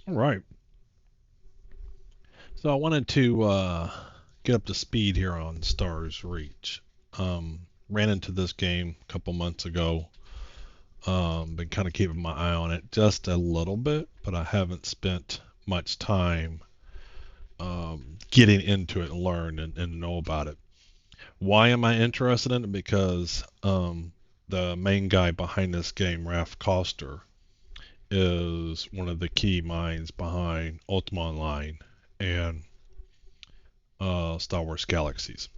All right. So I wanted to get up to speed here on Stars Reach. Ran into this game a couple months ago. Been kind of keeping my eye on it just a little bit, but I haven't spent much time getting into it and learn and know about it. Why am I interested in it? Because the main guy behind this game, Raph Koster, is one of the key minds behind Ultima Online and Star Wars Galaxies.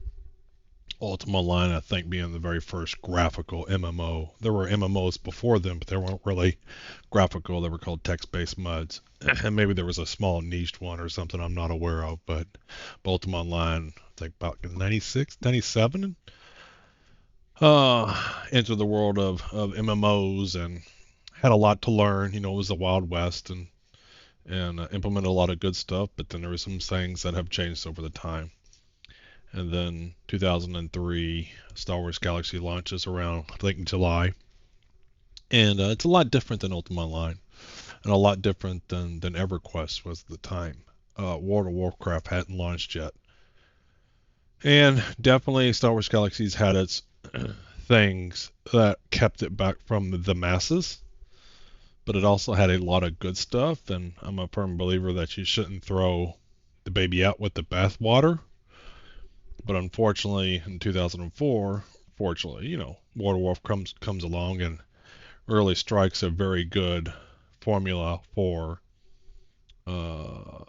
Ultima Online, I think, being the very first graphical MMO. There were MMOs before them, but they weren't really graphical. They were called text-based MUDs. And maybe there was a small niched one or something I'm not aware of, but Ultima Online, I think about 96, 97, entered the world of MMOs and had a lot to learn. It was the Wild West and implemented a lot of good stuff, but then there were some things that have changed over the time. And then 2003, Star Wars Galaxy launches around, I think, in July. And it's a lot different than Ultima Online, and a lot different than EverQuest was at the time. World of Warcraft hadn't launched yet. And definitely Star Wars Galaxies had its things that kept it back from the masses, but it also had a lot of good stuff, and I'm a firm believer that you shouldn't throw the baby out with the bathwater. But unfortunately, in 2004, fortunately, World of Warcraft comes along and really strikes a very good formula for uh,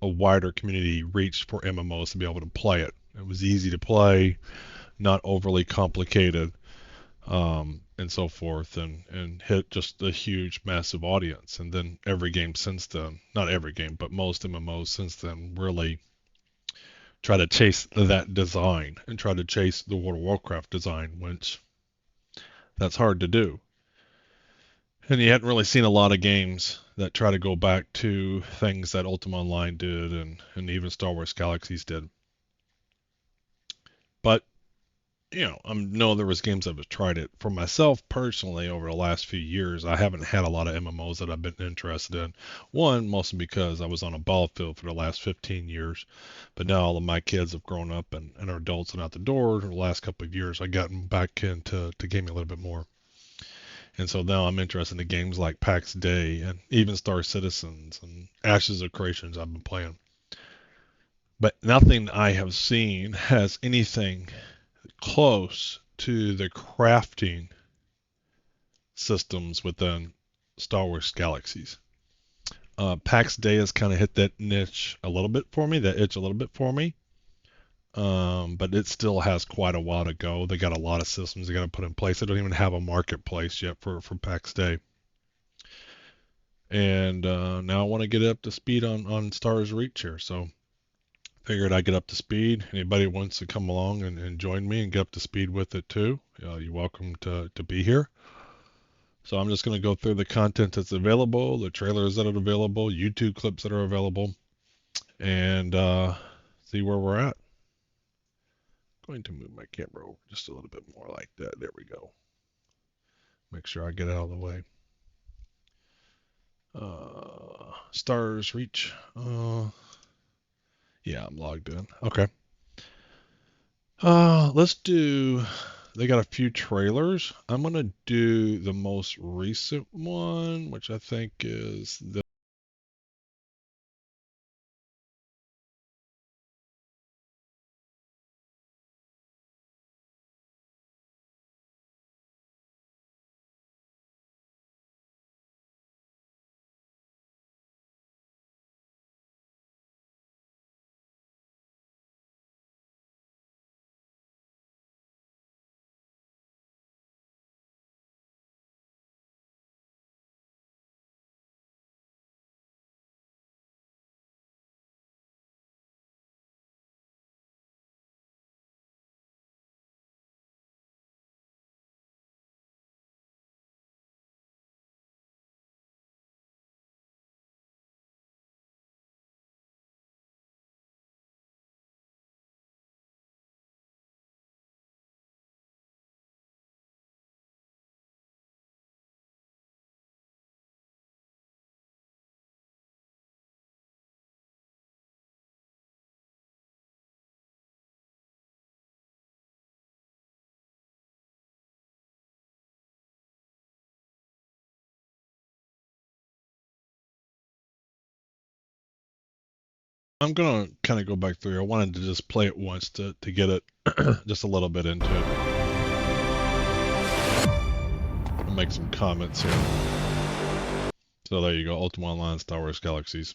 a wider community reach for MMOs to be able to play it. It was easy to play, not overly complicated, and so forth, and hit just a huge, massive audience. And then every game since then, not every game, but most MMOs since then, really try to chase that design and try to chase the World of Warcraft design, which that's hard to do. And you hadn't really seen a lot of games that try to go back to things that Ultima Online did and even Star Wars Galaxies did. But, I know there was games that have tried it. For myself personally, over the last few years, I haven't had a lot of MMOs that I've been interested in. One, mostly because I was on a ball field for the last 15 years. But now all of my kids have grown up and are adults and out the door. In the last couple of years, I've gotten back into gaming a little bit more. And so now I'm interested in games like PAX Day and even Star Citizens and Ashes of Creations I've been playing. But nothing I have seen has anything close to the crafting systems within Star Wars Galaxies. PAX Day has kind of hit that niche a little bit for me, that itch a little bit for me. But it still has quite a while to go. They got a lot of systems they got to put in place. They don't even have a marketplace yet for PAX Day. And now I want to get up to speed on Stars Reach here. So figured I'd get up to speed. Anybody wants to come along and join me and get up to speed with it too, you're welcome to be here. So I'm just going to go through the content that's available, the trailers that are available, YouTube clips that are available, and see where we're at. Going to move my camera over just a little bit more like that. There we go. Make sure I get it out of the way. Stars Reach. Yeah, I'm logged in. Okay. Let's do. They got a few trailers. I'm gonna do the most recent one, which I think is the I'm gonna kind of go back through. I wanted to just play it once to get it just a little bit into it. I'll make some comments here. So there you go, Ultima Online Star Wars Galaxies.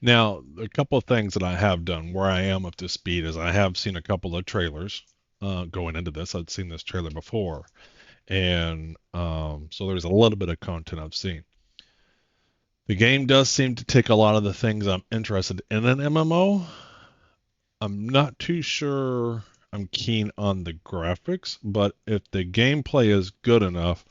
Now, a couple of things that I have done where I am up to speed is I have seen a couple of trailers going into this. I'd seen this trailer before, and so there's a little bit of content I've seen. The game does seem to tick a lot of the things I'm interested in an MMO. I'm not too sure I'm keen on the graphics, but if the gameplay is good enough,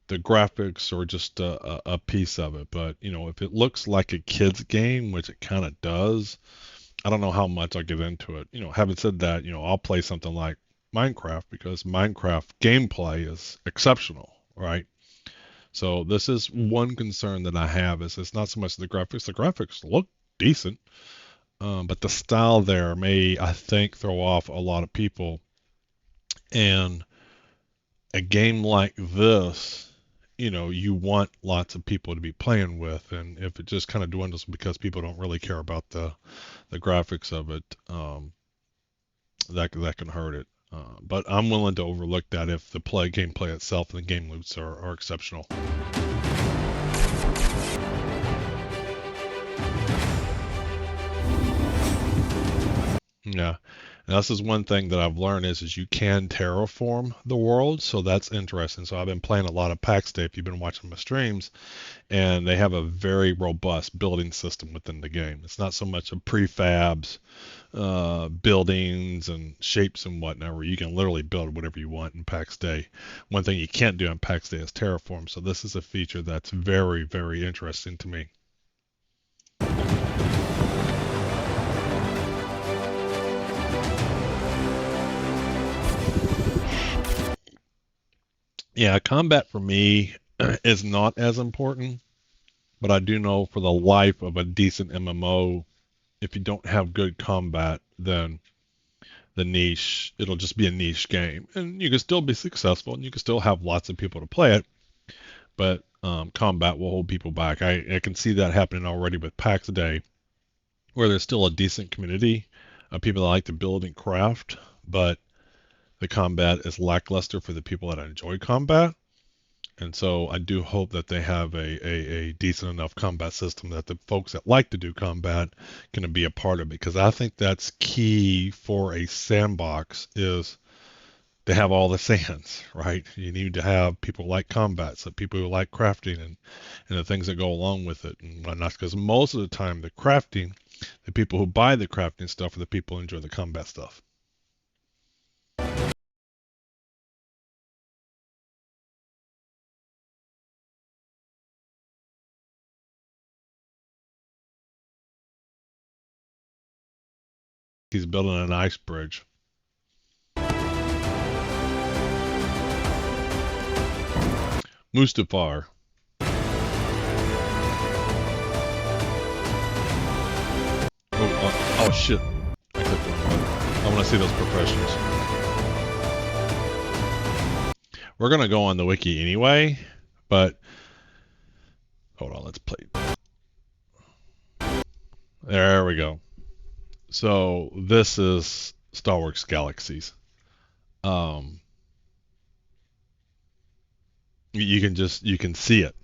the graphics are just a piece of it. But, you know, if it looks like a kid's game, which it kind of does, I don't know how much I'll get into it. You know, having said that, you know, I'll play something like Minecraft because Minecraft gameplay is exceptional, right? So this is one concern that I have is it's not so much the graphics. The graphics look decent, but the style there may, I think, throw off a lot of people. And a game like this, you know, you want lots of people to be playing with, and if it just kind of dwindles because people don't really care about the graphics of it, that can hurt it. But I'm willing to overlook that if the gameplay itself and the game loops are exceptional. Yeah. And this is one thing that I've learned is you can terraform the world, so that's interesting. So I've been playing a lot of Paxday if you've been watching my streams, and they have a very robust building system within the game. It's not so much of prefabs, buildings and shapes and whatnot, where you can literally build whatever you want in Paxday. One thing you can't do in Paxday is terraform, so this is a feature that's very, very interesting to me. Yeah, combat for me is not as important, but I do know for the life of a decent MMO, if you don't have good combat, then it'll just be a niche game. And you can still be successful and you can still have lots of people to play it, but combat will hold people back. I can see that happening already with PAX Day, where there's still a decent community of people that like to build and craft, but the combat is lackluster for the people that enjoy combat. And so I do hope that they have a decent enough combat system that the folks that like to do combat can be a part of it. Because I think that's key for a sandbox is to have all the sands, right? You need to have people like combat, so people who like crafting and the things that go along with it and whatnot. Because most of the time, the people who buy the crafting stuff are the people who enjoy the combat stuff. He's building an ice bridge. Mustafar. Oh shit. I clicked the wrong button. I want to see those professions. We're going to go on the wiki anyway, but hold on, let's play. There we go. So this is Star Wars Galaxies. You can see it.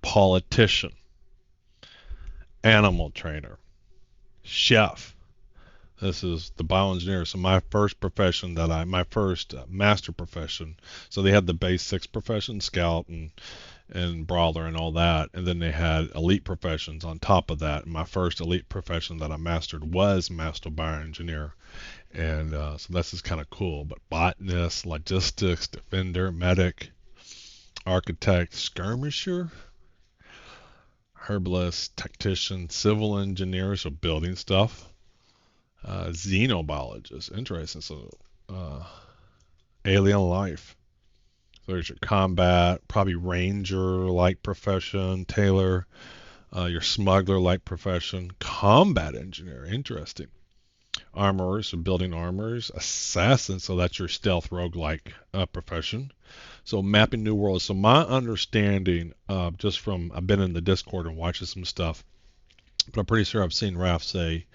Politician, animal trainer, chef. This is the bioengineer. So my first profession my first master profession. So they had the base 6 profession, scout and brawler and all that, and then they had elite professions on top of that. And my first elite profession that I mastered was master bioengineer, and so this is kind of cool. But botanist, logistics, defender, medic, architect, skirmisher, herbalist, tactician, civil engineer, so building stuff, xenobiologist, interesting. So alien life. So there's your combat, probably ranger-like profession, tailor, your smuggler-like profession, combat engineer, interesting. Armorers, so building armors, assassin, so that's your stealth rogue-like profession. So mapping new worlds. So my understanding, just from I've been in the Discord and watching some stuff, but I'm pretty sure I've seen Raf say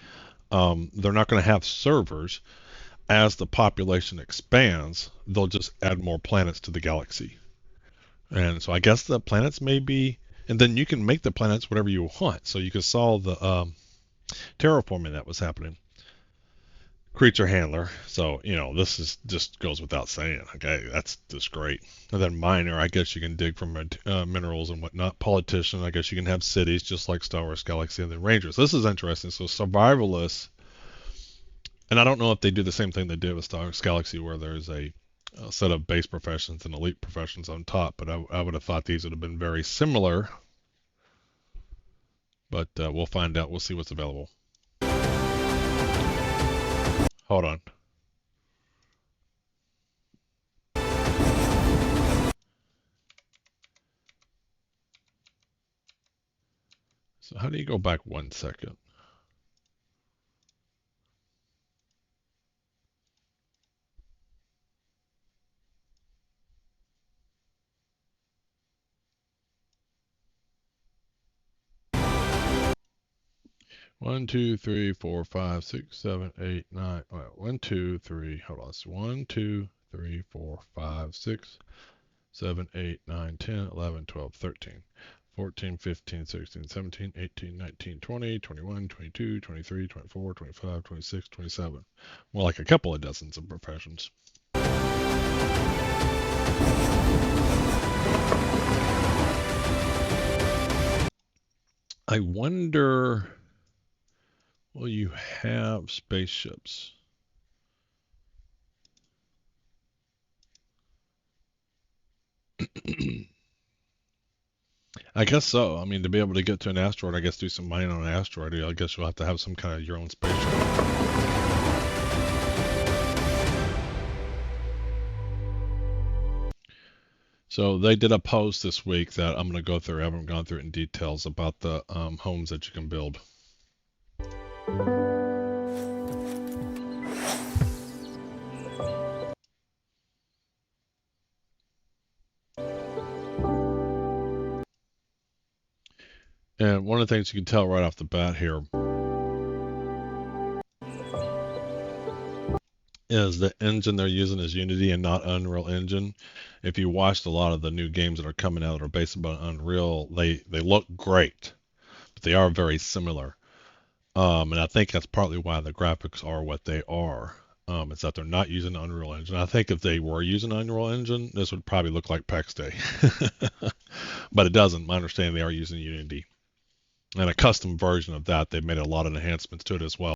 they're not going to have servers. As the population expands, they'll just add more planets to the galaxy. And so I guess the planets may be, and then you can make the planets whatever you want. So you can solve the terraforming that was happening. Creature handler. So, this is just goes without saying. Okay, that's just great. And then miner, I guess you can dig from minerals and whatnot. Politician, I guess you can have cities just like Star Wars Galaxy. And then rangers. This is interesting. So survivalists, and I don't know if they do the same thing they did with Star Wars Galaxy, where there's a set of base professions and elite professions on top. But I would have thought these would have been very similar. But we'll find out. We'll see what's available. Hold on. So how do you go back 1 second? One, two, three, four, five, six, seven, eight, nine. All right, 1, 2, 3. Hold on. It's 1, 2, 3, 4, 5, 6, 7, 8, 9, 10, 11, 12, 13, 14, 15, 16, 17, 18, 19, 20, 21, 22, 23, 24, 25, 26, 27. More like a couple of dozens of professions. I wonder, will you have spaceships? I guess so. I mean, to be able to get to an asteroid, I guess do some mining on an asteroid. I guess you'll have to have some kind of your own spaceship. So they did a post this week that I'm going to go through. I haven't gone through it in details about the homes that you can build. And one of the things you can tell right off the bat here is the engine they're using is Unity and not Unreal Engine. If you watched a lot of the new games that are coming out that are based upon Unreal, they look great, but they are very similar. And I think that's partly why the graphics are what they are. It's that they're not using Unreal Engine. I think if they were using Unreal Engine, this would probably look like PAX Day. But it doesn't. My understanding, they are using Unity. And a custom version of that, they've made a lot of enhancements to it as well.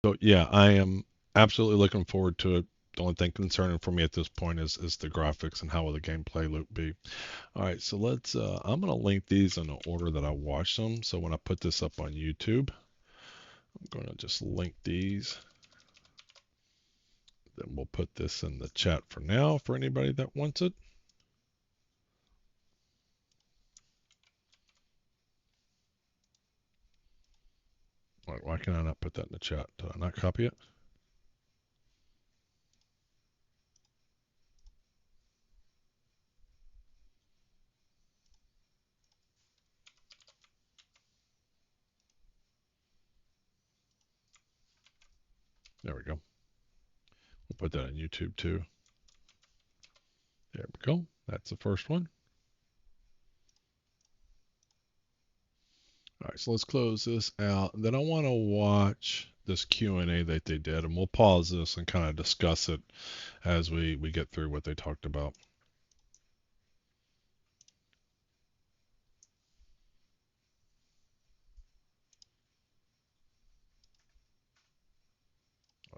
So yeah, I am absolutely looking forward to it. The only thing concerning for me at this point is the graphics and how will the gameplay loop be. All right, so let's. I'm gonna link these in the order that I watched them. So when I put this up on YouTube, I'm gonna just link these. Then we'll put this in the chat for now for anybody that wants it. Why can I not put that in the chat? Did I not copy it? There we go. We'll put that on YouTube too. There we go. That's the first one. All right, so let's close this out. And then I want to watch this Q&A that they did, and we'll pause this and kind of discuss it as we get through what they talked about.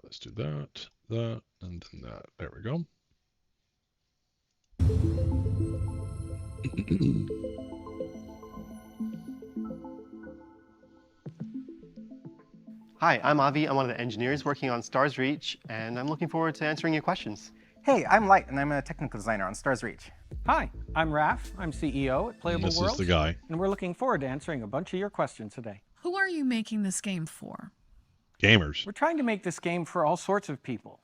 Let's do that, that, and then that. There we go. Hi, I'm Avi. I'm one of the engineers working on Stars Reach, and I'm looking forward to answering your questions. Hey, I'm Light, and I'm a technical designer on Stars Reach. Hi, I'm Raph. I'm CEO at Playable This is the Worlds, guy. and we're looking forward to answering a bunch of your questions today. Who are you making this game for? Gamers. We're trying to make this game for all sorts of people,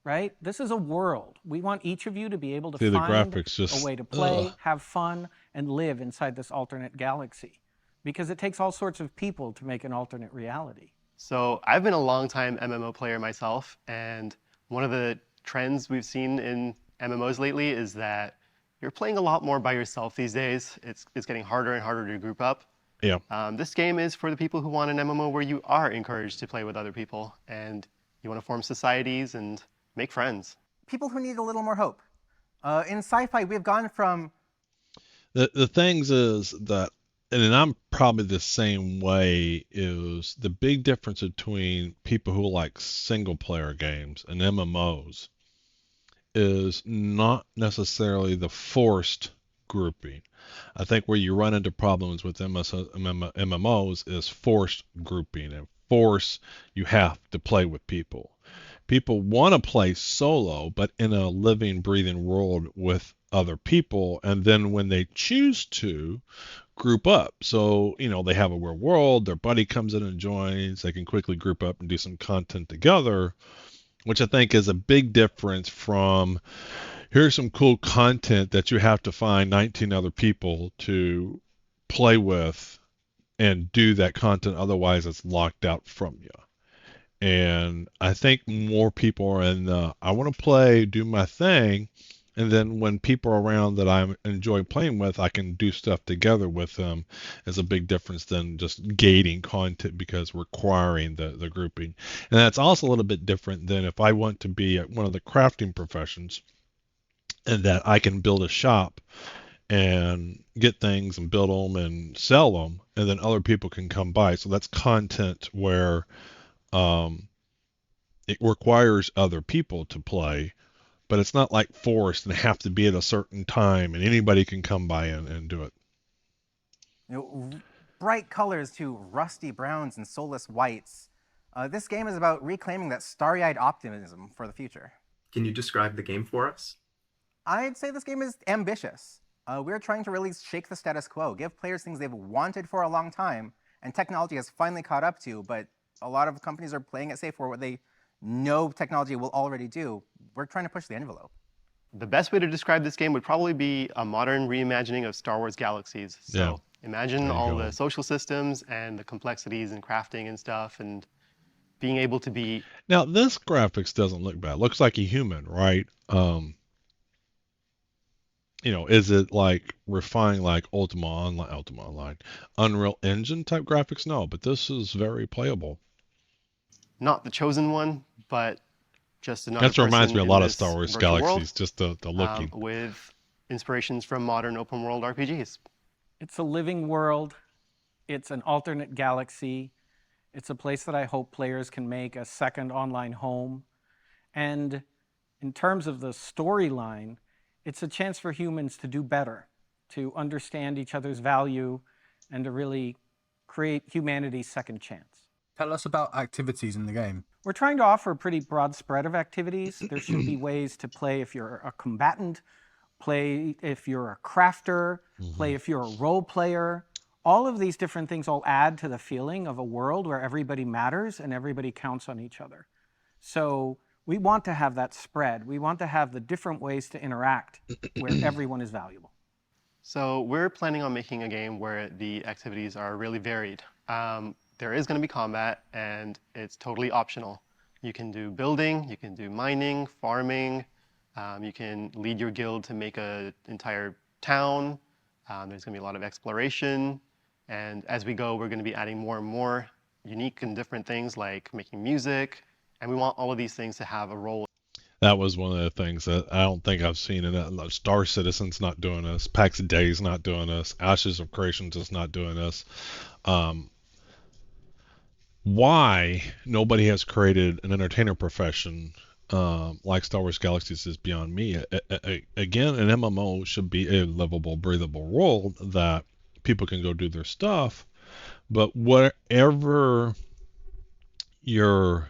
right? This is a world. We want each of you to be able to See, the find graphics just a way to play, have fun, and live inside this alternate galaxy. Because it takes all sorts of people to make an alternate reality. So I've been a long-time MMO player myself, and one of the trends we've seen in MMOs lately is that you're playing a lot more by yourself these days. It's getting harder and harder to group up. Yeah. This game is for the people who want an MMO where you are encouraged to play with other people, and you want to form societies and make friends. People who need a little more hope. In sci-fi, we've gone from... The things is that, and I'm probably the same way, is the big difference between people who like single player games and MMOs is not necessarily the forced grouping. I think where you run into problems with MMOs is forced grouping, and force you have to play with people. People want to play solo, but in a living, breathing world with other people, and then when they choose to group up, so they have a real world, their buddy comes in and joins, they can quickly group up and do some content together, which I think is a big difference from here's some cool content that you have to find 19 other people to play with and do that content, otherwise it's locked out from you. And I think more people are in the I want to play, do my thing, and then when people are around that I enjoy playing with, I can do stuff together with them, is a big difference than just gating content because requiring the grouping. And that's also a little bit different than if I want to be at one of the crafting professions and that I can build a shop and get things and build them and sell them, and then other people can come by. So that's content where it requires other people to play, but it's not like forced and have to be at a certain time and anybody can come by and do it. Bright colors to rusty browns and soulless whites. This game is about reclaiming that starry-eyed optimism for the future. Can you describe the game for us? I'd say this game is ambitious. We're trying to really shake the status quo, give players things they've wanted for a long time, and technology has finally caught up to, but a lot of companies are playing it safe for what they know technology will already do. We're trying to push the envelope. The best way to describe this game would probably be a modern reimagining of Star Wars Galaxies. So imagine all the social systems and the complexities and crafting and stuff, and being able to be... Now, this graphics doesn't look bad. It looks like a human, right? Is it like refined like Ultima Online, Unreal Engine type graphics? No, but this is very playable. Not the chosen one, but just another That reminds me a lot of Star Wars Galaxies, world, just the looking. With inspirations from modern open world RPGs. It's a living world. It's an alternate galaxy. It's a place that I hope players can make a second online home. And in terms of the storyline, it's a chance for humans to do better, to understand each other's value, and to really create humanity's second chance. Tell us about activities in the game. We're trying to offer a pretty broad spread of activities. There should be ways to play if you're a combatant, play if you're a crafter, play if you're a role player. All of these different things all add to the feeling of a world where everybody matters and everybody counts on each other. So we want to have that spread. We want to have the different ways to interact where everyone is valuable. So we're planning on making a game where the activities are really varied. There is going to be combat, and it's totally optional. You can do building, you can do mining, farming, you can lead your guild to make an entire town. There's going to be a lot of exploration, and as we go, we're going to be adding more and more unique and different things like making music, and we want all of these things to have a role. That was one of the things that I don't think I've seen in it. Star Citizen's not doing this. Pax a Day's not doing this. Ashes of Creations is not doing this. Why nobody has created an entertainer profession like Star Wars Galaxies is beyond me. Again, an MMO should be a livable, breathable world that people can go do their stuff. But whatever your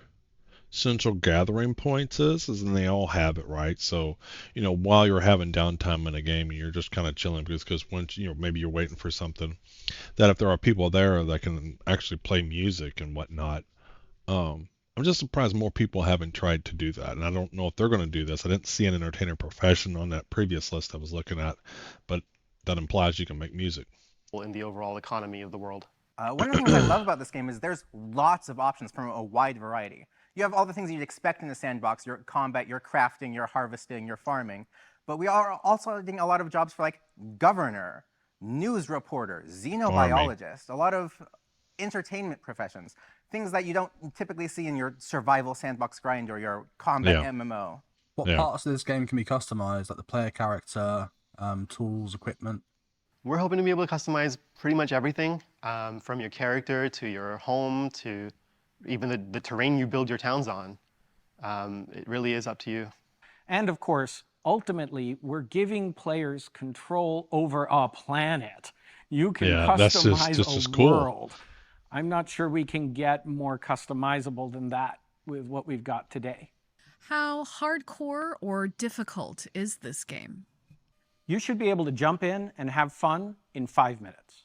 central gathering points is and they all have it, right? So, while you're having downtime in a game, you're just kind of chilling because once, maybe you're waiting for something, that if there are people there that can actually play music and whatnot, I'm just surprised more people haven't tried to do that. And I don't know if they're going to do this. I didn't see an entertainer profession on that previous list I was looking at, but that implies you can make music. in the overall economy of the world. One of the things I love about this game is there's lots of options from a wide variety. You have all the things you'd expect in a sandbox, your combat, your crafting, your harvesting, your farming. But we are also doing a lot of jobs for like governor, news reporter, xenobiologist, a lot of entertainment professions, things that you don't typically see in your survival sandbox grind or your combat Yeah. MMO. What Yeah. parts of this game can be customized, like the player character, tools, equipment? We're hoping to be able to customize pretty much everything, from your character to your home to even the terrain you build your towns on. It really is up to you. And of course, ultimately, we're giving players control over a planet. You can Yeah, that's customize just a as cool. world. I'm not sure we can get more customizable than that with what we've got today. How hardcore or difficult is this game? You should be able to jump in and have fun in 5 minutes.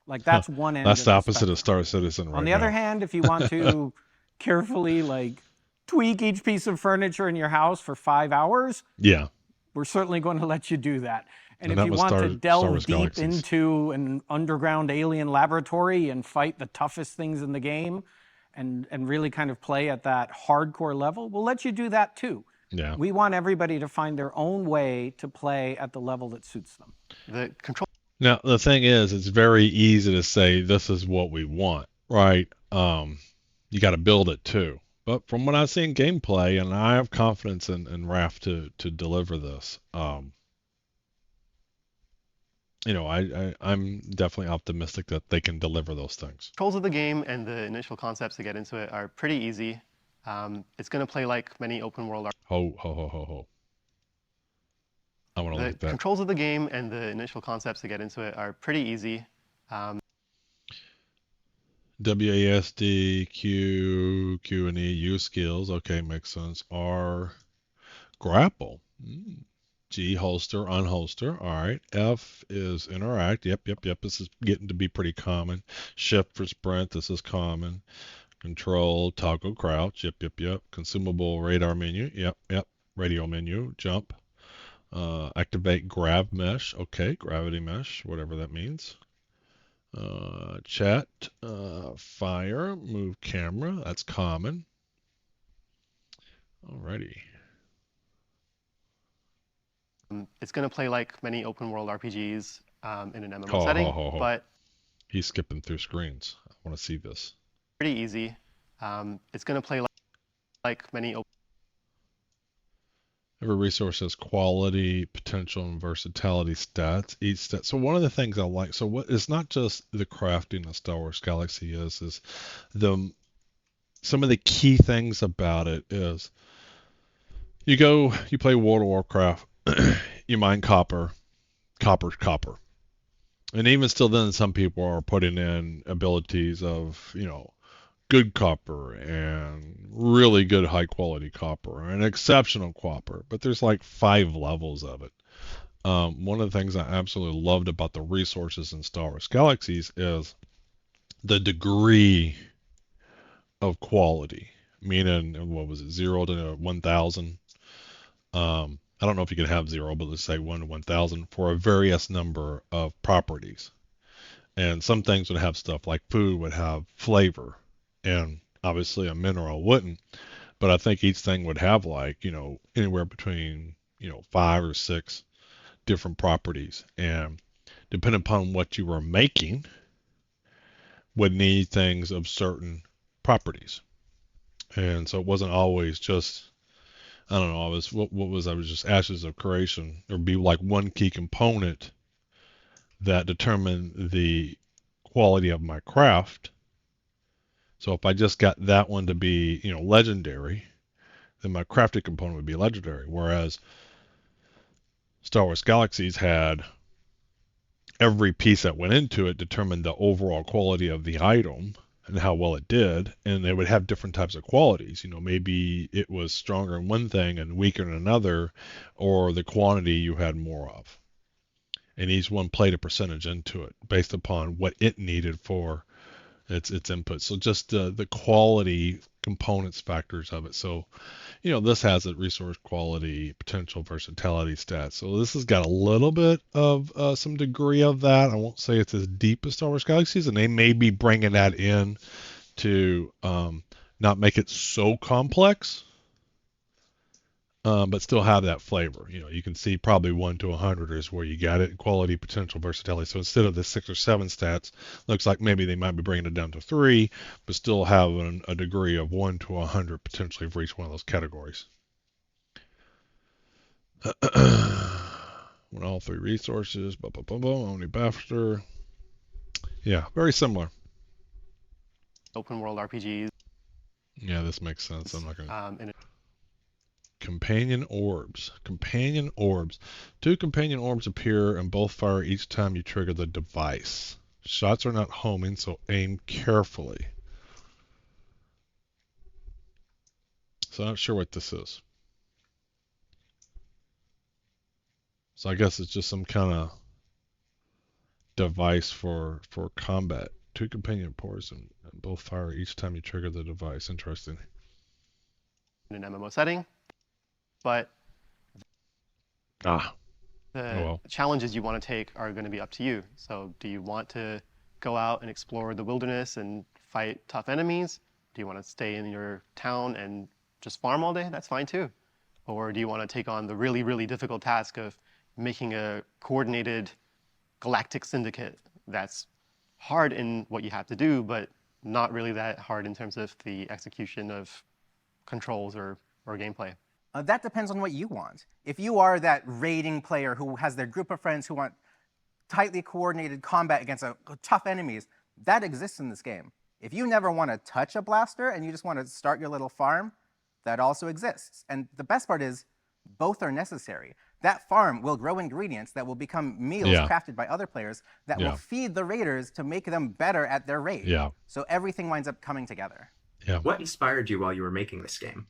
Like that's one end. That's of the the opposite of spectrum. Star Citizen right On the now. other hand, if you want to carefully like tweak each piece of furniture in your house for 5 hours, Yeah. we're certainly going to let you do that. And And if that you was want Star to delve Wars deep Galaxies. into an underground alien laboratory and fight the toughest things in the game and really kind of play at that hardcore level, we'll let you do that too. Yeah. We want everybody to find their own way to play at the level that suits them. The control Now, the thing is, it's very easy to say this is what we want, right? You got to build it too. But from what I see in gameplay, and I have confidence in Raph to deliver this, I'm definitely optimistic that they can deliver those things. controls of the game and the initial concepts to get into it are pretty easy. It's going to play like many open world Ho, ho, ho, ho, ho. I want to The look at that. controls of the game and the initial concepts to get into it are pretty easy. WASD, Q, Q and E, U skills. Okay, makes sense. R, grapple. G, holster, unholster. All right. F is interact. Yep. This is getting to be pretty common. Shift for sprint. This is common. Control, toggle, crouch. Yep. Consumable radar menu. Yep. Radio menu. Jump. Activate grav mesh. Okay, gravity mesh, whatever that means. Chat, fire, move camera. That's common. Alrighty. It's going to play like many open world RPGs in an MMO Ho, setting, ho, ho, ho. but He's skipping through screens. I want to see this. pretty easy. It's going to play like many open Every resource has quality, potential, and versatility stats. Each stat. So one of the things I like. So what? It's not just the crafting of Star Wars Galaxy is some of the key things about it is you play World of Warcraft, you mine copper, and even still then some people are putting in abilities of good copper and really good high quality copper and exceptional copper, but there's like 5 levels of it. One of the things I absolutely loved about the resources in Star Wars Galaxies is the degree of quality, meaning what was it, 0 to 1,000. I don't know if you could have 0, but let's say 1 to 1,000 for a various number of properties. And some things would have stuff like food would have flavor, and obviously a mineral wouldn't. But I think each thing would have like, anywhere between, 5 or 6 different properties. And depending upon what you were making, would need things of certain properties. And so it wasn't always just, I don't know, I was just ashes of creation. There would be like one key component that determined the quality of my craft. So if I just got that one to be, legendary, then my crafted component would be legendary. Whereas Star Wars Galaxies had every piece that went into it determined the overall quality of the item, and how well it did, and they would have different types of qualities. Maybe it was stronger in one thing and weaker in another, or the quantity you had more of. And each one played a percentage into it based upon what it needed for its input. So just the quality components factors of it. So this has a resource quality, potential versatility stats. So this has got a little bit of some degree of that. I won't say it's as deep as Star Wars Galaxies, and they may be bringing that in to not make it so complex, but still have that flavor. You can see probably 1 to 100 is where you got it. Quality, potential, versatility. So instead of the 6 or 7 stats, looks like maybe they might be bringing it down to 3, but still having a degree of 1 to 100 potentially for each one of those categories. When all 3 resources, only Bafter. Yeah, very similar. Open world RPGs. Yeah, this makes sense. I'm not gonna. In Companion orbs. Companion orbs. 2 companion orbs appear and both fire each time you trigger the device. Shots are not homing, so aim carefully. So I'm not sure what this is. So I guess it's just some kind of device for combat. 2 companion orbs and both fire each time you trigger the device. Interesting. an MMO setting, but the challenges you want to take are going to be up to you. So do you want to go out and explore the wilderness and fight tough enemies? Do you want to stay in your town and just farm all day? That's fine too. Or do you want to take on the really, really difficult task of making a coordinated galactic syndicate that's hard in what you have to do, but not really that hard in terms of the execution of controls or gameplay? That depends on what you want. If you are that raiding player who has their group of friends who want tightly coordinated combat against tough enemies, that exists in this game. If you never want to touch a blaster and you just want to start your little farm, that also exists. And the best part is, both are necessary. That farm will grow ingredients that will become meals crafted by other players that will feed the raiders to make them better at their raid. So everything winds up coming together. What inspired you while you were making this game?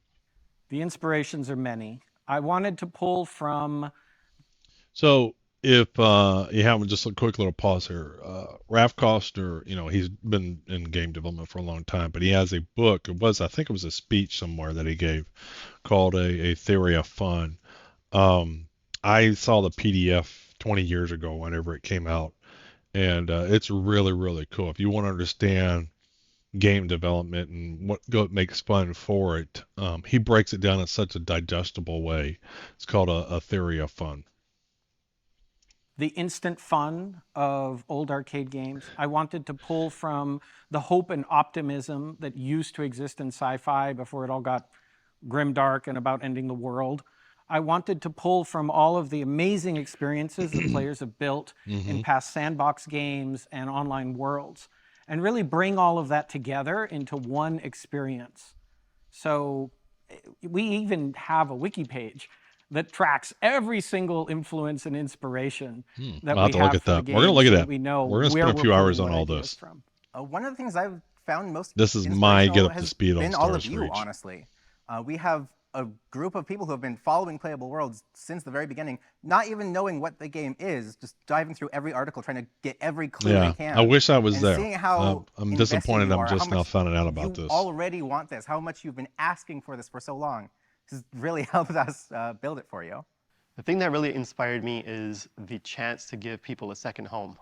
The inspirations are many. I wanted to pull from... So if you have just a quick little pause here, Raph Koster, he's been in game development for a long time, but he has a book. I think it was a speech somewhere that he gave called A Theory of Fun. I saw the PDF 20 years ago whenever it came out, and it's really, really cool. If you want to understand game development and what makes fun for it, he breaks it down in such a digestible way. It's called A Theory of Fun. The instant fun of old arcade games. I wanted to pull from the hope and optimism that used to exist in sci-fi before it all got grimdark and about ending the world. I wanted to pull from all of the amazing experiences that players have built in past sandbox games and online worlds, and really bring all of that together into one experience. So we even have a wiki page that tracks every single influence and inspiration that I'll have we to have look at for the that. game. We're going to look at so that. We know we're going to where spend a few we're hours pulling on all ideas this. from. One of the things I've found most This is my get up to has speed on been all of Stars you, Reach. honestly. We have a group of people who have been following Playable Worlds since the very beginning, not even knowing what the game is, just diving through every article, trying to get every clue they can. I wish I was and there. Seeing how I'm invested disappointed you I'm are, just how now much finding out about you this. already want this, how much you've been asking for this for so long. This has really helped us build it for you. The thing that really inspired me is the chance to give people a second home.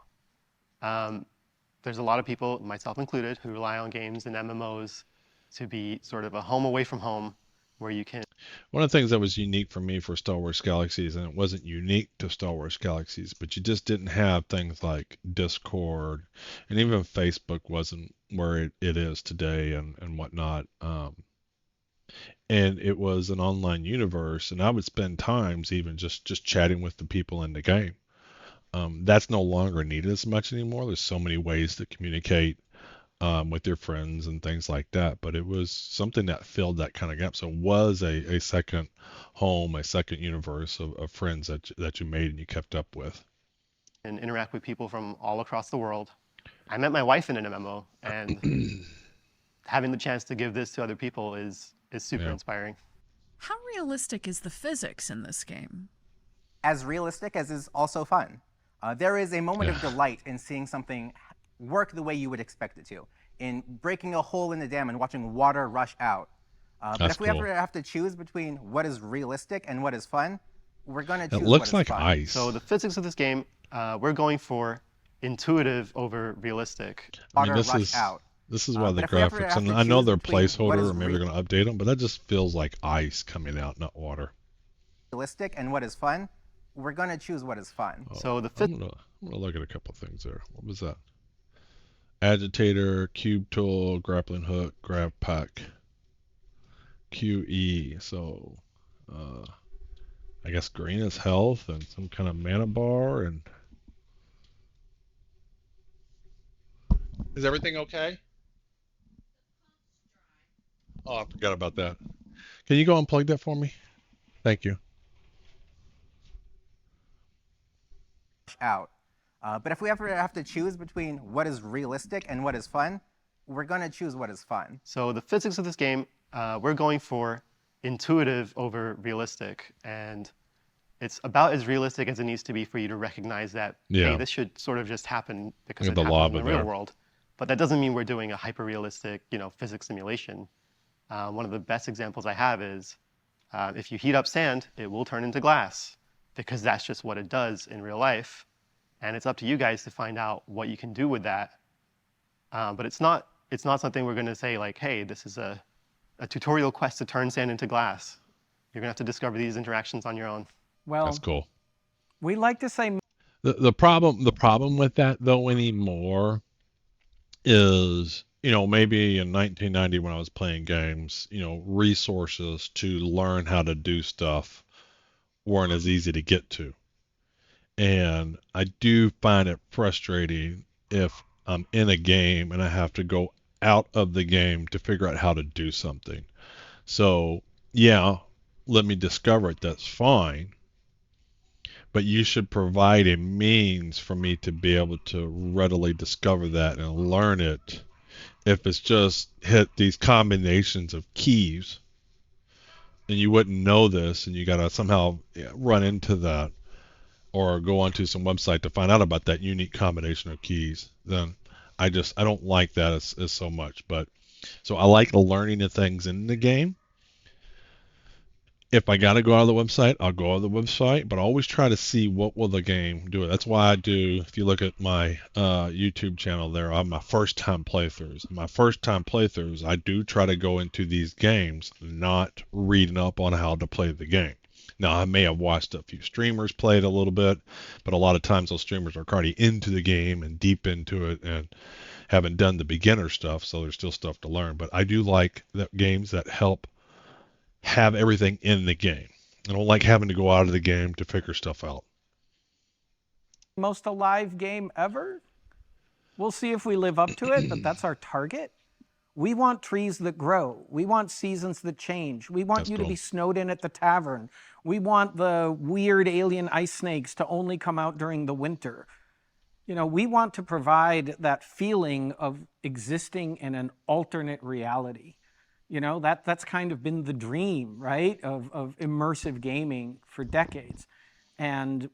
There's a lot of people, myself included, who rely on games and MMOs to be sort of a home away from home where you can... One of the things that was unique for me for Star Wars Galaxies, and it wasn't unique to Star Wars Galaxies, but you just didn't have things like Discord, and even Facebook wasn't where it is today and whatnot. And it was an online universe, and I would spend times even just chatting with the people in the game. That's no longer needed as much anymore. There's so many ways to communicate with your friends and things like that. But it was something that filled that kind of gap. So it was a second home, a second universe of friends that you made and you kept up with. And interact with people from all across the world. I met my wife in an MMO, and having the chance to give this to other people is super Yeah. inspiring. How realistic is the physics in this game? As realistic as is also fun. There is a moment of delight in seeing something work the way you would expect it to, in breaking a hole in the dam and watching water rush out. But That's if we cool. ever have to choose between what is realistic and what is fun, we're going to choose It what looks is like fun. ice. So the physics of this game, we're going for intuitive over realistic. I mean, Water rush out. this is why the but if we ever graphics, have and to I know choose they're between what placeholder, is or maybe they're going to update them, but that just feels like ice coming out, not water. Realistic and what is fun, we're going to choose what is fun. So the I'm gonna look at a couple things there. What was that? Agitator, cube tool, grappling hook, grab pack, QE. So, I guess green is health and some kind of mana bar. And is everything okay? Oh, I forgot about that. Can you go unplug that for me? Thank you. Out. But if we ever have to choose between what is realistic and what is fun, we're going to choose what is fun. So the physics of this game, we're going for intuitive over realistic, and it's about as realistic as it needs to be for you to recognize that, Yeah. hey, this should sort of just happen because Look it at the happens in lava the real there. world. But that doesn't mean we're doing a hyper-realistic, physics simulation. One of the best examples I have is if you heat up sand, it will turn into glass because that's just what it does in real life. And it's up to you guys to find out what you can do with that. But it's not something we're going to say like, hey, this is a tutorial quest to turn sand into glass. You're going to have to discover these interactions on your own. Well, That's cool. we like to say The problem with that though anymore is, maybe in 1990 when I was playing games, resources to learn how to do stuff weren't as easy to get to. And I do find it frustrating if I'm in a game and I have to go out of the game to figure out how to do something. So, yeah, let me discover it. That's fine. But you should provide a means for me to be able to readily discover that and learn it. If it's just hit these combinations of keys and you wouldn't know this and you got to somehow run into that or go onto some website to find out about that unique combination of keys, then I don't like that as so much. But so I like the learning of things in the game. If I got to go out of the website, I'll go out of the website, but I always try to see what will the game do. That's why I do, if you look at my YouTube channel there, I have my first time playthroughs. My first time playthroughs, I do try to go into these games, not reading up on how to play the game. Now, I may have watched a few streamers play it a little bit, but a lot of times those streamers are already into the game and deep into it and haven't done the beginner stuff, so there's still stuff to learn. But I do like games that help have everything in the game. I don't like having to go out of the game to figure stuff out. most alive game ever. We'll see if we live up to it, but that's our target. We want trees that grow. We want seasons that change. We want That's you to cool. be snowed in at the tavern. We want the weird alien ice snakes to only come out during the winter. We want to provide that feeling of existing in an alternate reality. That's kind of been the dream, right, of immersive gaming for decades. And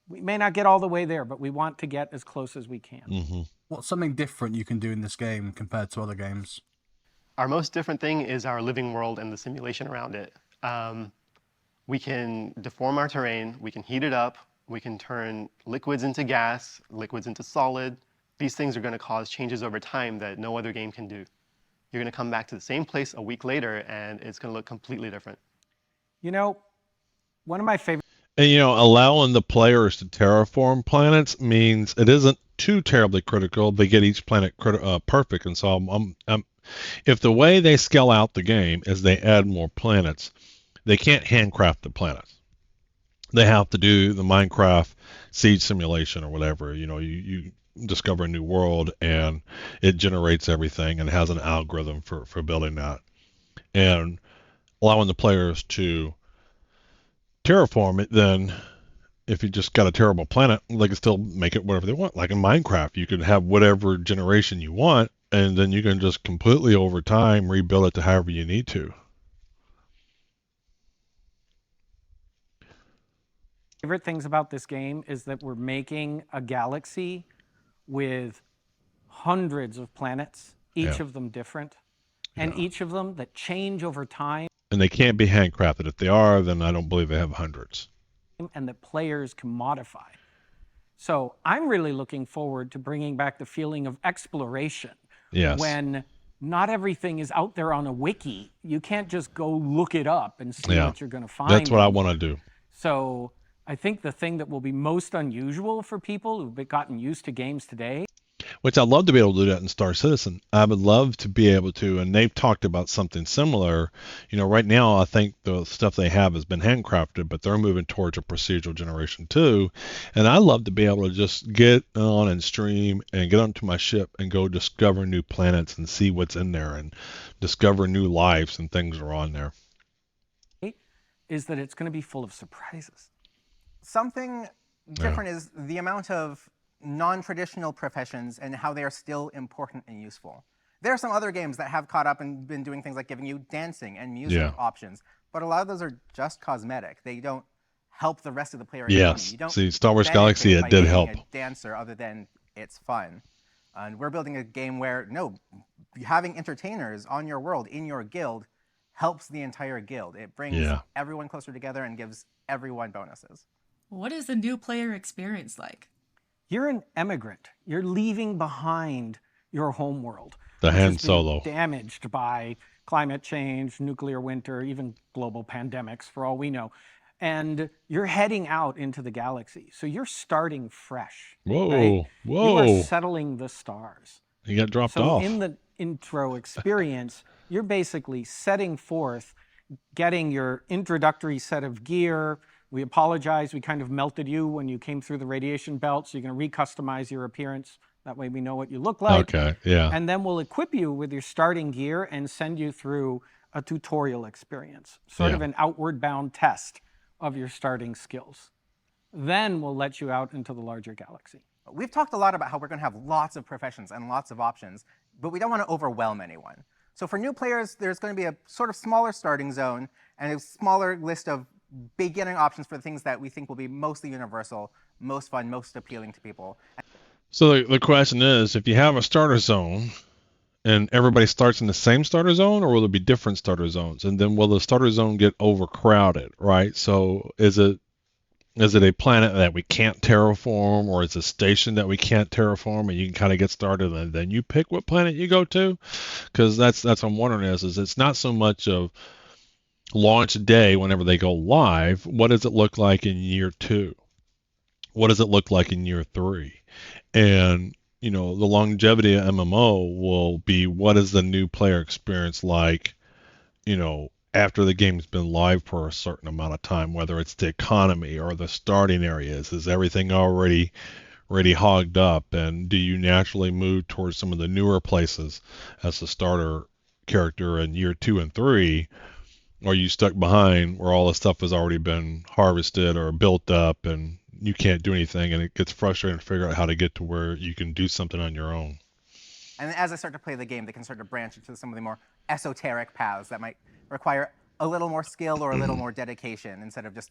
we may not get all the way there, but we want to get as close as we can. Mm-hmm. What's something different you can do in this game compared to other games? Our most different thing is our living world and the simulation around it. We can deform our terrain, we can heat it up, we can turn liquids into gas, liquids into solid. These things are going to cause changes over time that no other game can do. You're going to come back to the same place a week later and it's going to look completely different. One of my favorite And allowing the players to terraform planets means it isn't too terribly critical. They get each planet perfect, and so if the way they scale out the game is they add more planets, they can't handcraft the planets. They have to do the Minecraft seed simulation or whatever. You discover a new world and it generates everything and has an algorithm for building that, and allowing the players to terraform it. Then if you just got a terrible planet, they can still make it whatever they want. Like in Minecraft, you could have whatever generation you want and then you can just completely over time rebuild it to however you need to. Favorite things about this game is that we're making a galaxy with hundreds of planets, each Yeah. of them different, and Yeah. each of them that change over time, And they can't be handcrafted. If they are, then I don't believe they have hundreds. and that players can modify. So I'm really looking forward to bringing back the feeling of exploration. Yes. When not everything is out there on a wiki. You can't just go look it up and see Yeah. what you're going to find. That's what I anymore. want to do. So I think the thing that will be most unusual for people who've gotten used to games today, Which I'd love to be able to do that in Star Citizen. I would love to be able to, and they've talked about something similar. You know, right now I think the stuff they have has been handcrafted, but they're moving towards a procedural generation too. And I love to be able to just get on and stream and get onto my ship and go discover new planets and see what's in there and discover new lives and things are on there. is that it's going to be full of surprises. Something different is the amount of non-traditional professions and how they are still important and useful. There are some other games that have caught up and been doing things like giving you dancing and music Yeah. options, but a lot of those are just cosmetic. They don't help the rest of the player economy. Yes. You don't See, Star Wars benefit Galaxy, by it did being help. a dancer other than it's fun. And we're building a game where, no, having entertainers on your world, in your guild, helps the entire guild. It brings Yeah. everyone closer together and gives everyone bonuses. What is the new player experience like? You're an emigrant. You're leaving behind your home world. The which Han has been Solo. damaged by climate change, nuclear winter, even global pandemics, for all we know. And you're heading out into the galaxy. So you're starting fresh. Whoa. right? You are Whoa. settling the stars. You got dropped So off. in the intro experience, you're basically setting forth, getting your introductory set of gear. We apologize, we kind of melted you when you came through the radiation belt, so you're going to recustomize your appearance. That way we know what you look like. Okay. Yeah. And then we'll equip you with your starting gear and send you through a tutorial experience, sort of Yeah. an outward bound test of your starting skills. Then we'll let you out into the larger galaxy. We've talked a lot about how we're going to have lots of professions and lots of options, but we don't want to overwhelm anyone. So for new players, there's going to be a sort of smaller starting zone and a smaller list of beginning options for the things that we think will be mostly universal, most fun, most appealing to people. So the question is, if you have a starter zone and everybody starts in the same starter zone, or will there be different starter zones? And then will the starter zone get overcrowded, right? So is it a planet that we can't terraform, or is it a station that we can't terraform, and you can kind of get started and then you pick what planet you go to? Because that's what I'm wondering is it's not so much of launch day whenever they go live. What does it look like in year 2? What does it look like in year 3? And the longevity of MMO will be, what is the new player experience like, after the game's been live for a certain amount of time, whether it's the economy or the starting areas. Is everything already hogged up? And do you naturally move towards some of the newer places as a starter character in year 2 and 3? Or are you stuck behind where all the stuff has already been harvested or built up and you can't do anything, and it gets frustrating to figure out how to get to where you can do something on your own? And as I start to play the game, they can start to branch into some of the more esoteric paths that might require a little more skill or a little more dedication instead of just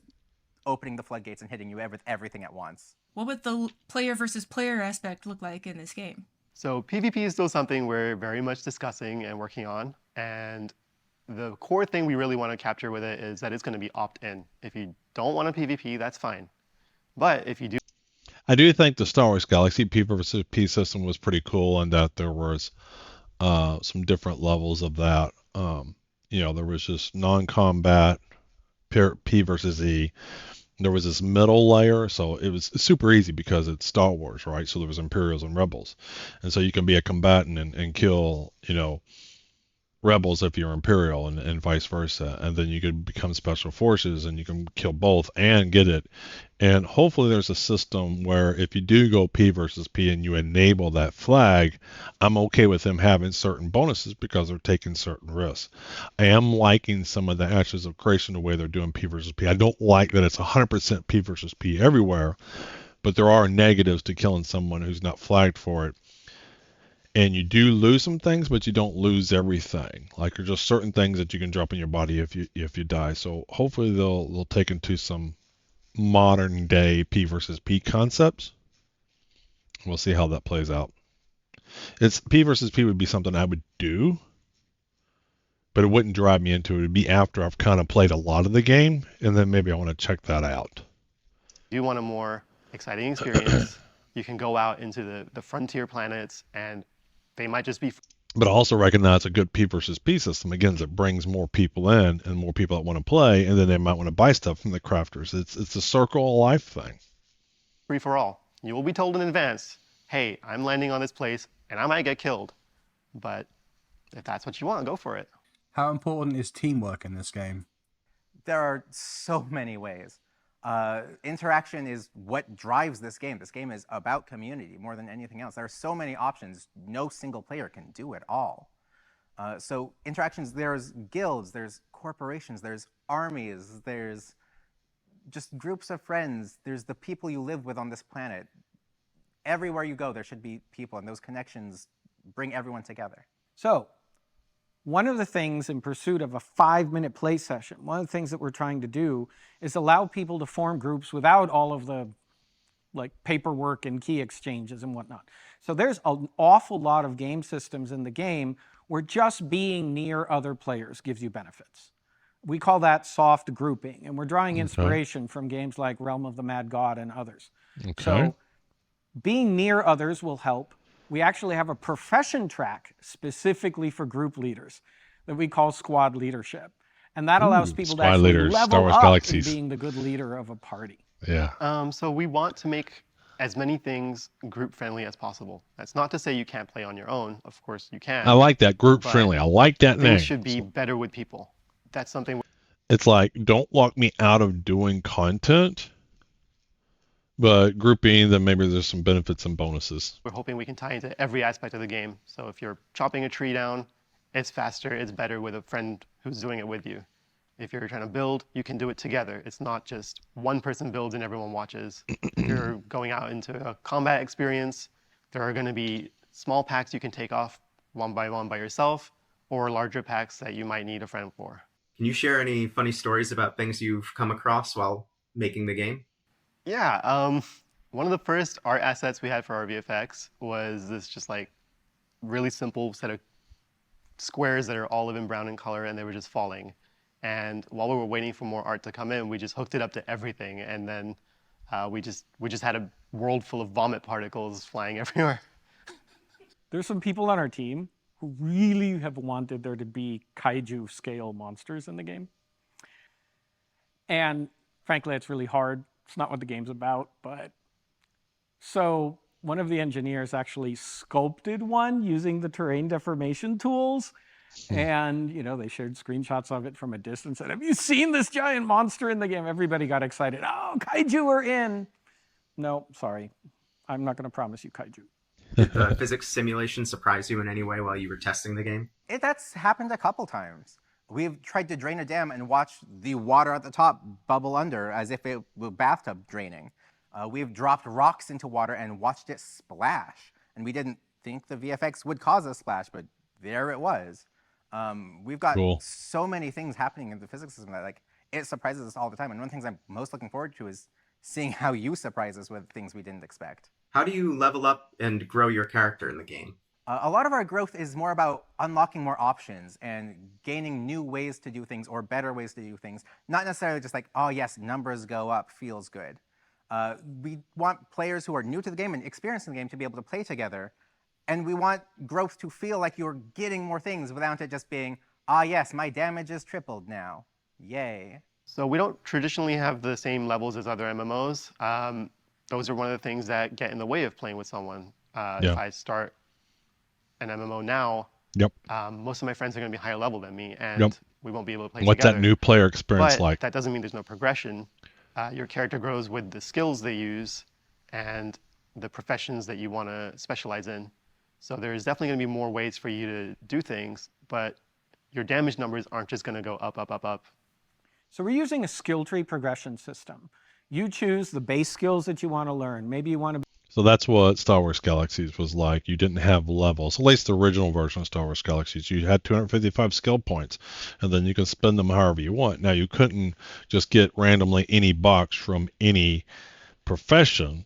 opening the floodgates and hitting you with everything at once. What would the player versus player aspect look like in this game? So PvP is still something we're very much discussing and working on. And the core thing we really want to capture with it is that it's going to be opt-in. If you don't want a PvP, that's fine. But if you do, I do think the Star Wars Galaxy P versus P system was pretty cool, and that there was some different levels of that. There was just non-combat P versus E. There was this middle layer, so it was super easy because it's Star Wars, right? So there was Imperials and Rebels, and so you can be a combatant and kill, Rebels if you're Imperial, and vice versa. And then you could become Special Forces and you can kill both and get it. And hopefully there's a system where if you do go P versus P and you enable that flag, I'm okay with them having certain bonuses because they're taking certain risks. I am liking some of the Ashes of Creation, the way they're doing P versus P. I don't like that it's 100% P versus P everywhere, but there are negatives to killing someone who's not flagged for it. And you do lose some things, but you don't lose everything. Like there's just certain things that you can drop in your body if you die. So hopefully they'll take into some modern day P versus P concepts. We'll see how that plays out. It's P versus P would be something I would do, but it wouldn't drive me into it. It would be after I've kind of played a lot of the game, and then maybe I want to check that out. If you want a more exciting experience, you can go out into the frontier planets, and they might just be. But I also recognize a good P versus P system, again, that brings more people in and more people that want to play, and then they might want to buy stuff from the crafters. It's a circle of life thing. Free for all. You will be told in advance, hey, I'm landing on this place, and I might get killed. But if that's what you want, go for it. How important is teamwork in this game? There are so many ways. Interaction is what drives this game. This game is about community more than anything else. There are so many options. No single player can do it all. So interactions, there's guilds, there's corporations, there's armies, there's just groups of friends, there's the people you live with on this planet. Everywhere you go, there should be people, and those connections bring everyone together. So, one of the things in pursuit of a 5-minute play session, one of the things that we're trying to do is allow people to form groups without all of the paperwork and key exchanges and whatnot. So there's an awful lot of game systems in the game where just being near other players gives you benefits. We call that soft grouping, and we're drawing inspiration from games like Realm of the Mad God and others. Okay. So being near others will help. We actually have a profession track specifically for group leaders that we call squad leadership. And that allows people to squad actually leaders, Star level Wars up Galaxies. in being the good leader of a party. Yeah. So we want to make as many things group friendly as possible. That's not to say you can't play on your own. Of course you can. I like that. Group But friendly. I like that name. Things should be better with people. That's something It's like, don't lock me out of doing content, but grouping, then maybe there's some benefits and bonuses. we're hoping we can tie into every aspect of the game. So if you're chopping a tree down, it's faster, it's better with a friend who's doing it with you. If you're trying to build, you can do it together. It's not just one person builds and everyone watches. If you're going out into a combat experience, there are going to be small packs you can take off one by yourself, or larger packs that you might need a friend for. Can you share any funny stories about things you've come across while making the game? Yeah, one of the first art assets we had for our VFX was this just really simple set of squares that are olive and brown in color, and they were just falling. And while we were waiting for more art to come in, we just hooked it up to everything, and then we just had a world full of vomit particles flying everywhere. There's some people on our team who really have wanted there to be kaiju scale monsters in the game. And frankly, it's really hard. It's not what the game's about, but so one of the engineers actually sculpted one using the terrain deformation tools. And, they shared screenshots of it from a distance. And have you seen this giant monster in the game? Everybody got excited. Oh, kaiju are in. No, sorry. I'm not going to promise you kaiju. Did the physics simulation surprise you in any way while you were testing the game? That's happened a couple times. We've tried to drain a dam and watched the water at the top bubble under as if it were bathtub draining. We've dropped rocks into water and watched it splash. And we didn't think the VFX would cause a splash, but there it was. We've got so many things happening in the physics system that it surprises us all the time. And one of the things I'm most looking forward to is seeing how you surprise us with things we didn't expect. How do you level up and grow your character in the game? A lot of our growth is more about unlocking more options and gaining new ways to do things or better ways to do things. Not necessarily just oh yes, numbers go up, feels good. We want players who are new to the game and experiencing the game to be able to play together. And we want growth to feel like you're getting more things without it just being, yes, my damage is tripled now. Yay. So we don't traditionally have the same levels as other MMOs. Those are one of the things that get in the way of playing with someone. If I start an MMO now, most of my friends are going to be higher level than me, and we won't be able to play What's together. that new player experience But like? that doesn't mean there's no progression. Your character grows with the skills they use and the professions that you want to specialize in. So there's definitely going to be more ways for you to do things, but your damage numbers aren't just going to go up, up, up, up. So we're using a skill tree progression system. You choose the base skills that you want to learn. Maybe you want to So that's what Star Wars Galaxies was like. You didn't have levels, at least the original version of Star Wars Galaxies. You had 255 skill points, and then you can spend them however you want. Now, you couldn't just get randomly any box from any profession.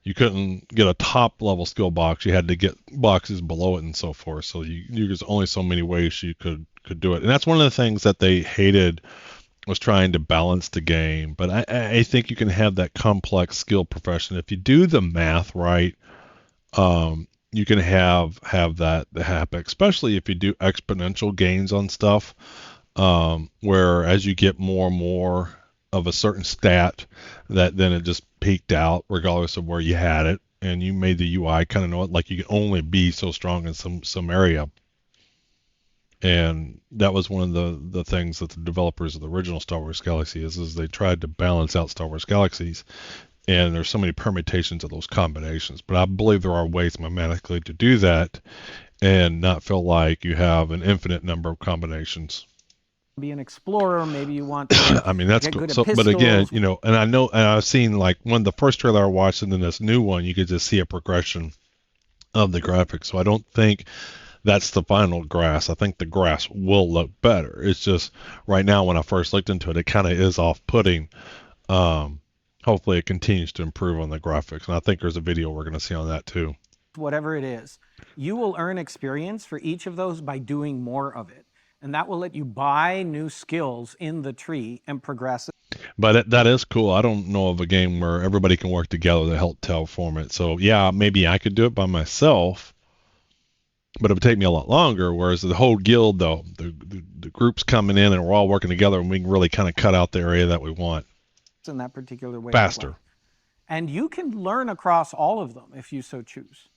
You couldn't get a top level skill box. You had to get boxes below it and so forth. So there's only so many ways you could do it. And that's one of the things that they hated, was trying to balance the game. But I think you can have that complex skill profession if you do the math right. You can have that happen, especially if you do exponential gains on stuff, where as you get more and more of a certain stat, that then it just peaked out regardless of where you had it, and you made the UI kind of know it, like you can only be so strong in some area. And that was one of the things that the developers of the original Star Wars Galaxy is they tried to balance out Star Wars Galaxies, and there's so many permutations of those combinations. But I believe there are ways mathematically to do that and not feel like you have an infinite number of combinations. Be an explorer, maybe you want to I mean, that's get cool. good at So, but again, pistols. and I know, and I've seen like when the first trailer I watched, and then this new one, you could just see a progression of the graphics. So I don't think that's the final grass. I think the grass will look better. It's just right now, when I first looked into it, it kind of is off-putting. Hopefully it continues to improve on the graphics, and I think there's a video we're going to see on that too. Whatever it is, you will earn experience for each of those by doing more of it. And that will let you buy new skills in the tree and progress. But that is cool. I don't know of a game where everybody can work together to help terraform it. So yeah, maybe I could do it by myself, but it would take me a lot longer. Whereas the whole guild, though, the group's coming in and we're all working together, and we can really kind of cut out the area that we want In that particular way. faster. And you can learn across all of them if you so choose.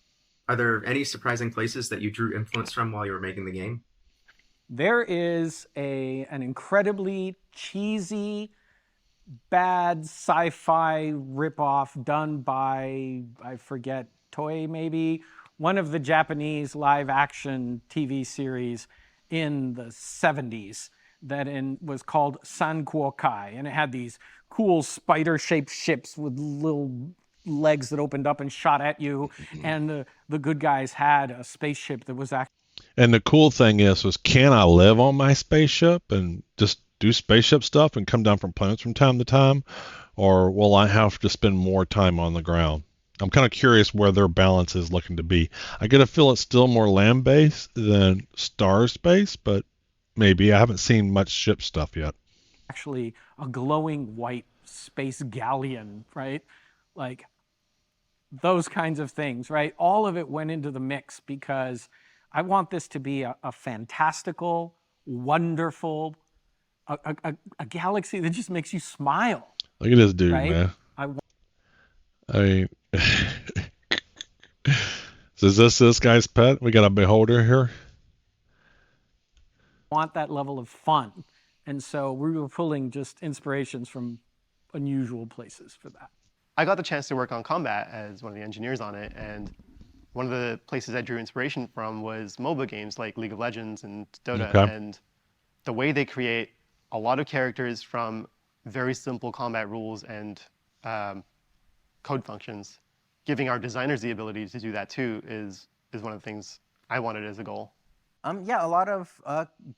Are there any surprising places that you drew influence from while you were making the game? There is an incredibly cheesy, bad sci-fi ripoff done by, I forget, Toei maybe, one of the Japanese live-action TV series in the 70s that was called Sankuokai, and it had these cool spider-shaped ships with little legs that opened up and shot at you, and the good guys had a spaceship that was actually. And the cool thing was can I live on my spaceship and just do spaceship stuff and come down from planets from time to time, or will I have to spend more time on the ground? I'm kind of curious where their balance is looking to be. I get a feel it's still more land-based than star space, but maybe. I haven't seen much ship stuff yet. Actually a glowing white space galleon, right? Like those kinds of things, right? All of it went into the mix because I want this to be a fantastical, wonderful, a galaxy that just makes you smile. Look at this dude, right? man. I mean, so is this guy's pet? We got a beholder here. Want that level of fun, and so we were pulling just inspirations from unusual places for that. I got the chance to work on combat as one of the engineers on it, and one of the places I drew inspiration from was MOBA games like League of Legends and Dota. Okay. And the way they create a lot of characters from very simple combat rules and code functions, giving our designers the ability to do that too is one of the things I wanted as a goal. Yeah, a lot of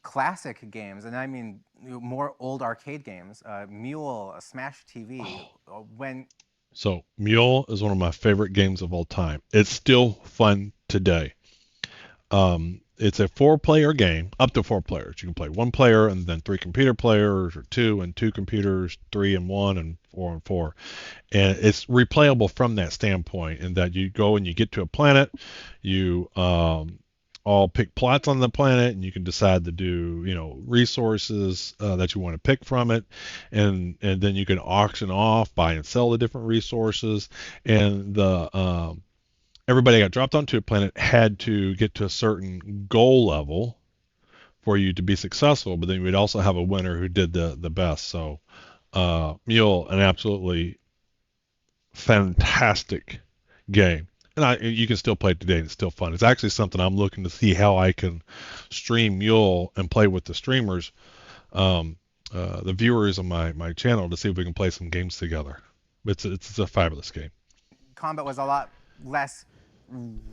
classic games, and I mean more old arcade games. Mule, Smash TV. So Mule is one of my favorite games of all time. It's still fun today. It's a 4-player game, up to 4 players. You can play 1 player and then 3 computer players, or 2 and 2 computers, 3 and 1, and 4 and 4. And it's replayable from that standpoint, in that you go and you get to a planet, you all pick plots on the planet, and you can decide to do, resources that you want to pick from it, and then you can auction off, buy and sell the different resources, and everybody got dropped onto a planet had to get to a certain goal level for you to be successful, but then we'd also have a winner who did the best. So Mule, an absolutely fantastic game. And you can still play it today, and it's still fun. It's actually something I'm looking to see how I can stream Mule and play with the streamers, the viewers on my channel, to see if we can play some games together. It's a fabulous game. Combat was a lot less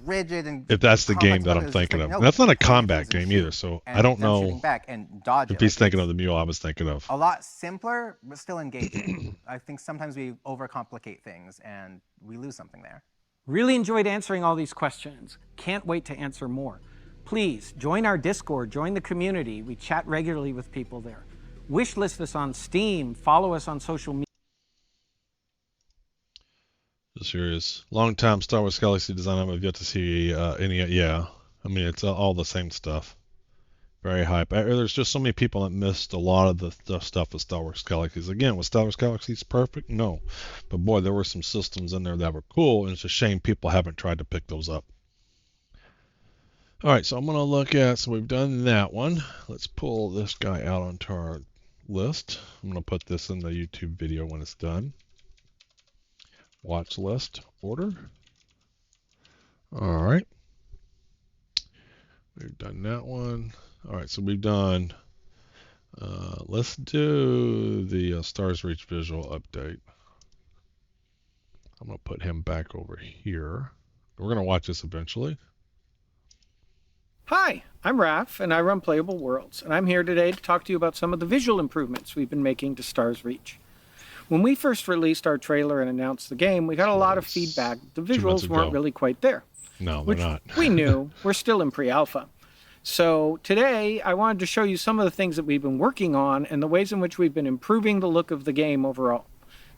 rigid and If that's the complex game that about it. I'm It's just thinking like, of. no, And that's not a point your combat guns and game either, shoot, so I and don't them shooting know back and dodge if it. he's Like, thinking it's of the mule I was thinking of. a lot simpler, but still engaging. I think sometimes we overcomplicate things and we lose something there. Really enjoyed answering all these questions. Can't wait to answer more. Please join our Discord, join the community. We chat regularly with people there. Wishlist us on Steam, follow us on social media. Serious. Long time Star Wars Galaxy design. I've yet to see any. Yeah, I mean it's all the same stuff. Very hype. There's just so many people that missed a lot of the stuff with Star Wars Galaxies. Again, was Star Wars Galaxies perfect? No, but boy, there were some systems in there that were cool, and it's a shame people haven't tried to pick those up. All right, so I'm gonna look at. So we've done that one. Let's pull this guy out onto our list. I'm gonna put this in the YouTube video when it's done. Watch list order. All right. We've done that one. All right, so we've done, let's do the Stars Reach visual update. I'm going to put him back over here. We're going to watch this eventually. Hi, I'm Raph, and I run Playable Worlds, and I'm here today to talk to you about some of the visual improvements we've been making to Stars Reach. When we first released our trailer and announced the game, we got a lot of feedback. The visuals weren't really quite there. No, which they're not. we knew. We're still in pre-alpha. So today, I wanted to show you some of the things that we've been working on and the ways in which we've been improving the look of the game overall.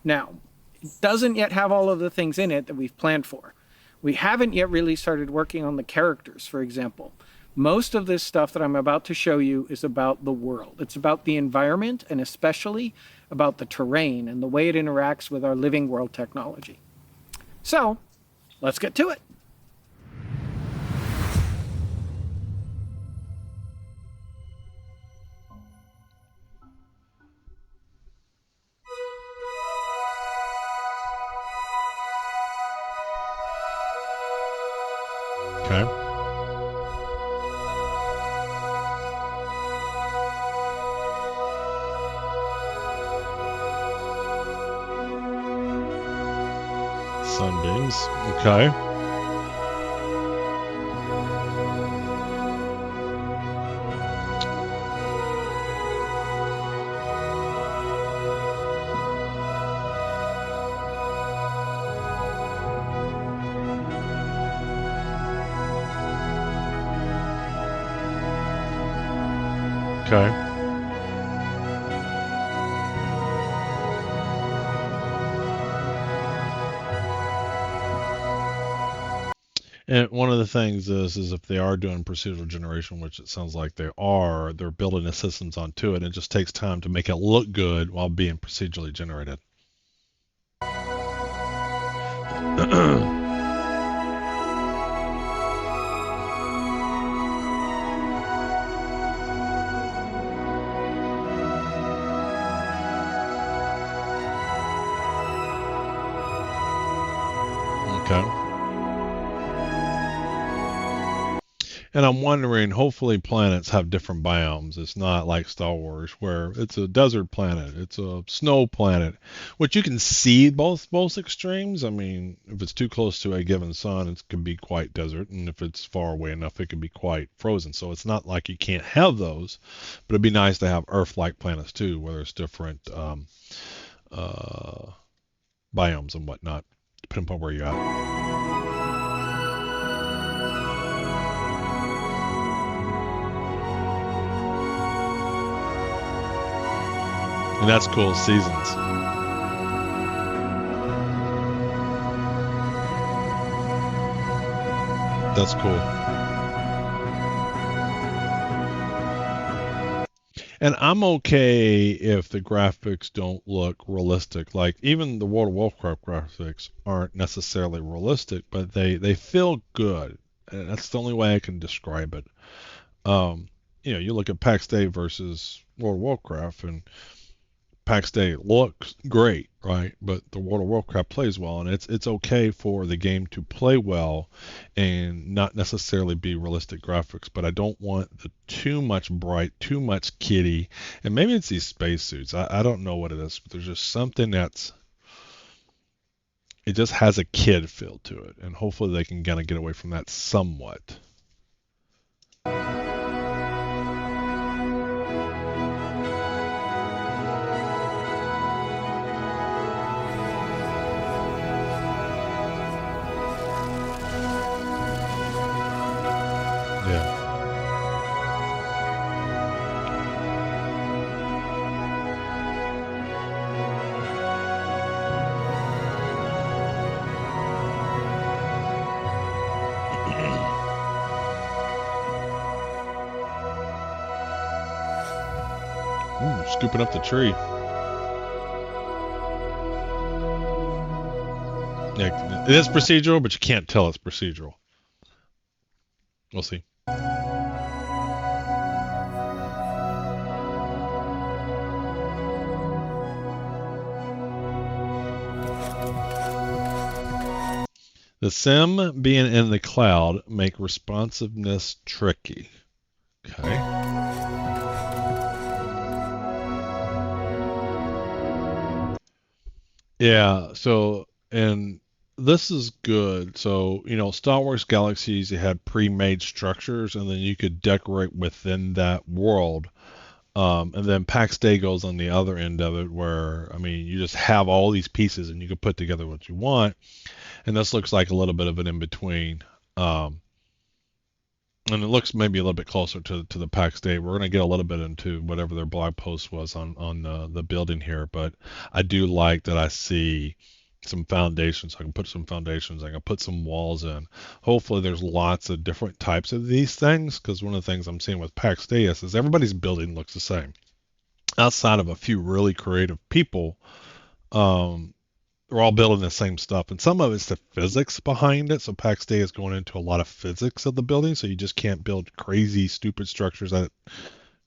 Now, it doesn't yet have all of the things in it that we've planned for. We haven't yet really started working on the characters, for example. Most of this stuff that I'm about to show you is about the world. It's about the environment and especially about the terrain and the way it interacts with our living world technology. So, let's get to it. Okay. Sunbeams. Okay. Okay. And one of the things is if they are doing procedural generation, which it sounds like they are, they're building the systems onto it. And it just takes time to make it look good while being procedurally generated. Okay. And I'm wondering, hopefully planets have different biomes. It's not like Star Wars where it's a desert planet, it's a snow planet, which you can see both extremes. I mean, if it's too close to a given sun, it can be quite desert, and if it's far away enough, it can be quite frozen. So it's not like you can't have those, but it'd be nice to have Earth-like planets too, where there's different biomes and whatnot, depending upon where you're at. And that's cool. Seasons. That's cool. And I'm okay if the graphics don't look realistic. Like even the World of Warcraft graphics aren't necessarily realistic, but they feel good. And that's the only way I can describe it. You look at PAX Day versus World of Warcraft, and PAX Day looks great, right? But the World of Warcraft plays well, and it's okay for the game to play well and not necessarily be realistic graphics. But I don't want the too much bright, too much kitty, and maybe it's these spacesuits. I don't know what it is, but there's just something that's it just has a kid feel to it, and hopefully they can kind of get away from that somewhat. Yeah. Ooh, scooping up the tree. Yeah, it is procedural, but you can't tell it's procedural. We'll see. The sim being in the cloud make responsiveness tricky. Okay. Yeah, so, and this is good. So, Star Wars Galaxies, you had pre-made structures, and then you could decorate within that world. And then PAX Day goes on the other end of it, where, you just have all these pieces and you can put together what you want. And this looks like a little bit of an in-between. And it looks maybe a little bit closer to the PAX Day. We're going to get a little bit into whatever their blog post was on the building here, but I do like that I see some foundations. I can put some foundations. I can put some walls in. Hopefully, there's lots of different types of these things, because one of the things I'm seeing with PAX Day is everybody's building looks the same, outside of a few really creative people. We're all building the same stuff, and some of it's the physics behind it. So PAX Day is going into a lot of physics of the building, so you just can't build crazy, stupid structures that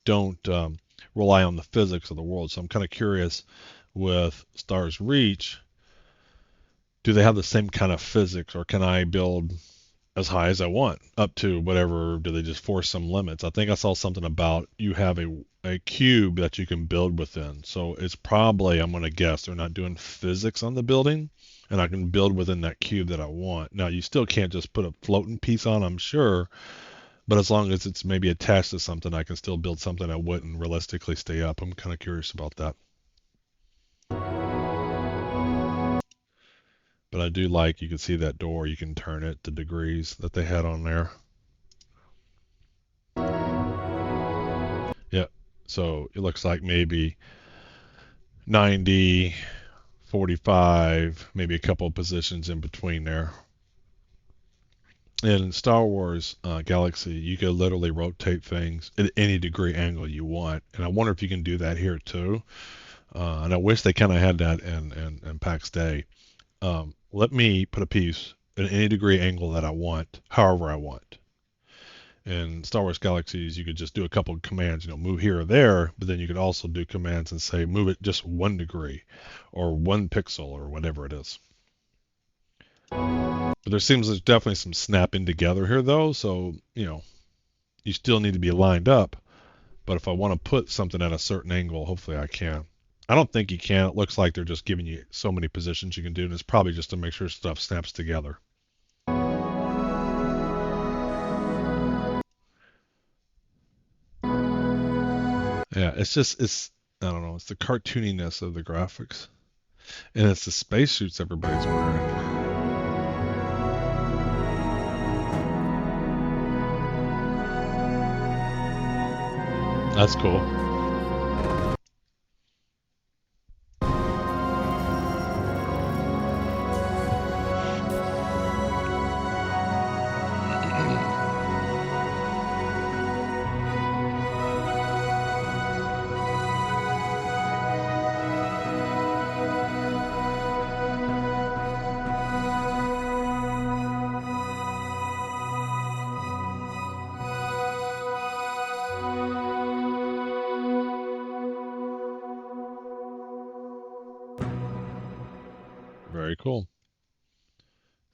don't rely on the physics of the world. So I'm kind of curious with Stars Reach, do they have the same kind of physics, or can I build as high as I want, up to whatever? Do they just force some limits? I think I saw something about you have a cube that you can build within. So it's probably, I'm going to guess, they're not doing physics on the building, and I can build within that cube that I want. Now, you still can't just put a floating piece on, I'm sure, but as long as it's maybe attached to something, I can still build something that wouldn't realistically stay up. I'm kind of curious about that. But I do like, you can see that door, you can turn it to degrees that they had on there. Yeah, so it looks like maybe 90, 45, maybe a couple of positions in between there. In Star Wars Galaxy, you could literally rotate things at any degree angle you want, and I wonder if you can do that here too. And I wish they kind of had that in PAX Day. Let me put a piece at any degree angle that I want, however I want. In Star Wars Galaxies, you could just do a couple of commands, move here or there, but then you could also do commands and say, move it just 1 degree or 1 pixel or whatever it is. But there's definitely some snapping together here, though, so, you still need to be lined up. But if I want to put something at a certain angle, hopefully I can. I don't think you can. It looks like they're just giving you so many positions you can do, and it's probably just to make sure stuff snaps together. Yeah, I don't know, it's the cartooniness of the graphics. And it's the spacesuits everybody's wearing. That's cool. Very cool.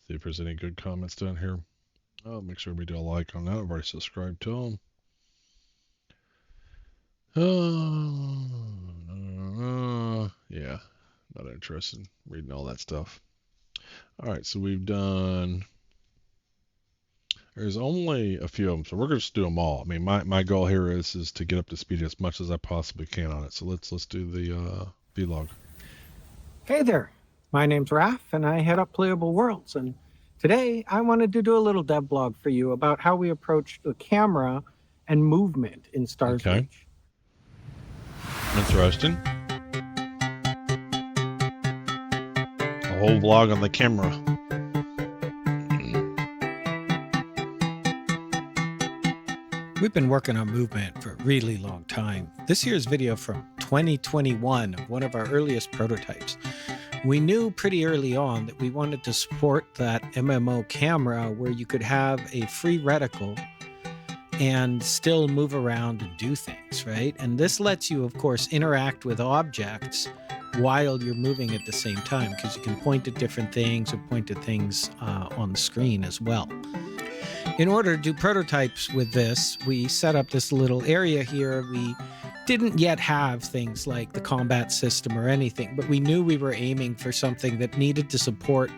See if there's any good comments down here. Oh, make sure we do a like on that. I've already subscribed to them. Yeah, not interested in reading all that stuff. All right, so we've done. There's only a few of them, so we're gonna just do them all. I mean, my goal here is to get up to speed as much as I possibly can on it. So let's do the vlog. Hey there, my name's Raph, and I head up Playable Worlds. And today I wanted to do a little devlog for you about how we approach the camera and movement in Stars Okay. Reach. Interesting. A whole vlog on the camera. We've been working on movement for a really long time. This year's video from 2021 of one of our earliest prototypes. We knew pretty early on that we wanted to support that MMO camera where you could have a free reticle and still move around and do things, right? And this lets you, of course, interact with objects while you're moving at the same time, because you can point at different things or point at things on the screen as well. In order to do prototypes with this, we set up this little area here. We didn't yet have things like the combat system or anything, but we knew we were aiming for something that needed to support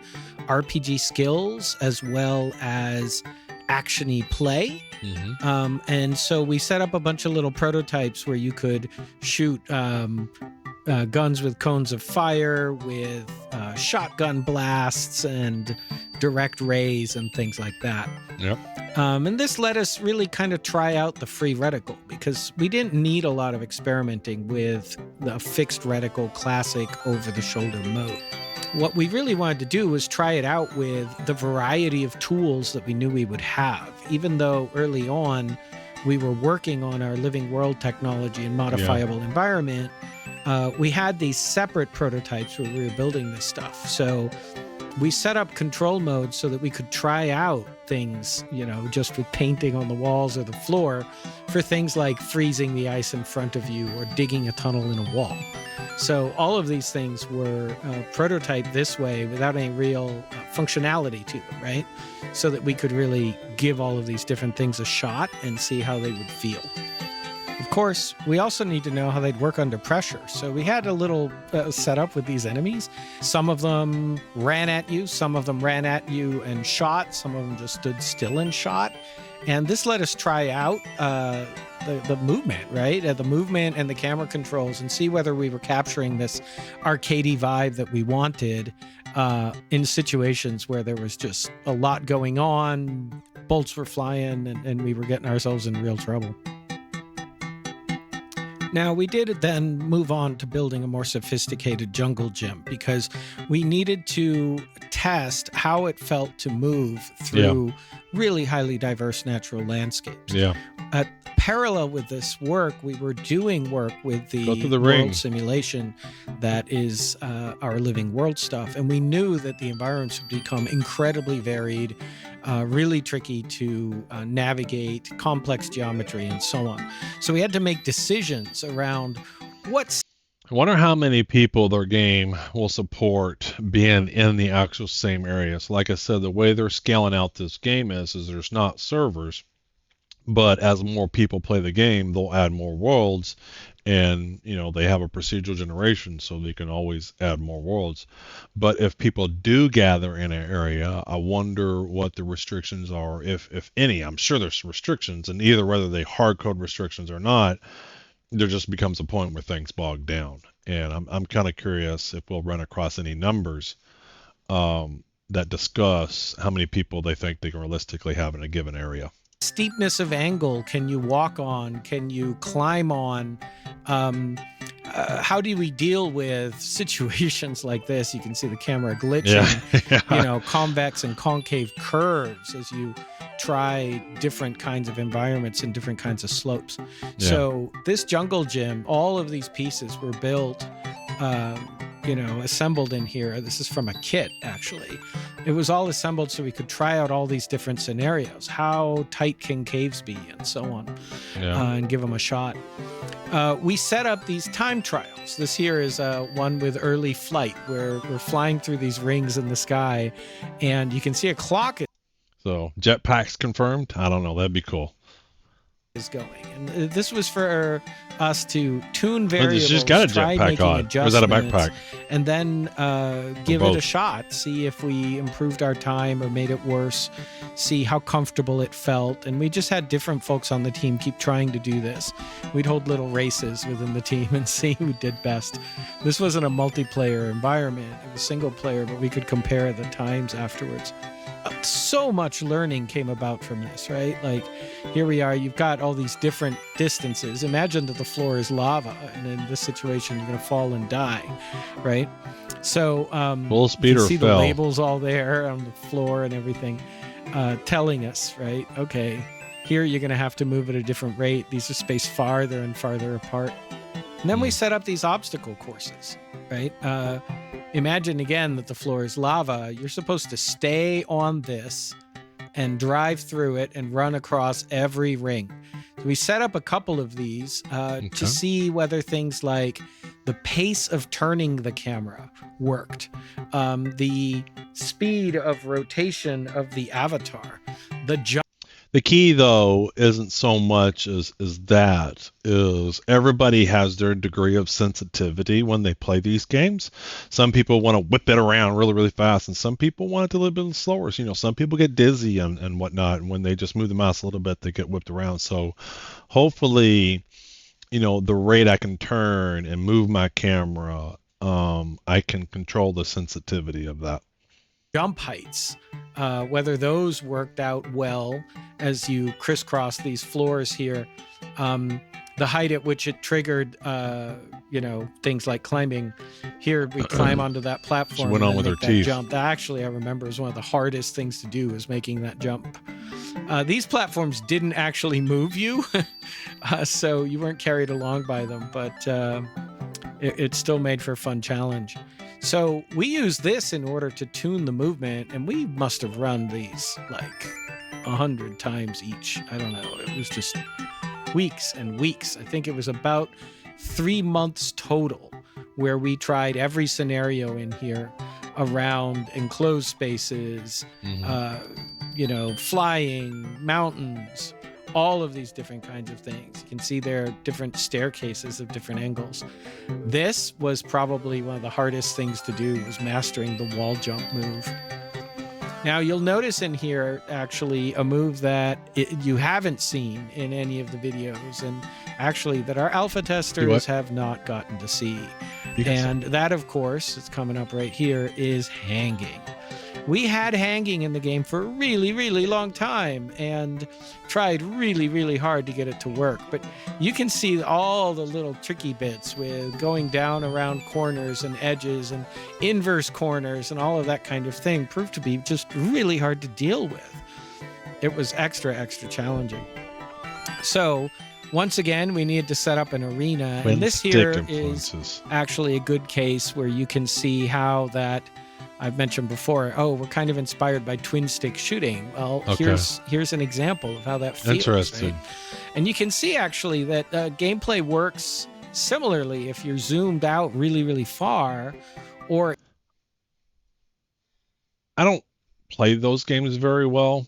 RPG skills as well as action-y play. Mm-hmm. And so we set up a bunch of little prototypes where you could shoot guns with cones of fire, with shotgun blasts and direct rays and things like that. Yep. And this let us really kind of try out the free reticle because we didn't need a lot of experimenting with the fixed reticle classic over-the-shoulder mode. What we really wanted to do was try it out with the variety of tools that we knew we would have, even though early on we were working on our living world technology and modifiable environment. We had these separate prototypes where we were building this stuff. So we set up control modes so that we could try out things, just with painting on the walls or the floor for things like freezing the ice in front of you or digging a tunnel in a wall. So all of these things were prototyped this way without any real functionality to them, right? So that we could really give all of these different things a shot and see how they would feel. Of course, we also need to know how they'd work under pressure. So we had a little setup with these enemies. Some of them ran at you, some of them ran at you and shot, some of them just stood still and shot. And this let us try out the movement, right? The movement and the camera controls and see whether we were capturing this arcadey vibe that we wanted in situations where there was just a lot going on, bolts were flying, and we were getting ourselves in real trouble. Now, we did then move on to building a more sophisticated jungle gym because we needed to test how it felt to move through really highly diverse natural landscapes. Yeah. Parallel with this work, we were doing work with the world world simulation that is our living world stuff. And we knew that the environments would become incredibly varied, really tricky to navigate, complex geometry, and so on. So we had to make decisions around what's. I wonder how many people their game will support being in the actual same area. So like I said, the way they're scaling out this game is there's not servers, but as more people play the game, they'll add more worlds, and they have a procedural generation, so they can always add more worlds. But if people do gather in an area, I wonder what the restrictions are, if any. I'm sure there's restrictions, and either whether they hard code restrictions or not, there just becomes a point where things bog down. And I'm kind of curious if we'll run across any numbers that discuss how many people they think they can realistically have in a given area. Steepness of angle can you walk on? Can you climb on? How do we deal with situations like this? You can see the camera glitching, convex and concave curves as you try different kinds of environments and different kinds of slopes. Yeah. So this jungle gym, all of these pieces were built, assembled in here. This is from a kit, actually. It was all assembled so we could try out all these different scenarios. How tight can caves be and so on, and give them a shot. We set up these time trials. This here is one with early flight where we're flying through these rings in the sky, and you can see a clock. So jetpacks confirmed? I don't know. That'd be cool. is going. And this was for us to tune But variables, she's got a try jetpack making on. Or adjustments, is that a backpack? and then give it a both? shot, see if we improved our time or made it worse, see how comfortable it felt. And we just had different folks on the team keep trying to do this. We'd hold little races within the team and see who did best. This wasn't a multiplayer environment, it was single player, but we could compare the times afterwards. So much learning came about from this, right? Like, here we are, you've got all these different distances. Imagine that the floor is lava, and in this situation, you're going to fall and die, right? So, Full speed you can or see the fell? labels all there on the floor and everything, telling us, right? Okay, here you're going to have to move at a different rate. These are spaced farther and farther apart. And then we set up these obstacle courses, right? Imagine again that the floor is lava. You're supposed to stay on this and drive through it and run across every ring. So we set up a couple of these to see whether things like the pace of turning the camera worked, the speed of rotation of the avatar, the jump. The key, though, isn't so much as that, is everybody has their degree of sensitivity when they play these games. Some people want to whip it around really, really fast, and some people want it a little bit slower. So, some people get dizzy and whatnot, and when they just move the mouse a little bit, they get whipped around. So hopefully, the rate I can turn and move my camera, I can control the sensitivity of that. Jump heights, whether those worked out well as you crisscross these floors here. The height at which it triggered, things like climbing. Here we climb onto that platform. She went on and with make her that teeth. jump. That actually, I remember, is one of the hardest things to do, is making that jump. These platforms didn't actually move you, so you weren't carried along by them, but it still made for a fun challenge. So we use this in order to tune the movement, and we must have run these like 100 times each. I don't know. It was just weeks and weeks. I think it was about 3 months total where we tried every scenario in here around enclosed spaces, flying, mountains, all of these different kinds of things. You can see there are different staircases of different angles. This was probably one of the hardest things to do, was mastering the wall jump move. Now you'll notice in here actually a move that you haven't seen in any of the videos, and actually that our alpha testers have not gotten to see. And that, of course, it's coming up right here, is hanging. We had hanging in the game for a really, really long time and tried really, really hard to get it to work. But you can see all the little tricky bits with going down around corners and edges and inverse corners and all of that kind of thing proved to be just really hard to deal with. It was extra, extra challenging. So once again, we needed to set up an arena. And this here is actually a good case where you can see how that, I've mentioned before, we're kind of inspired by twin stick shooting. Well, here's an example of how that feels. Interesting. Right? And you can see actually that gameplay works similarly if you're zoomed out really, really far, or... I don't play those games very well.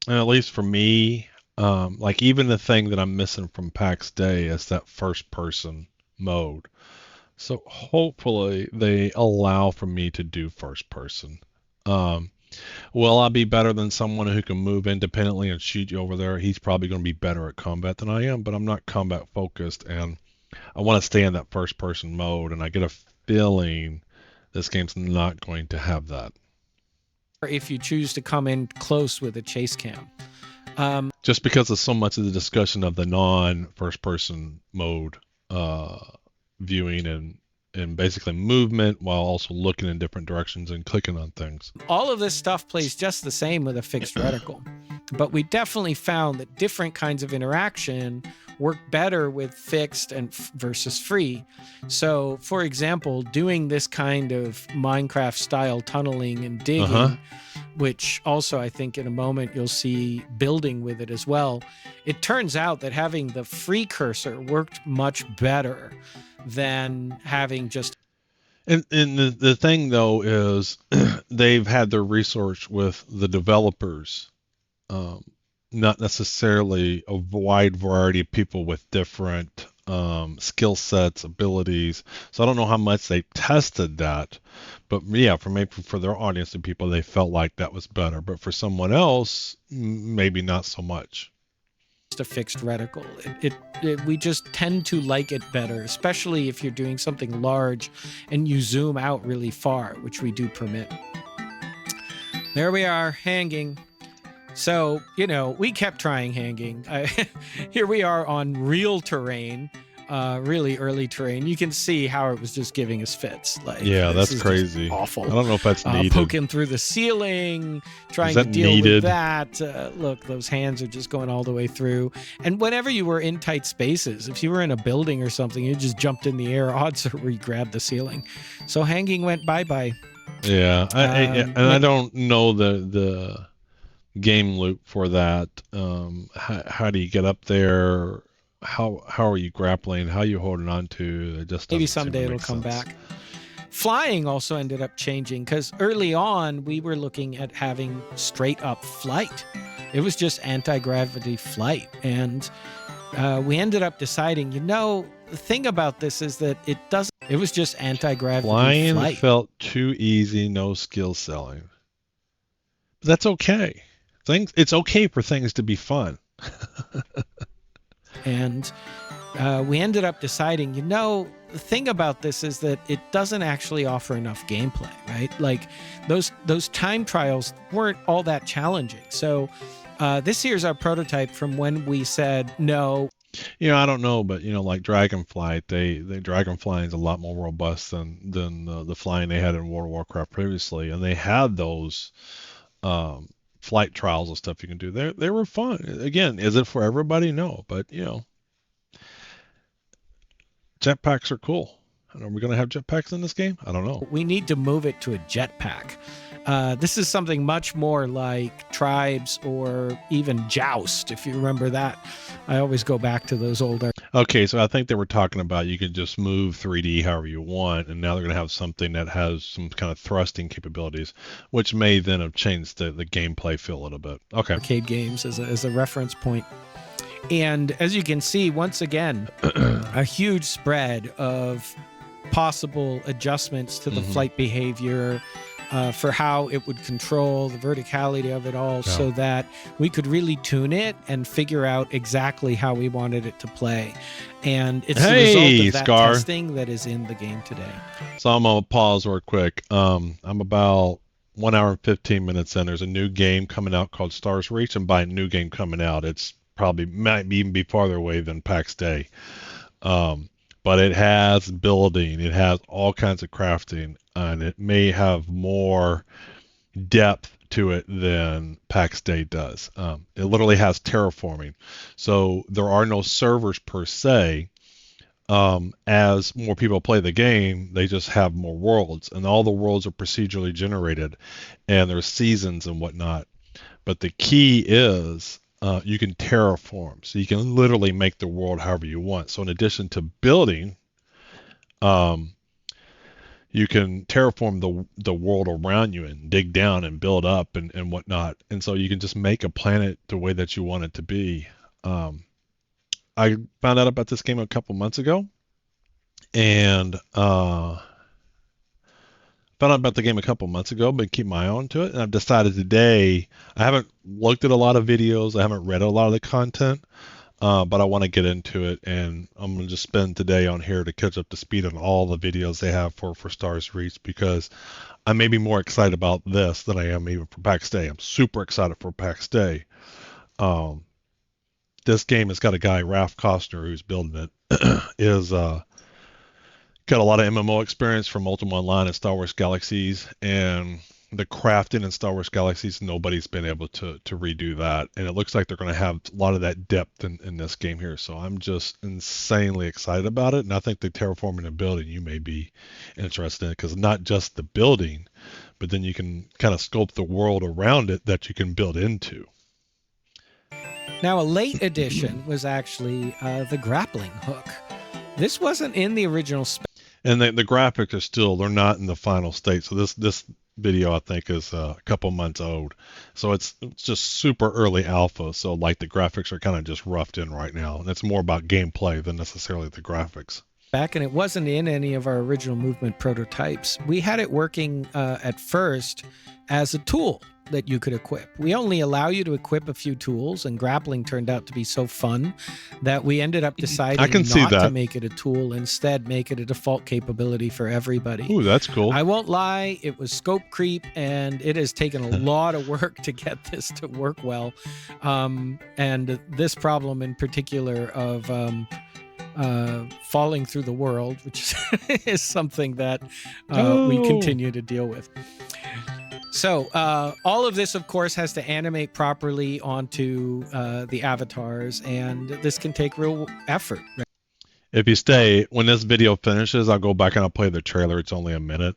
And at least for me, like even the thing that I'm missing from PAX Day is that first person mode. So hopefully they allow for me to do first person. Will I be better than someone who can move independently and shoot you over there? He's probably going to be better at combat than I am, but I'm not combat focused, and I want to stay in that first person mode, and I get a feeling this game's not going to have that. If you choose to come in close with a chase cam. Just because of so much of the discussion of the non-first person mode viewing and basically movement while also looking in different directions and clicking on things. All of this stuff plays just the same with a fixed reticle, but we definitely found that different kinds of interaction work better with fixed and versus free. So, for example, doing this kind of Minecraft style tunneling and digging, which also I think in a moment you'll see building with it as well, it turns out that having the free cursor worked much better than having just... And the thing, though, is they've had their research with the developers not necessarily a wide variety of people with different skill sets, abilities. So I don't know how much they tested that, but yeah, for their audience and people, they felt like that was better. But for someone else, maybe not so much. A fixed reticle. We just tend to like it better, especially if you're doing something large and you zoom out really far, which we do permit. There we are, hanging. So, we kept trying hanging. Here we are on real terrain, really early terrain. You can see how it was just giving us fits. Like, yeah, this that's is crazy. Awful. I don't know if that's needed. Poking through the ceiling, trying to deal needed? with that. Look, those hands are just going all the way through. And whenever you were in tight spaces, if you were in a building or something, you just jumped in the air. Odds are you grabbed the ceiling. So hanging went bye-bye. Yeah, I don't know the game loop for that. How do you get up there? How are you grappling? How are you holding on to? It just maybe doesn't seem someday to it'll make come sense. back. Flying also ended up changing because early on we were looking at having straight up flight. It was just anti-gravity flight, and we ended up deciding, the thing about this is that it was just anti-gravity Flying flight. felt too easy, no skill selling. But that's okay. It's okay for things to be fun. And we ended up deciding, the thing about this is that it doesn't actually offer enough gameplay, right? Like those time trials weren't all that challenging. So this here's our prototype from when we said no. I don't know, but like Dragonflight, the Dragonfly is a lot more robust than the flying they had in World of Warcraft previously, and they had those flight trials and stuff you can do. They were fun. Again, is it for everybody? No, but jetpacks are cool. Are we going to have jetpacks in this game? I don't know. We need to move it to a jetpack. This is something much more like Tribes or even Joust, if you remember that. I always go back to those older. Okay, so I think they were talking about you could just move 3D however you want, and now they're going to have something that has some kind of thrusting capabilities, which may then have changed the gameplay feel a little bit. Okay. Arcade games as a reference point. And as you can see, once again, a huge spread of possible adjustments to the flight behavior, for how it would control the verticality of it all, so that we could really tune it and figure out exactly how we wanted it to play. And it's the result of that Scar. testing that is in the game today. So I'm going to pause real quick. I'm about 1 hour and 15 minutes in. There's a new game coming out called Stars Reach, and by new game coming out, it's probably might even be farther away than PAX Day. But it has building, it has all kinds of crafting, and it may have more depth to it than PAX Day does. It literally has terraforming. So there are no servers per se. As more people play the game, they just have more worlds, and all the worlds are procedurally generated, and there's seasons and whatnot. But the key is you can terraform, so you can literally make the world however you want. So in addition to building, you can terraform the world around you and dig down and build up and whatnot. And so you can just make a planet the way that you want it to be. I found out about this game a couple months ago, and but keep my eye on to it. And I've decided today, I haven't looked at a lot of videos, I haven't read a lot of the content, but I want to get into it, and I'm going to just spend today on here to catch up to speed on all the videos they have for Stars Reach, because I may be more excited about this than I am even for PAX Day. I'm super excited for PAX Day. This game has got a guy, Ralph Costner, who's building it, is got a lot of MMO experience from Ultima Online and Star Wars Galaxies, and the crafting in Star Wars Galaxies, nobody's been able to redo that, and it looks like they're going to have a lot of that depth in this game here. So I'm just insanely excited about it, and I think the terraforming and building you may be interested in, because not just the building, but then you can kind of sculpt the world around it that you can build into. Now, a late addition was actually the grappling hook. This wasn't in the original spec. And the graphics are still, they're not in the final state. So this video I think is a couple months old, so it's just super early alpha. So like the graphics are kind of just roughed in right now, and it's more about gameplay than necessarily the graphics. Back, and it wasn't in any of our original movement prototypes. We had it working at first as a tool that you could equip. We only allow you to equip a few tools, and grappling turned out to be so fun that we ended up deciding not to make it a tool, instead make it a default capability for everybody. Ooh, that's cool. I won't lie, it was scope creep, and it has taken a lot of work to get this to work well. And this problem in particular of falling through the world, which is something that we continue to deal with. So all of this, of course, has to animate properly onto the avatars, and this can take real effort. If you stay, when this video finishes, I'll go back and I'll play the trailer. It's only a minute,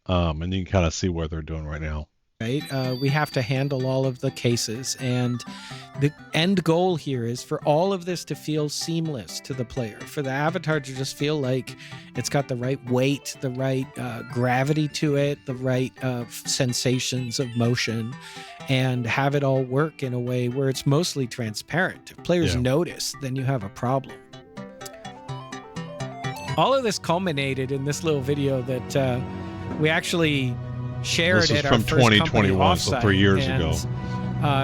and you can kind of see what they're doing right now. Right? We have to handle all of the cases, and the end goal here is for all of this to feel seamless to the player, for the avatar to just feel like it's got the right weight, the right gravity to it, the right sensations of motion, and have it all work in a way where it's mostly transparent. If players notice, then you have a problem. All of this culminated in this little video that we actually shared at our from first 2021, so 3 years ago.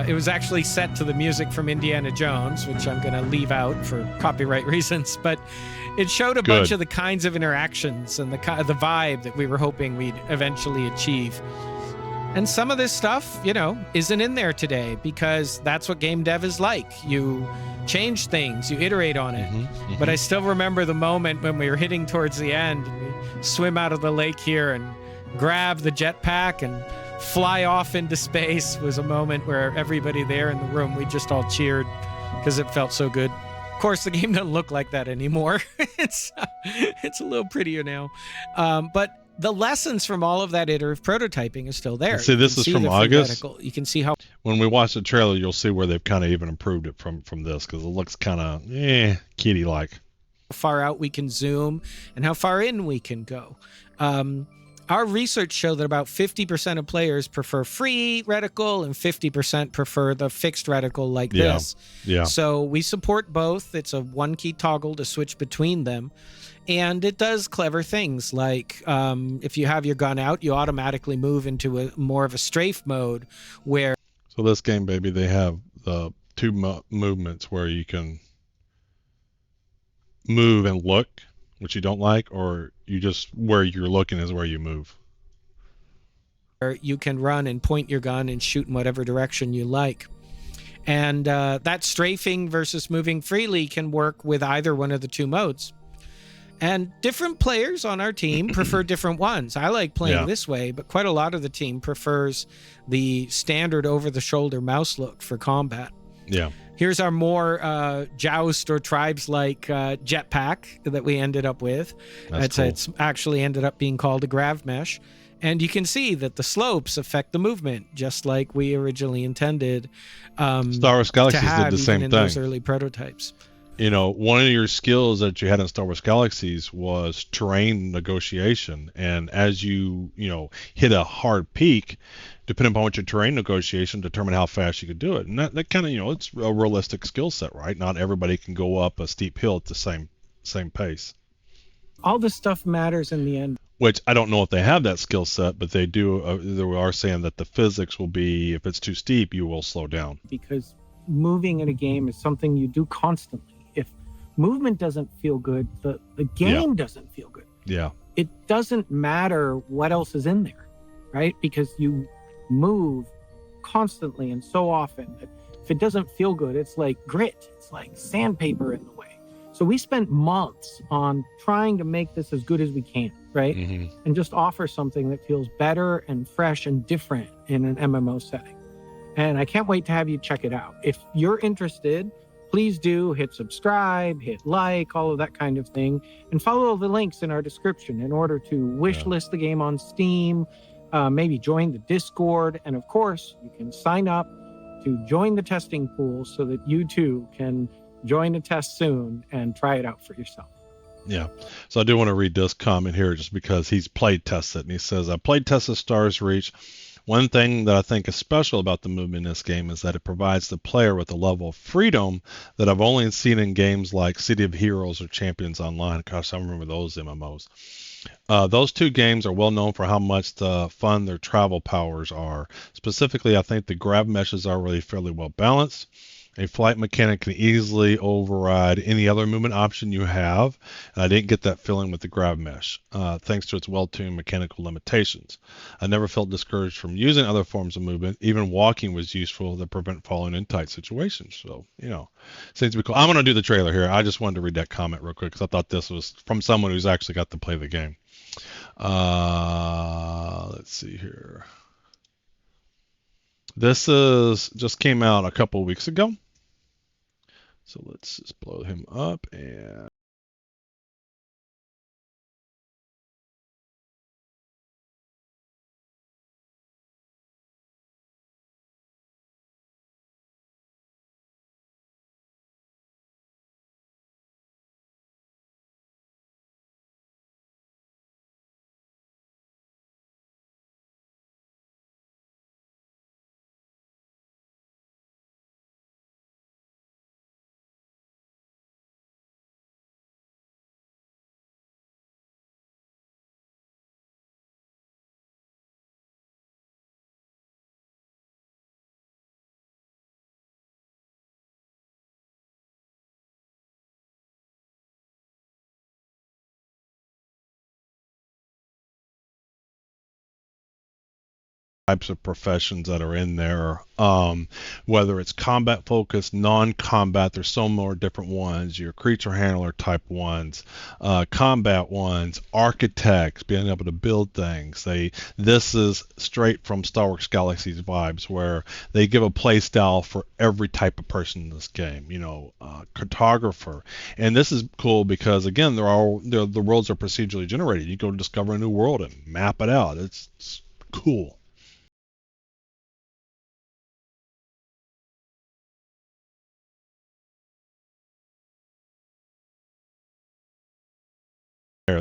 It was actually set to the music from Indiana Jones, which I'm going to leave out for copyright reasons, but it showed a bunch of the kinds of interactions and the vibe that we were hoping we'd eventually achieve. And some of this stuff, you know, isn't in there today because that's what game dev is like. You change things, you iterate on it. But I still remember the moment when we were hitting towards the end, and we swim out of the lake here and grab the jetpack and fly off into space was a moment where everybody there in the room, we just all cheered because it felt so good. Of course, the game doesn't look like that anymore. It's a little prettier now. But the lessons from all of that iterative prototyping is still there. See, this is from August. You can see how when we watch the trailer, you'll see where they've kind of even improved it from this, because it looks kind of kitty-like. Far out we can zoom and how far in we can go. Our research showed that about 50% of players prefer free reticle and 50% prefer the fixed reticle like this. Yeah. So we support both. It's a one-key toggle to switch between them. And it does clever things like if you have your gun out, you automatically move into more of a strafe mode where... So this game, baby, they have the two movements where you can move and look, which you don't like, or you just where you're looking is where you move. You can run and point your gun and shoot in whatever direction you like. And that strafing versus moving freely can work with either one of the two modes. And different players on our team prefer different ones. I like playing this way, but quite a lot of the team prefers the standard over-the-shoulder mouse look for combat. Yeah. Here's our more Joust or Tribes-like jetpack that we ended up with. That's cool. It's actually ended up being called a grav mesh. And you can see that the slopes affect the movement, just like we originally intended. Star Wars Galaxies did the same thing. Those early prototypes. You know, one of your skills that you had in Star Wars Galaxies was terrain negotiation. And as you hit a hard peak, depending upon what your terrain negotiation, determine how fast you could do it. And that kind of, it's a realistic skill set, right? Not everybody can go up a steep hill at the same pace. All this stuff matters in the end. Which I don't know if they have that skill set, but they do. They are saying that the physics will be, if it's too steep, you will slow down. Because moving in a game is something you do constantly. If movement doesn't feel good, the game doesn't feel good. Yeah. It doesn't matter what else is in there, right? Because you move constantly and so often that if it doesn't feel good, it's like grit. It's like sandpaper in the way. So we spent months on trying to make this as good as we can, right? And just offer something that feels better and fresh and different in an MMO setting. And I can't wait to have you check it out. If you're interested, please do hit subscribe, hit like, all of that kind of thing, and follow the links in our description in order to wish list the game on Steam, maybe join the Discord, and of course, you can sign up to join the testing pool so that you too can join a test soon and try it out for yourself. Yeah. So I do want to read this comment here just because he's played tested, and he says, I played tested Stars Reach. One thing that I think is special about the movement in this game is that it provides the player with a level of freedom that I've only seen in games like City of Heroes or Champions Online. Gosh, I remember those MMOs. Those two games are well known for how much fun their travel powers are. Specifically, I think the grab meshes are really fairly well balanced. A flight mechanic can easily override any other movement option you have, and I didn't get that feeling with the grab mesh, thanks to its well-tuned mechanical limitations. I never felt discouraged from using other forms of movement. Even walking was useful to prevent falling in tight situations. So, seems to be cool. I'm going to do the trailer here. I just wanted to read that comment real quick because I thought this was from someone who's actually got to play the game. Let's see here. This just came out a couple weeks ago. So let's just blow him up and types of professions that are in there, whether it's combat focused, non-combat. There's so more different ones. Your creature handler type ones, combat ones, architects, being able to build things. This is straight from Star Wars Galaxy's vibes, where they give a play style for every type of person in this game. Cartographer, and this is cool because again, the worlds are procedurally generated. You go discover a new world and map it out. It's cool.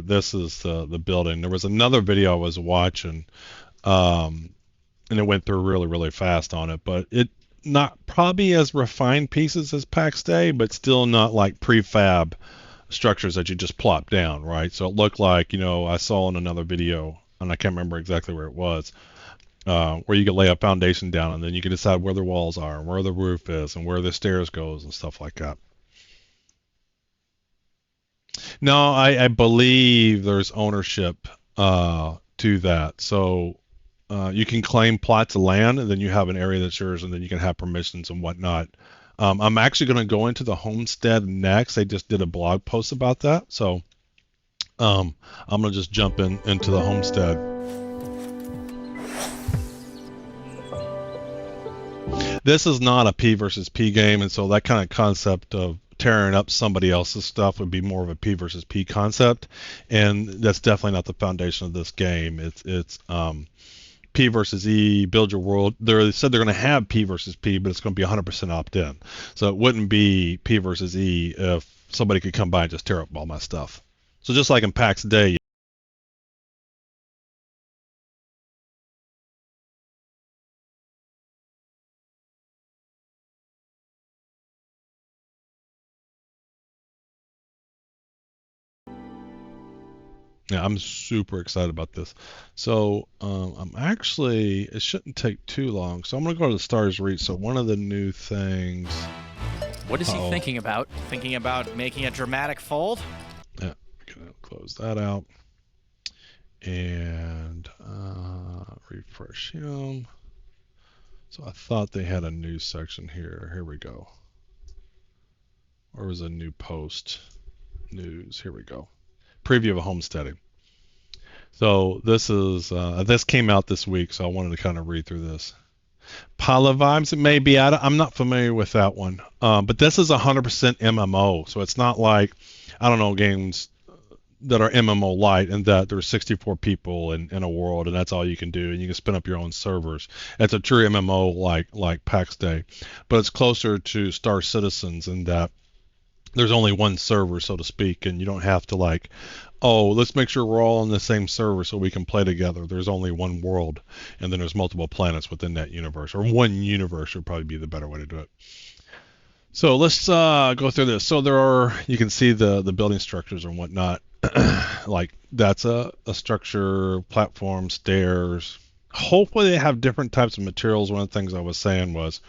This is the building. There was another video I was watching, and it went through really, really fast on it, but it not probably as refined pieces as PAX Day, but still not like prefab structures that you just plop down, right? So it looked like, I saw in another video, and I can't remember exactly where it was, where you could lay a foundation down, and then you can decide where the walls are, and where the roof is, and where the stairs goes, and stuff like that. No, I believe there's ownership to that. So you can claim plots of land, and then you have an area that's yours, and then you can have permissions and whatnot. I'm actually going to go into the homestead next. They just did a blog post about that. So I'm going to just jump into the homestead. This is not a P versus P game, and so that kind of concept of tearing up somebody else's stuff would be more of a P versus P concept, and that's definitely not the foundation of this game. It's P versus E, build your world. They said they're going to have P versus P, but it's going to be 100% opt-in. So it wouldn't be P versus E if somebody could come by and just tear up all my stuff. So just like in PAX Day, yeah, I'm super excited about this. So it shouldn't take too long. So I'm going to go to the Stars Reach. So one of the new things. What is he thinking about? Thinking about making a dramatic fold? Yeah, gonna close that out and refresh him. So I thought they had a news section here. Here we go. Or was a new post? News. Here we go. Preview of a homesteading. So this came out this week, so I wanted to kind of read through this. Pala Vibes, it may be. I'm not familiar with that one, but this is 100% MMO, so it's not like, I don't know, games that are MMO light and that there's 64 people in a world and that's all you can do and you can spin up your own servers. It's a true MMO like PAX Day, but it's closer to Star Citizens in that there's only one server, so to speak, and you don't have to like, oh, let's make sure we're all on the same server so we can play together. There's only one world, and then there's multiple planets within that universe, or one universe would probably be the better way to do it. So let's go through this. So there are, you can see the building structures and whatnot. Like that's a structure, platform, stairs. Hopefully they have different types of materials. One of the things I was saying was,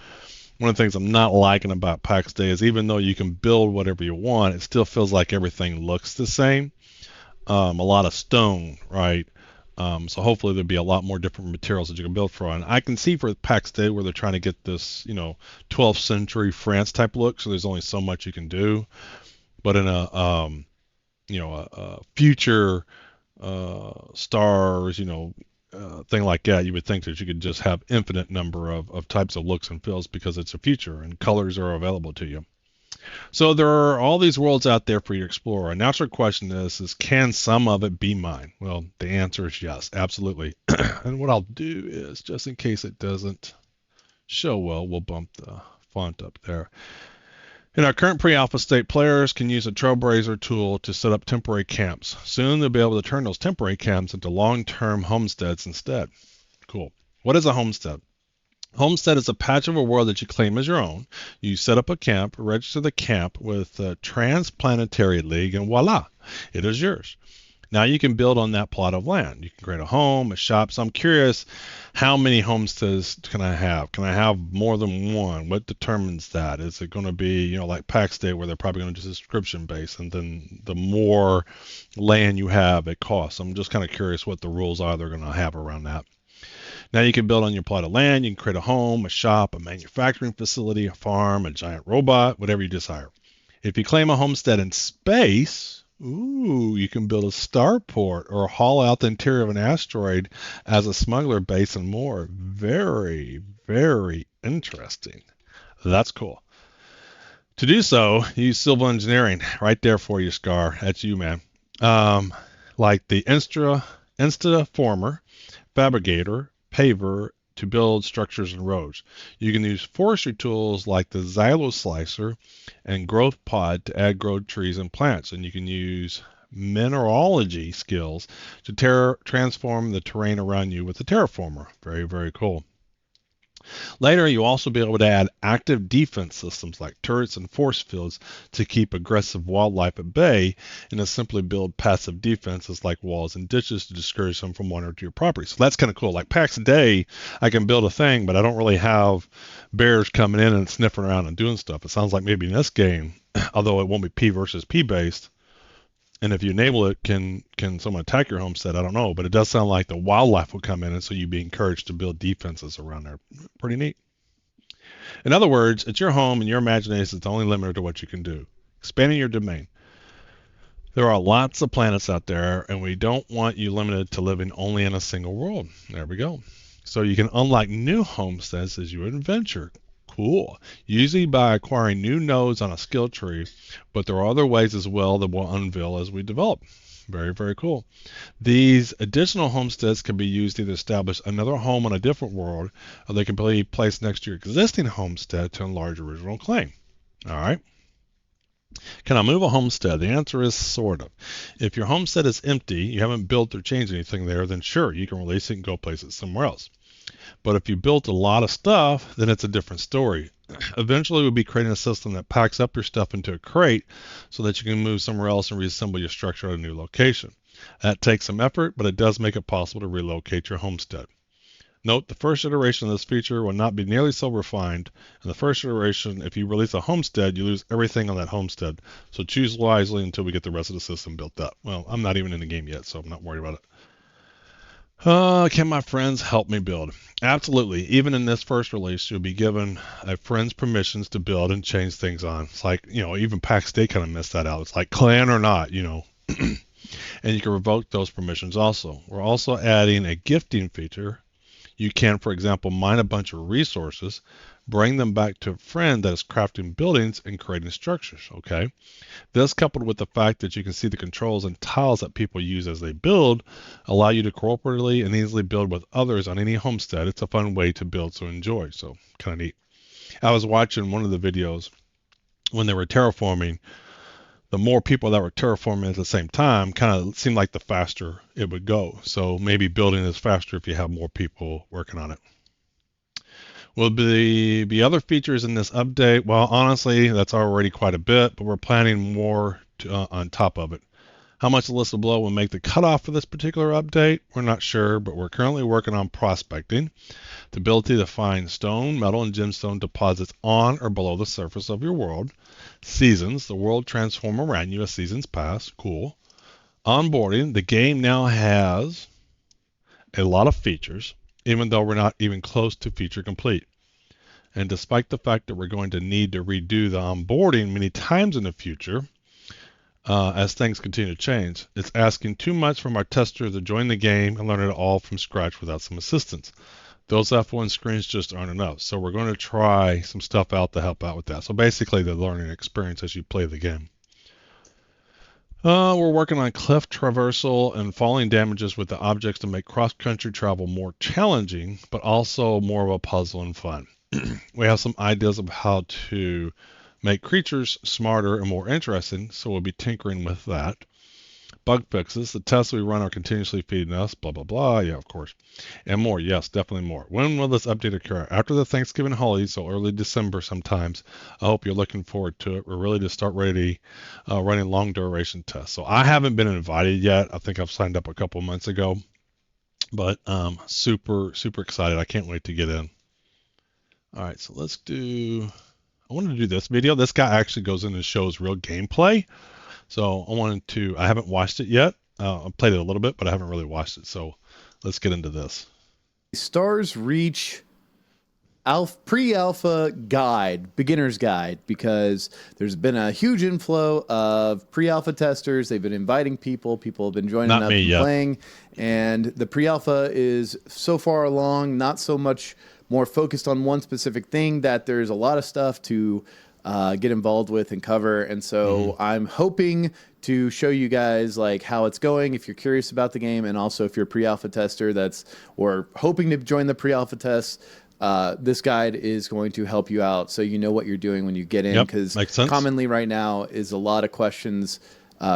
one of the things I'm not liking about PAX Day is even though you can build whatever you want, it still feels like everything looks the same. A lot of stone, right? So hopefully there'll be a lot more different materials that you can build for. And I can see for PAX Day where they're trying to get this, 12th century France type look. So there's only so much you can do. But in a future stars, thing like that, you would think that you could just have infinite number of types of looks and feels because it's a future and colors are available to you. So there are all these worlds out there for you to explore. A natural question is can some of it be mine? Well, the answer is yes, absolutely. And what I'll do is, just in case it doesn't show well, we'll bump the font up there. In our current pre-alpha state, players can use a Trailblazer tool to set up temporary camps. Soon they'll be able to turn those temporary camps into long-term homesteads instead. Cool. What is a homestead? Homestead is a patch of a world that you claim as your own. You set up a camp, register the camp with the Transplanetary League, and voila, it is yours. Now you can build on that plot of land. You can create a home, a shop. So I'm curious, how many homesteads can I have? Can I have more than one? What determines that? Is it going to be, like PAX Day where they're probably going to do subscription based, and then the more land you have, it costs. I'm just kind of curious what the rules are they're going to have around that. Now you can build on your plot of land. You can create a home, a shop, a manufacturing facility, a farm, a giant robot, whatever you desire. If you claim a homestead in space, you can build a starport or haul out the interior of an asteroid as a smuggler base and more. Very, very interesting. That's cool. To do so, use civil engineering right there for you, Scar. That's you, man. Like the Instaformer, Fabricator, Paver to build structures and roads. You can use forestry tools like the Xylo Slicer and Growth Pod to add growth trees and plants. And you can use mineralogy skills to transform the terrain around you with the Terraformer. Very, very cool. Later, you'll also be able to add active defense systems like turrets and force fields to keep aggressive wildlife at bay, and to simply build passive defenses like walls and ditches to discourage them from wandering to your property. So that's kind of cool. Like PAX Day, I can build a thing, but I don't really have bears coming in and sniffing around and doing stuff. It sounds like maybe in this game, although it won't be P versus P based, and if you enable it, can someone attack your homestead? I don't know, but it does sound like the wildlife will come in, and so you'd be encouraged to build defenses around there. Pretty neat. In other words, it's your home, and your imagination is only limited to what you can do. Expanding your domain. There are lots of planets out there, and we don't want you limited to living only in a single world. There we go. So you can unlock new homesteads as you adventure. Cool. Usually by acquiring new nodes on a skill tree, but there are other ways as well that we'll unveil as we develop. Very, very cool. These additional homesteads can be used to either establish another home on a different world, or they can be placed next to your existing homestead to enlarge your original claim. All right. Can I move a homestead? The answer is sort of. If your homestead is empty, you haven't built or changed anything there, then sure, you can release it and go place it somewhere else. But if you built a lot of stuff, then it's a different story. Eventually, we'll be creating a system that packs up your stuff into a crate so that you can move somewhere else and reassemble your structure at a new location. That takes some effort, but it does make it possible to relocate your homestead. Note, the first iteration of this feature will not be nearly so refined. In the first iteration, if you release a homestead, you lose everything on that homestead. So choose wisely until we get the rest of the system built up. Well, I'm not even in the game yet, so I'm not worried about it. Can my friends help me build? Absolutely. Even in this first release, you'll be given a friend's permissions to build and change things on. It's like, even PAX Day kind of missed that out. It's like clan or not, and you can revoke those permissions also. We're also adding a gifting feature. You can, for example, mine a bunch of resources, bring them back to a friend that is crafting buildings and creating structures, okay? This, coupled with the fact that you can see the controls and tiles that people use as they build, allow you to cooperatively and easily build with others on any homestead. It's a fun way to build to enjoy, so kind of neat. I was watching one of the videos when they were terraforming the more people that were terraforming at the same time kind of seemed like the faster it would go. So maybe building is faster if you have more people working on it. Will be other features in this update? Well, honestly, that's already quite a bit, but we're planning more on top of it. How much Alyssa will make the cutoff for this particular update? We're not sure, but we're currently working on prospecting. The ability to find stone, metal, and gemstone deposits on or below the surface of your world. Seasons, the world transform around you as seasons pass. Cool. Onboarding, the game now has a lot of features, even though we're not even close to feature complete. And despite the fact that we're going to need to redo the onboarding many times in the future, as things continue to change, it's asking too much from our testers to join the game and learn it all from scratch without some assistance. Those F1 screens just aren't enough. So we're going to try some stuff out to help out with that. So basically the learning experience as you play the game. We're working on cliff traversal and falling damages with the objects to make cross-country travel more challenging, but also more of a puzzle and fun. We have some ideas of how to make creatures smarter and more interesting, so we'll be tinkering with that. Bug fixes. The tests we run are continuously feeding us, blah, blah, blah. Yeah, of course. And more. Yes, definitely more. When will this update occur? After the Thanksgiving holiday, so early December sometimes. I hope you're looking forward to it. We're really to start running long duration tests. So I haven't been invited yet. I think I've signed up a couple months ago. But super, super excited. I can't wait to get in. All right, so let's do... I wanted to do this video. This guy actually goes in and shows real gameplay. So I haven't watched it yet. I played it a little bit, but I haven't really watched it. So let's get into this. Stars Reach pre-alpha guide, beginner's guide, because there's been a huge inflow of pre-alpha testers. They've been inviting people. People have been joining up and playing. And the pre-alpha is so far along, not so much more focused on one specific thing, that there's a lot of stuff to get involved with and cover. And so I'm hoping to show you guys like how it's going if you're curious about the game, and also if you're a pre-alpha tester or hoping to join the pre-alpha test. This guide is going to help you out so you know what you're doing when you get in, because commonly right now is a lot of questions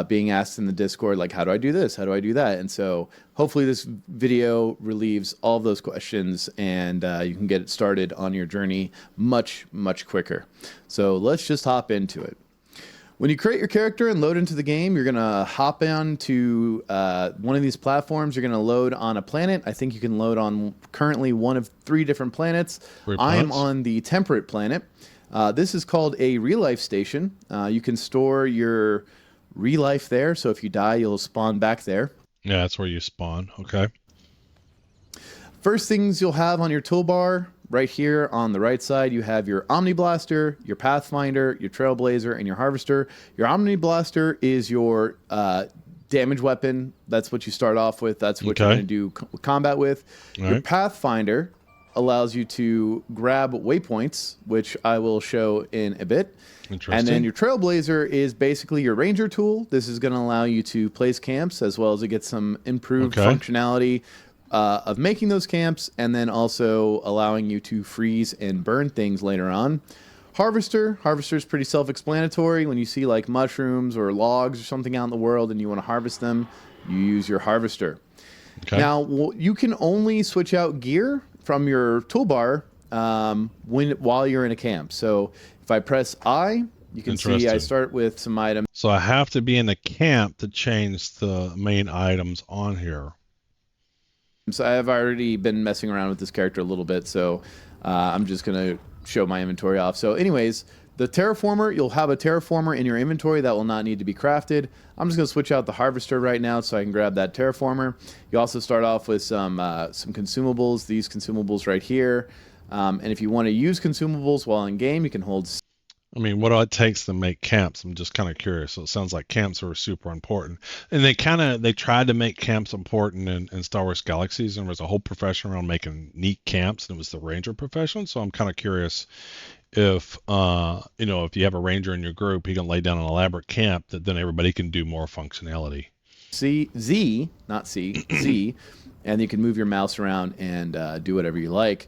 being asked in the Discord, like, how do I do this? How do I do that? And so hopefully this video relieves all of those questions, and you can get it started on your journey much, much quicker. So let's just hop into it. When you create your character and load into the game, you're going to hop onto one of these platforms. You're going to load on a planet. I think you can load on currently one of 3 different planets. I am on the temperate planet. This is called a real life station. You can store your real life there, so if you die, you'll spawn back there. Yeah, that's where you spawn. Okay. First things you'll have on your toolbar, right here on the right side, you have your Omni Blaster, your Pathfinder, your Trailblazer, and your Harvester. Your Omni Blaster is your damage weapon. That's what you start off with. That's what you're going to do combat with. Your Pathfinder allows you to grab waypoints, which I will show in a bit. And then your Trailblazer is basically your ranger tool. This is going to allow you to place camps, as well as to get some improved functionality of making those camps, and then also allowing you to freeze and burn things later on. Harvester is pretty self-explanatory. When you see like mushrooms or logs or something out in the world and you want to harvest them, you use your Harvester. Now, you can only switch out gear from your toolbar while you're in a camp. So if I press I, you can see I start with some items. So I have to be in a camp to change the main items on here. So I've already been messing around with this character a little bit, so I'm just going to show my inventory off. So anyways, the Terraformer, you'll have a Terraformer in your inventory that will not need to be crafted. I'm just going to switch out the Harvester right now so I can grab that Terraformer. You also start off with some consumables, these consumables right here. And if you want to use consumables while in game, you can hold... I mean, what it takes to make camps, I'm just kind of curious. So it sounds like camps are super important. And they tried to make camps important in Star Wars Galaxies, and there was a whole profession around making neat camps, and it was the ranger profession. So I'm kind of curious if, if you have a ranger in your group, he can lay down an elaborate camp that then everybody can do more functionality. Z, and you can move your mouse around and do whatever you like.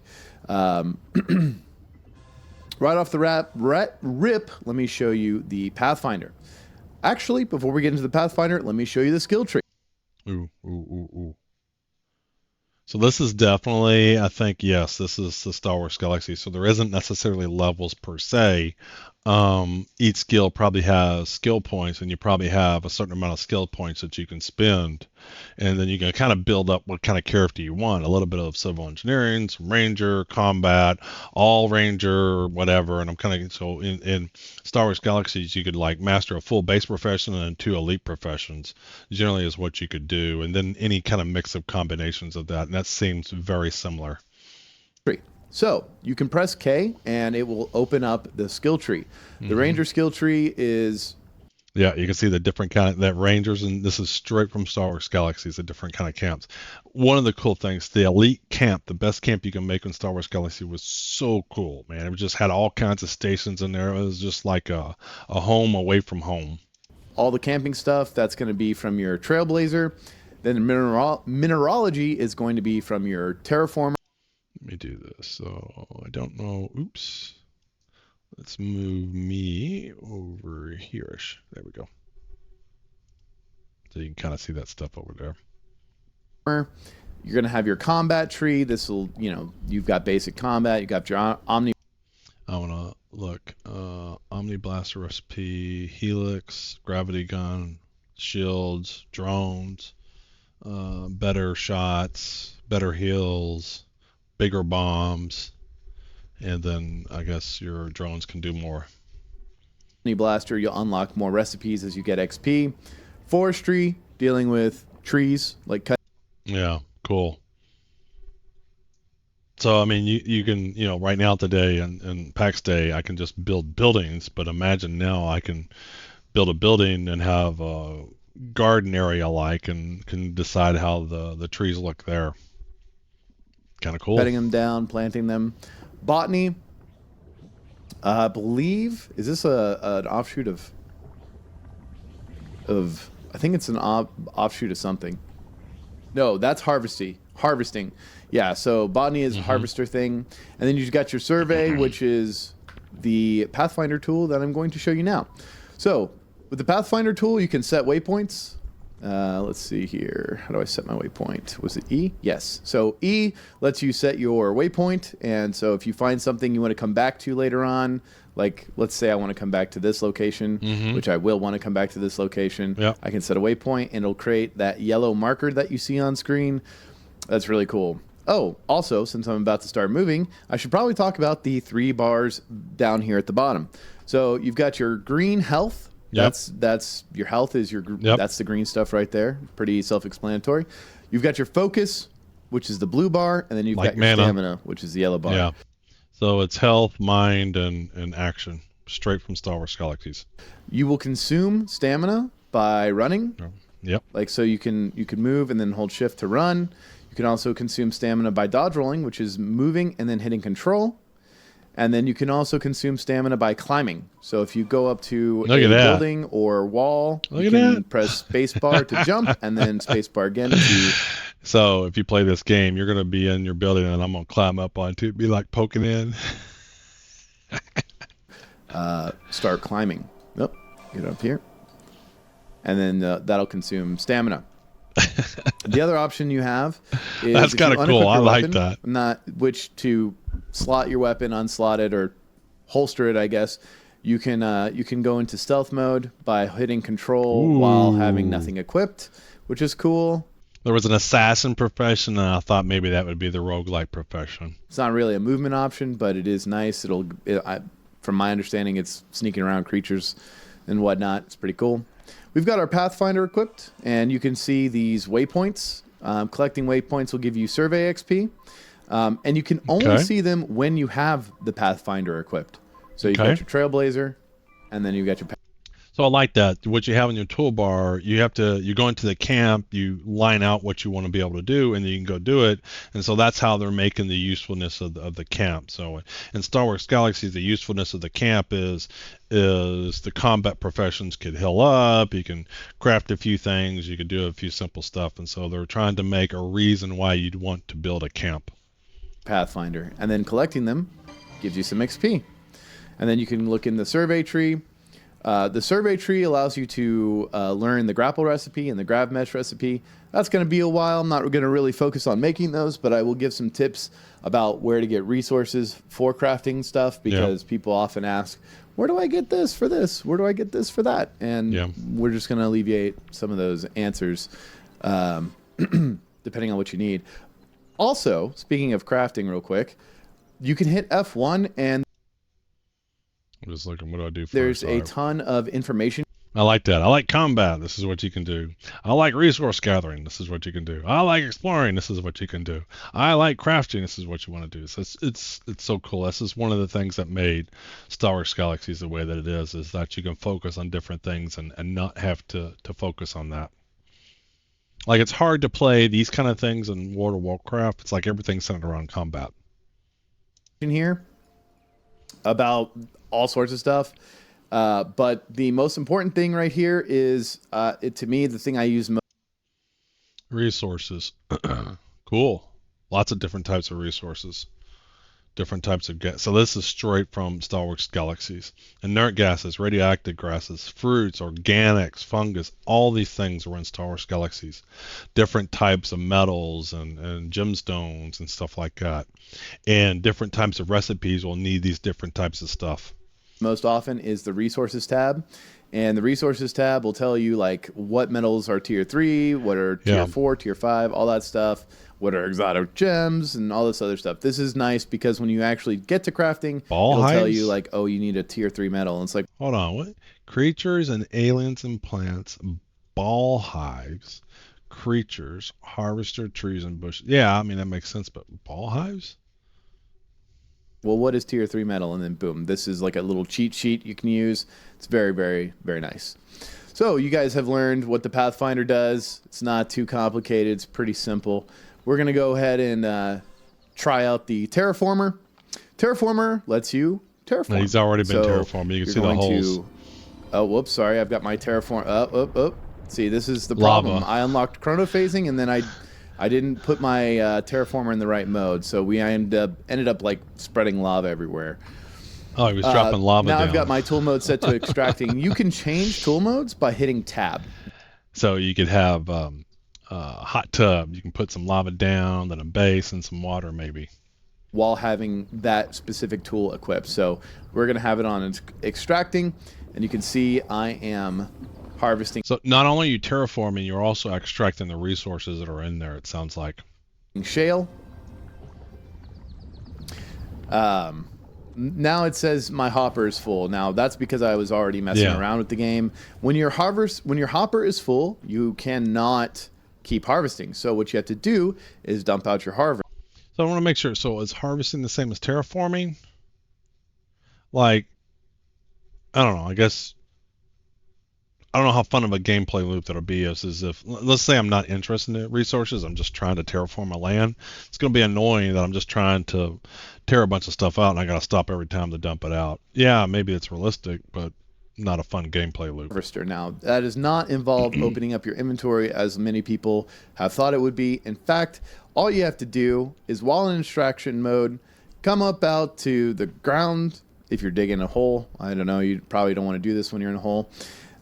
Right off the rip, let me show you the Pathfinder. Actually, before we get into the Pathfinder, let me show you the skill tree. Ooh. So this is definitely, I think, yes, this is the Star Wars Galaxy. So there isn't necessarily levels per se. Each skill probably has skill points, and you probably have a certain amount of skill points that you can spend. And then you can kind of build up what kind of character you want. A little bit of civil engineering, some ranger, combat, all ranger, whatever. And I'm kind of, so in Star Wars Galaxies, you could like master a full base profession and 2 elite professions, generally is what you could do. And then any kind of mix of combinations of that. And that seems very similar. So you can press K and it will open up the skill tree. The Ranger skill tree is... Yeah, you can see the different kind of, that Rangers, and this is straight from Star Wars Galaxies, the different kind of camps. One of the cool things, the elite camp, the best camp you can make in Star Wars Galaxy was so cool, man. It just had all kinds of stations in there. It was just like a home away from home. All the camping stuff, that's going to be from your Trailblazer. Then mineralogy is going to be from your Terraformer. Let me do this. So I don't know. Oops. Let's move me over here-ish. There we go. So you can kind of see that stuff over there. You're going to have your combat tree. This will, you've got basic combat. You've got your Omni. I want to look. Omni Blaster recipe, Helix, gravity gun, shields, drones, better shots, better heals, bigger bombs, and then I guess your drones can do more. Blaster, you'll unlock more recipes as you get XP. Forestry, dealing with trees, like cut. Yeah, cool. So, I mean, you can, right now today in PAX Day, I can just build buildings, but imagine now I can build a building and have a garden area and can decide how the trees look there. Kind of cool. Cutting them down, planting them. Botany, I believe, is this an offshoot of I think it's an offshoot of something. No, that's harvesting. Yeah, so botany is a harvester thing. And then you've got your survey, which is the Pathfinder tool that I'm going to show you now. So with the Pathfinder tool, you can set waypoints. Let's see here. How do I set my waypoint? Was it E? Yes. So E lets you set your waypoint. And so if you find something you want to come back to later on, like let's say I want to come back to this location, which I will want to come back to this location, I can set a waypoint and it'll create that yellow marker that you see on screen. That's really cool. Oh, also, since I'm about to start moving, I should probably talk about the 3 bars down here at the bottom. So you've got your green health. That's your health is your that's the green stuff right there. Pretty self-explanatory. You've got your focus, which is the blue bar, and then you've got your stamina, which is the yellow bar. Yeah. So it's health, mind, and action, straight from Star Wars Galaxies. You will consume stamina by running. Yep. Like so you can move and then hold shift to run. You can also consume stamina by dodge rolling, which is moving and then hitting control. And then you can also consume stamina by climbing. So if you go up to a building or wall, you can press spacebar to jump, and then spacebar again to... So if you play this game, you're going to be in your building, and I'm going to climb up onto it, be like poking in. Start climbing. Nope. Get up here. And then that'll consume stamina. The other option you have is... That's kind of cool. I like that. Which to slot your weapon, unslot it, or holster it, I guess. You can go into stealth mode by hitting control while having nothing equipped, which is cool. There was an assassin profession, and I thought maybe that would be the roguelike profession. It's not really a movement option, but it is nice. From my understanding, it's sneaking around creatures and whatnot. It's pretty cool. We've got our Pathfinder equipped, and you can see these waypoints. Collecting waypoints will give you survey XP, and you can only see them when you have the Pathfinder equipped. So you've got your Trailblazer, and then you've got your... So I like that. What you have in your toolbar, you go into the camp, you line out what you want to be able to do, and then you can go do it. And so that's how they're making the usefulness of the camp. So in Star Wars Galaxies, the usefulness of the camp is the combat professions could heal up, you can craft a few things, you could do a few simple stuff. And so they're trying to make a reason why you'd want to build a camp. Pathfinder. And then collecting them gives you some XP. And then you can look in the survey tree. The survey tree allows you to learn the grapple recipe and the grav mesh recipe. That's going to be a while. I'm not going to really focus on making those, but I will give some tips about where to get resources for crafting stuff, because people often ask, where do I get this for this? Where do I get this for that? And we're just going to alleviate some of those answers depending on what you need. Also, speaking of crafting real quick, you can hit F1 and I'm just looking, what do I do for there's a ton of information. I like that. I like combat. This is what you can do. I like resource gathering. This is what you can do. I like exploring. This is what you can do. I like crafting. This is what you want to do. So it's so cool. This is one of the things that made Star Wars Galaxies the way that it is that you can focus on different things and not have to focus on that. Like, it's hard to play these kind of things in World of Warcraft. It's like everything's centered around combat. In here about all sorts of stuff. But the most important thing right here is, to me, the thing I use most. Resources. Cool. Lots of different types of resources. Different types of gas. So this is straight from Star Wars Galaxies. Inert gases, radioactive gases, fruits, organics, fungus, all these things are in Star Wars Galaxies. Different types of metals and gemstones and stuff like that. And different types of recipes will need these different types of stuff. Most often is the resources tab, and the resources tab will tell you like what metals are tier 3, what are tier 4, tier 5, all that stuff, what are exotic gems and all this other stuff. This is nice because when you actually get to crafting, it'll tell you like, oh, you need a tier 3 metal, and it's like, hold on, what? Creatures and aliens and plants, ball hives, creatures, harvester trees and bushes. Yeah, I mean that makes sense, but ball hives? Well, what is tier 3 metal? And then boom, this is like a little cheat sheet you can use. It's very, very, very nice. So you guys have learned what the Pathfinder does. It's not too complicated. It's pretty simple. We're going to go ahead and try out the Terraformer. Terraformer lets you terraform. He's already been terraforming. You can see the holes. Oh, whoops, sorry. I've got my Terraform. See, this is the problem. I unlocked chronophasing, and then I didn't put my terraformer in the right mode, so we ended up like spreading lava everywhere. Oh, he was dropping lava now down. I've got my tool mode set to extracting. You can change tool modes by hitting tab. So you could have a hot tub. You can put some lava down, then a base, and some water maybe. While having that specific tool equipped. So we're going to have it on extracting, and you can see I am harvesting. So not only are you terraforming, you're also extracting the resources that are in there, it sounds like. Shale. Now it says my hopper is full. Now that's because I was already messing around with the game. When your hopper is full, you cannot keep harvesting. So what you have to do is dump out your harvest. So I want to make sure. So is harvesting the same as terraforming? Like, I don't know. I guess I don't know how fun of a gameplay loop that'll be. Is if, let's say I'm not interested in resources, I'm just trying to terraform my land. It's going to be annoying that I'm just trying to tear a bunch of stuff out and I got to stop every time to dump it out. Yeah, maybe it's realistic, but not a fun gameplay loop. Now, that does not involve opening up your inventory as many people have thought it would be. In fact, all you have to do is, while in extraction mode, come up out to the ground. If you're digging a hole, I don't know, you probably don't want to do this when you're in a hole.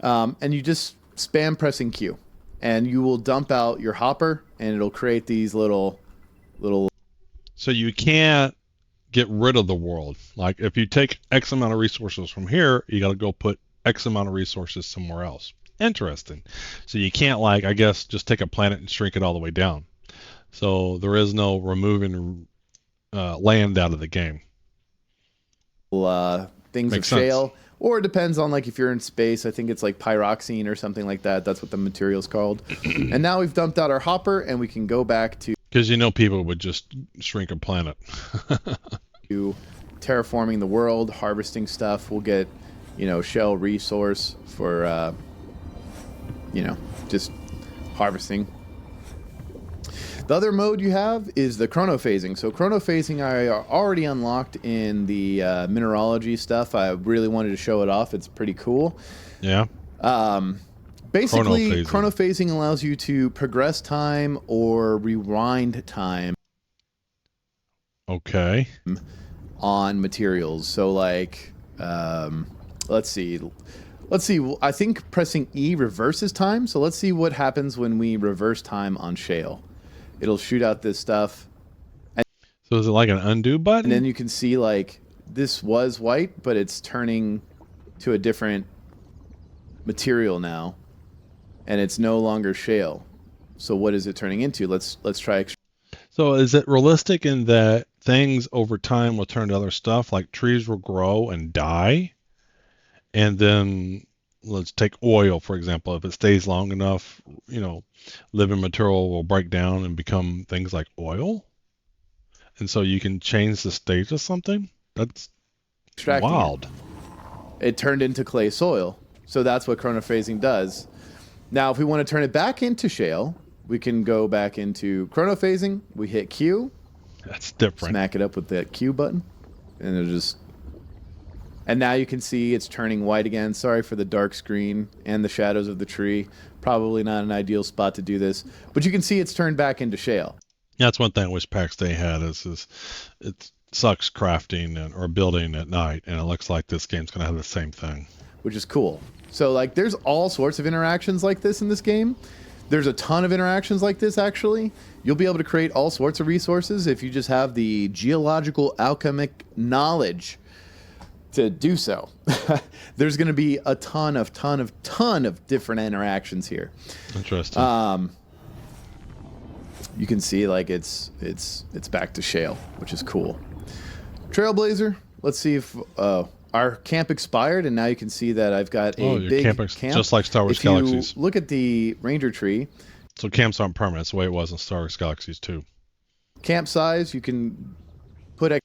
And you just spam pressing Q, and you will dump out your hopper, and it'll create these little. So you can't get rid of the world. Like if you take X amount of resources from here, you got to go put X amount of resources somewhere else. Interesting. So you can't, like, I guess, just take a planet and shrink it all the way down. So there is no removing land out of the game. Things Makes of shale. Sense. Or it depends on, like, if you're in space, I think it's like pyroxene or something like that. That's what the material's called. And now we've dumped out our hopper, and we can go back to... Because you know people would just shrink a planet. to terraforming the world, harvesting stuff. We'll get, shell resource for, just harvesting. The other mode you have is the chronophasing. So chronophasing I already unlocked in the mineralogy stuff. I really wanted to show it off. It's pretty cool. Yeah. Basically, chronophasing allows you to progress time or rewind time. Okay. On materials. So, like, let's see. Let's see. I think pressing E reverses time. So let's see what happens when we reverse time on shale. It'll shoot out this stuff. So is it like an undo button? And then you can see like this was white, but it's turning to a different material now, and it's no longer shale. So what is it turning into? Let's try. So is it realistic in that things over time will turn to other stuff, like trees will grow and die? And then let's take oil, for example. If it stays long enough, you know, living material will break down and become things like oil. And so you can change the state of something? That's wild. It turned into clay soil. So that's what chronophasing does. Now, if we want to turn it back into shale, we can go back into chronophasing. We hit Q. That's different. Smack it up with that Q button. And it'll just... And now you can see it's turning white again. Sorry for the dark screen and the shadows of the tree. Probably not an ideal spot to do this. But you can see it's turned back into shale. Yeah, that's one thing I wish PAX Day had is it sucks crafting or building at night. And it looks like this game's going to have the same thing. Which is cool. So, like, there's all sorts of interactions like this in this game. There's a ton of interactions like this, actually. You'll be able to create all sorts of resources if you just have the geological alchemic knowledge to do so. There's going to be a ton of different interactions here. Interesting. You can see like it's back to shale, which is cool. Trailblazer. Let's see if our camp expired, and now you can see that I've got a big camp, just like Star Wars Galaxies. Look at the Ranger tree. So camps aren't permanent. It's the way it was in Star Wars Galaxies too. Camp size, you can put.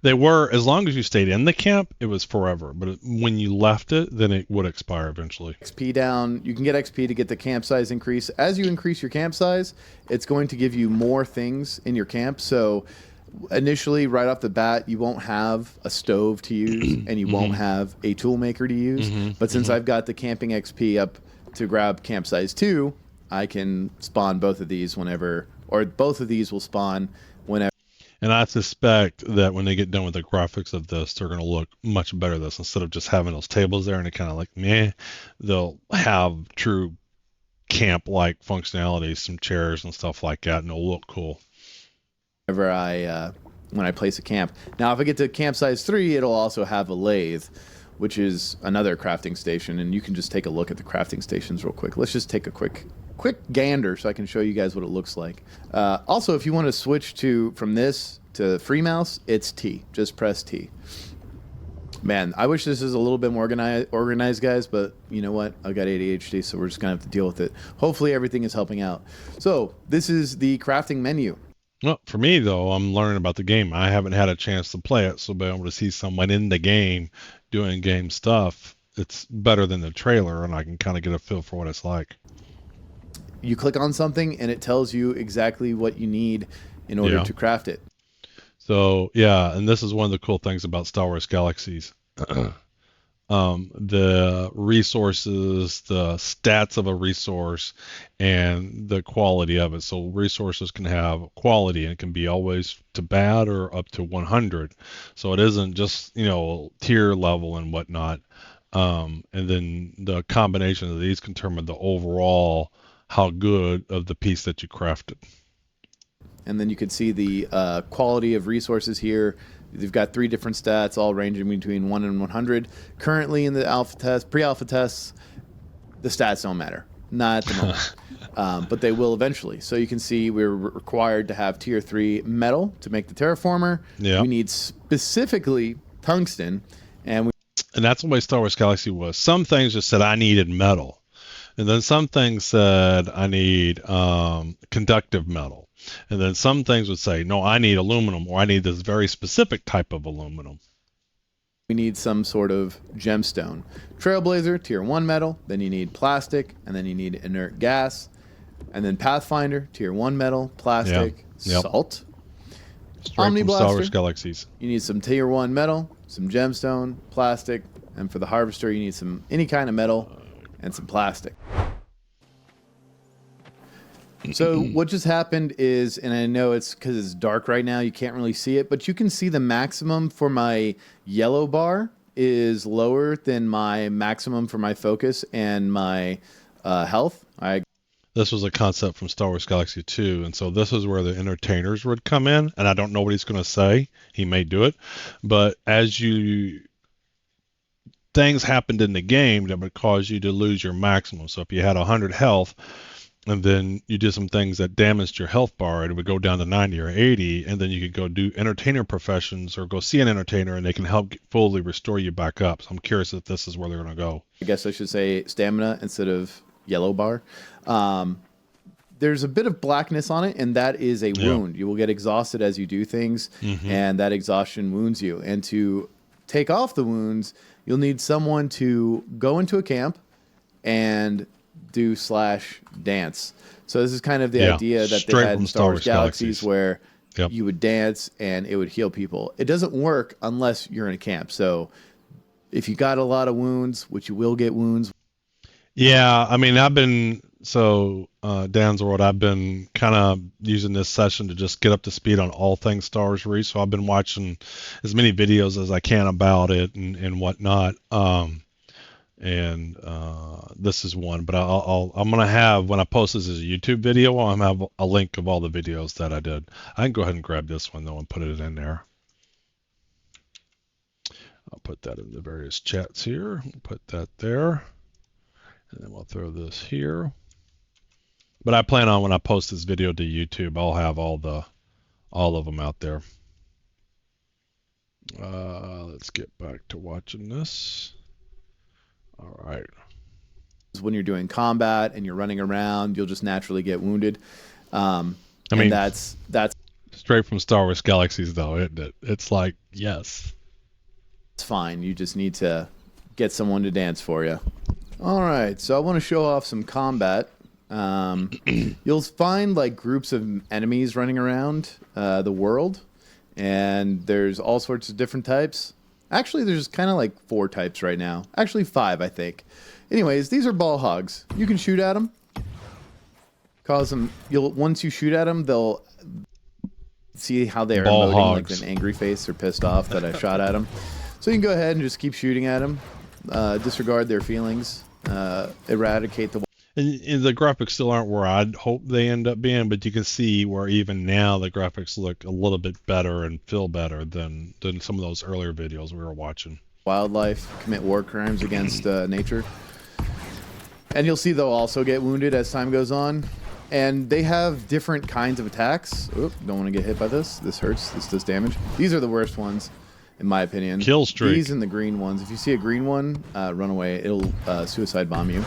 They were, as long as you stayed in the camp, it was forever. But when you left it, then it would expire eventually. XP down. You can get XP to get the camp size increase. As you increase your camp size, it's going to give you more things in your camp. So initially, right off the bat, you won't have a stove to use, and you won't have a tool maker to use. But since I've got the camping XP up to grab camp size 2, I can spawn both of these whenever, or both of these will spawn whenever. And I suspect that when they get done with the graphics of this, they're going to look much better. This instead of just having those tables there and it kind of like meh, they'll have true camp-like functionality, some chairs and stuff like that, and it'll look cool. Whenever when I place a camp. Now, if I get to camp size 3, it'll also have a lathe, which is another crafting station, and you can just take a look at the crafting stations real quick. Let's just take a quick gander so I can show you guys what it looks like. Also, if you want to switch from this to free mouse, it's T. Just press T. Man, I wish this was a little bit more organized, guys, but you know what? I've got ADHD, so we're just going to have to deal with it. Hopefully, everything is helping out. So, this is the crafting menu. Well, for me, though, I'm learning about the game. I haven't had a chance to play it, so being able to see someone in the game doing game stuff, it's better than the trailer, and I can kind of get a feel for what it's like. You click on something, and it tells you exactly what you need in order to craft it. So, yeah, and this is one of the cool things about Star Wars Galaxies. The resources, the stats of a resource, and the quality of it. So resources can have quality, and it can be always to bad or up to 100. So it isn't just, tier level and whatnot. And then the combination of these can determine the overall how good of the piece that you crafted. And then you can see the quality of resources here. They've got 3 different stats, all ranging between 1 and 100. Currently in the alpha test, pre-alpha tests, the stats don't matter. Not at the moment. But they will eventually. So you can see we're required to have tier 3 metal to make the terraformer. Yeah. We need specifically tungsten. And that's the way Star Wars Galaxy was. Some things just said I needed metal. And then some things said I need conductive metal. And then some things would say, no, I need aluminum, or I need this very specific type of aluminum. We need some sort of gemstone. Trailblazer, tier 1 metal. Then you need plastic, and then you need inert gas. And then Pathfinder, tier 1 metal, plastic, salt. Straight Omni from Blaster, Star Wars Galaxies. You need some tier 1 metal, some gemstone, plastic, and for the Harvester, you need any kind of metal and some plastic. So what just happened is, and I know it's because it's dark right now, you can't really see it, but you can see the maximum for my yellow bar is lower than my maximum for my focus and my health. This was a concept from Star Wars Galaxy 2, and so this is where the entertainers would come in, and I don't know what he's going to say. He may do it, but things happened in the game that would cause you to lose your maximum. So if you had 100 health, and then you did some things that damaged your health bar, it would go down to 90 or 80, and then you could go do entertainer professions or go see an entertainer, and they can help fully restore you back up. So I'm curious if this is where they're going to go. I guess I should say stamina instead of yellow bar. There's a bit of blackness on it, and that is a wound. You will get exhausted as you do things, and that exhaustion wounds you. And to take off the wounds, you'll need someone to go into a camp and do /dance. So this is kind of the idea that they had in Star Wars Galaxies where you would dance and it would heal people. It doesn't work unless you're in a camp. So if you got a lot of wounds, which you will get wounds. Yeah, I mean, Dan's World, I've been kind of using this session to just get up to speed on all things Star Wars Re. So I've been watching as many videos as I can about it and whatnot. This is one, but I'm gonna have, when I post this as a YouTube video, I'm gonna have a link of all the videos that I did. I can go ahead and grab this one though and put it in there. I'll put that in the various chats here. Put that there, and then we'll throw this here. But I plan on, when I post this video to YouTube, I'll have all of them out there. Let's get back to watching this. All right. When you're doing combat and you're running around, you'll just naturally get wounded. I mean, that's straight from Star Wars Galaxies, though, isn't it? It's like, yes, it's fine. You just need to get someone to dance for you. All right. So I want to show off some combat. You'll find like groups of enemies running around the world, and there's all sorts of different types. Actually, there's kind of like 4 types right now. Actually, 5, I think. Anyways, these are ball hogs. You can shoot at them. Once you shoot at them, they'll see how they are emoting, like an angry face or pissed off that I shot at them. So you can go ahead and just keep shooting at them. Disregard their feelings. Eradicate the. And the graphics still aren't where I'd hope they end up being, but you can see where even now the graphics look a little bit better and feel better than some of those earlier videos we were watching. Wildlife commit war crimes against nature. And you'll see they'll also get wounded as time goes on. And they have different kinds of attacks. Oop, don't want to get hit by this. This hurts. This does damage. These are the worst ones, in my opinion. Kill streak. These and the green ones. If you see a green one, run away. It'll suicide bomb you.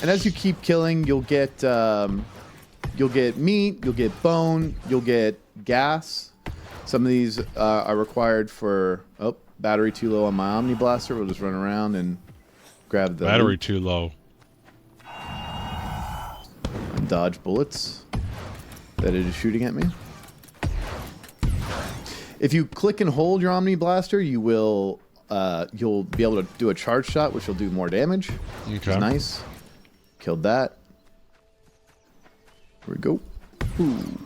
And as you keep killing, you'll get meat, you'll get bone, you'll get gas. Some of these are required for battery too low on my Omni Blaster. We'll just run around and grab the battery loot. Too low. And dodge bullets that it is shooting at me. If you click and hold your Omni Blaster, you'll be able to do a charge shot, which will do more damage. Okay. Which is nice. Killed that. Here we go. Ooh.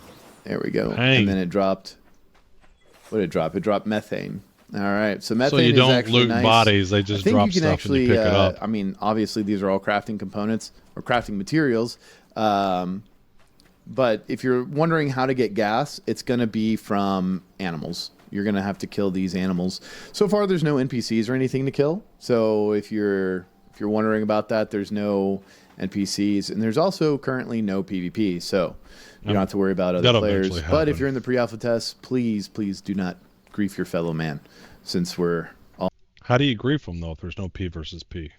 There we go. Hey. And then it dropped. What did it drop? It dropped methane. All right. So methane so you is don't actually loot nice. bodies; they just drop you can stuff actually, and you pick it up. I mean, obviously these are all crafting components or crafting materials. But if you're wondering how to get gas, it's going to be from animals. You're going to have to kill these animals. So far, there's no NPCs or anything to kill. So if you're wondering about that, there's no NPCs, and there's also currently no PvP. So you don't have to worry about other players. But if you're in the pre-alpha test, please do not grief your fellow man, since we're all. How do you grief them though if there's no P versus P?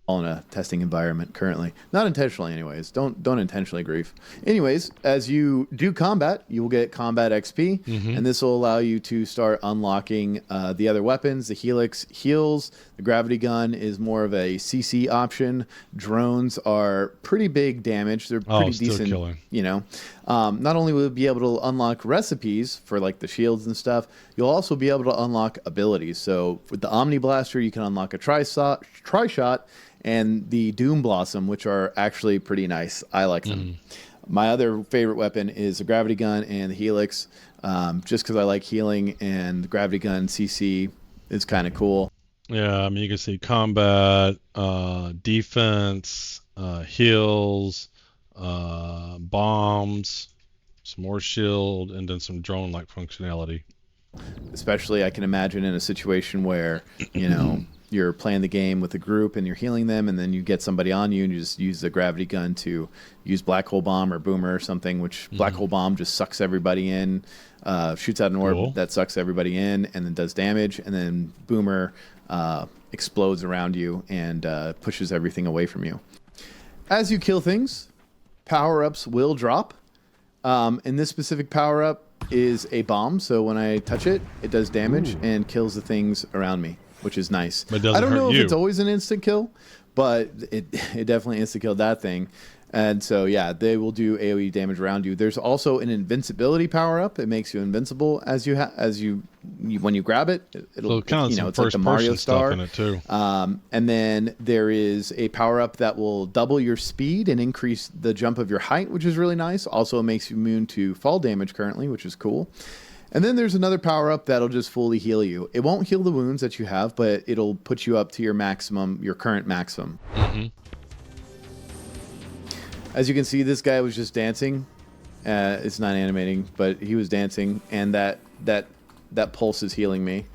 All in a testing environment currently. Not intentionally anyways. Don't intentionally grief. Anyways, as you do combat, you will get combat XP, and this will allow you to start unlocking the other weapons. The Helix heals. The gravity gun is more of a CC option. Drones are pretty big damage. They're pretty decent. Killing. You know, not only will you be able to unlock recipes for like the shields and stuff, you'll also be able to unlock abilities. So with the Omni Blaster, you can unlock a tri-shot, and the Doom Blossom, which are actually pretty nice. I like them. My other favorite weapon is the gravity gun and the Helix, just because I like healing, and the gravity gun CC is kind of cool. Yeah, I mean, you can see combat, defense, heals, bombs, some more shield, and then some drone-like functionality. Especially, I can imagine in a situation where, you know, you're playing the game with a group and you're healing them, and then you get somebody on you and you just use the gravity gun to use Black Hole Bomb or Boomer or something, which Black Hole Bomb just sucks everybody in, shoots out an orb that sucks everybody in and then does damage, and then Boomer explodes around you and pushes everything away from you. As you kill things, power-ups will drop. And this specific power-up is a bomb, so when I touch it, it does damage and kills the things around me, which is nice. But it doesn't I don't hurt know if you. it's always an instant kill, but it definitely insta-killed that thing. And so, yeah, they will do AoE damage around you. There's also an invincibility power-up. It makes you invincible when you grab it. It'll, So kind of you know, some it's like the first-person Mario stuff Star in it too. And then there is a power-up that will double your speed and increase the jump of your height, which is really nice. Also, it makes you immune to fall damage currently, which is cool. And then there's another power-up that'll just fully heal you. It won't heal the wounds that you have, but it'll put you up to your maximum, your current maximum. As you can see, this guy was just dancing. It's not animating, but he was dancing, and that pulse is healing me.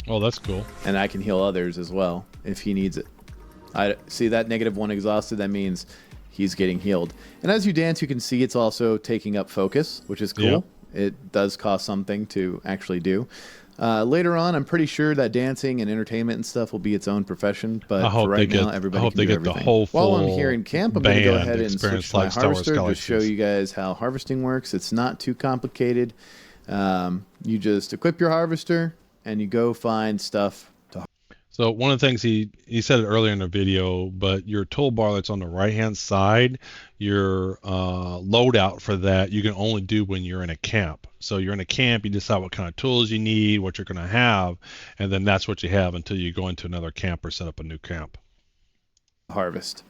Oh, that's cool. And I can heal others as well if he needs it. I see that -1 exhausted. That means he's getting healed. And as you dance, you can see it's also taking up focus, which is cool. It does cost something to actually do. Later on, I'm pretty sure that dancing and entertainment and stuff will be its own profession. But for right now, everybody can do everything. While I'm here in camp, I'm going to go ahead and switch to my harvester to show you guys how harvesting works. It's not too complicated. You just equip your harvester and you go find stuff to. So one of the things he said it earlier in the video, but your toolbar that's on the right-hand side, your loadout for that you can only do when you're in a camp. So you're in a camp, you decide what kind of tools you need, what you're going to have, and then that's what you have until you go into another camp or set up a new camp. Harvest.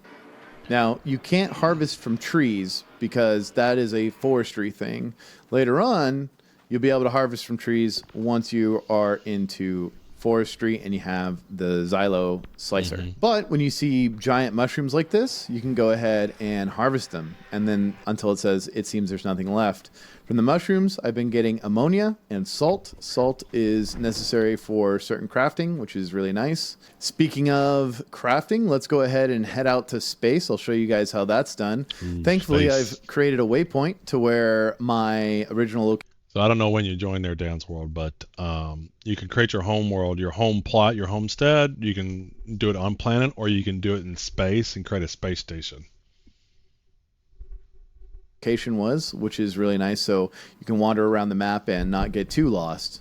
Now, you can't harvest from trees because that is a forestry thing. Later on, you'll be able to harvest from trees once you are into forestry and you have the Xylo slicer. But when you see giant mushrooms like this, you can go ahead and harvest them. And then until it says it seems there's nothing left. From the mushrooms, I've been getting ammonia and salt. Salt is necessary for certain crafting, which is really nice. Speaking of crafting, let's go ahead and head out to space. I'll show you guys how that's done. Thankfully, space. I've created a waypoint to where my original location. So I don't know when you join their dance world, but you can create your home world, your home plot, your homestead. You can do it on planet, or you can do it in space and create a space station. Was, which is really nice, so you can wander around the map and not get too lost.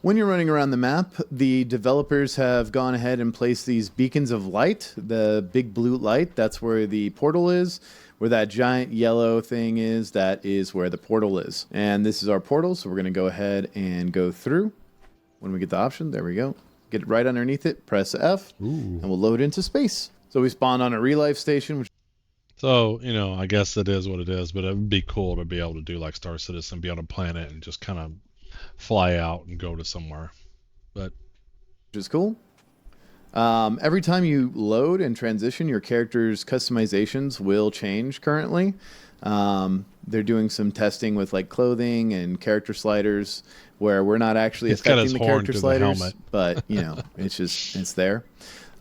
When you're running around the map, the developers have gone ahead and placed these beacons of light. The big blue light, that's where the portal is. Where that giant yellow thing is, that is where the portal is. And this is our portal, so we're going to go ahead and go through. When we get the option, there we go. Get right underneath it, press F, and we'll load into space. So we spawned on a relife station, which. So, you know, I guess it is what it is, but it would be cool to be able to do like Star Citizen, be on a planet and just kind of fly out and go to somewhere. But which is cool. Every time you load and transition, your character's customizations will change currently. They're doing some testing with like clothing and character sliders where we're not actually affecting the character sliders, but you know, it's there.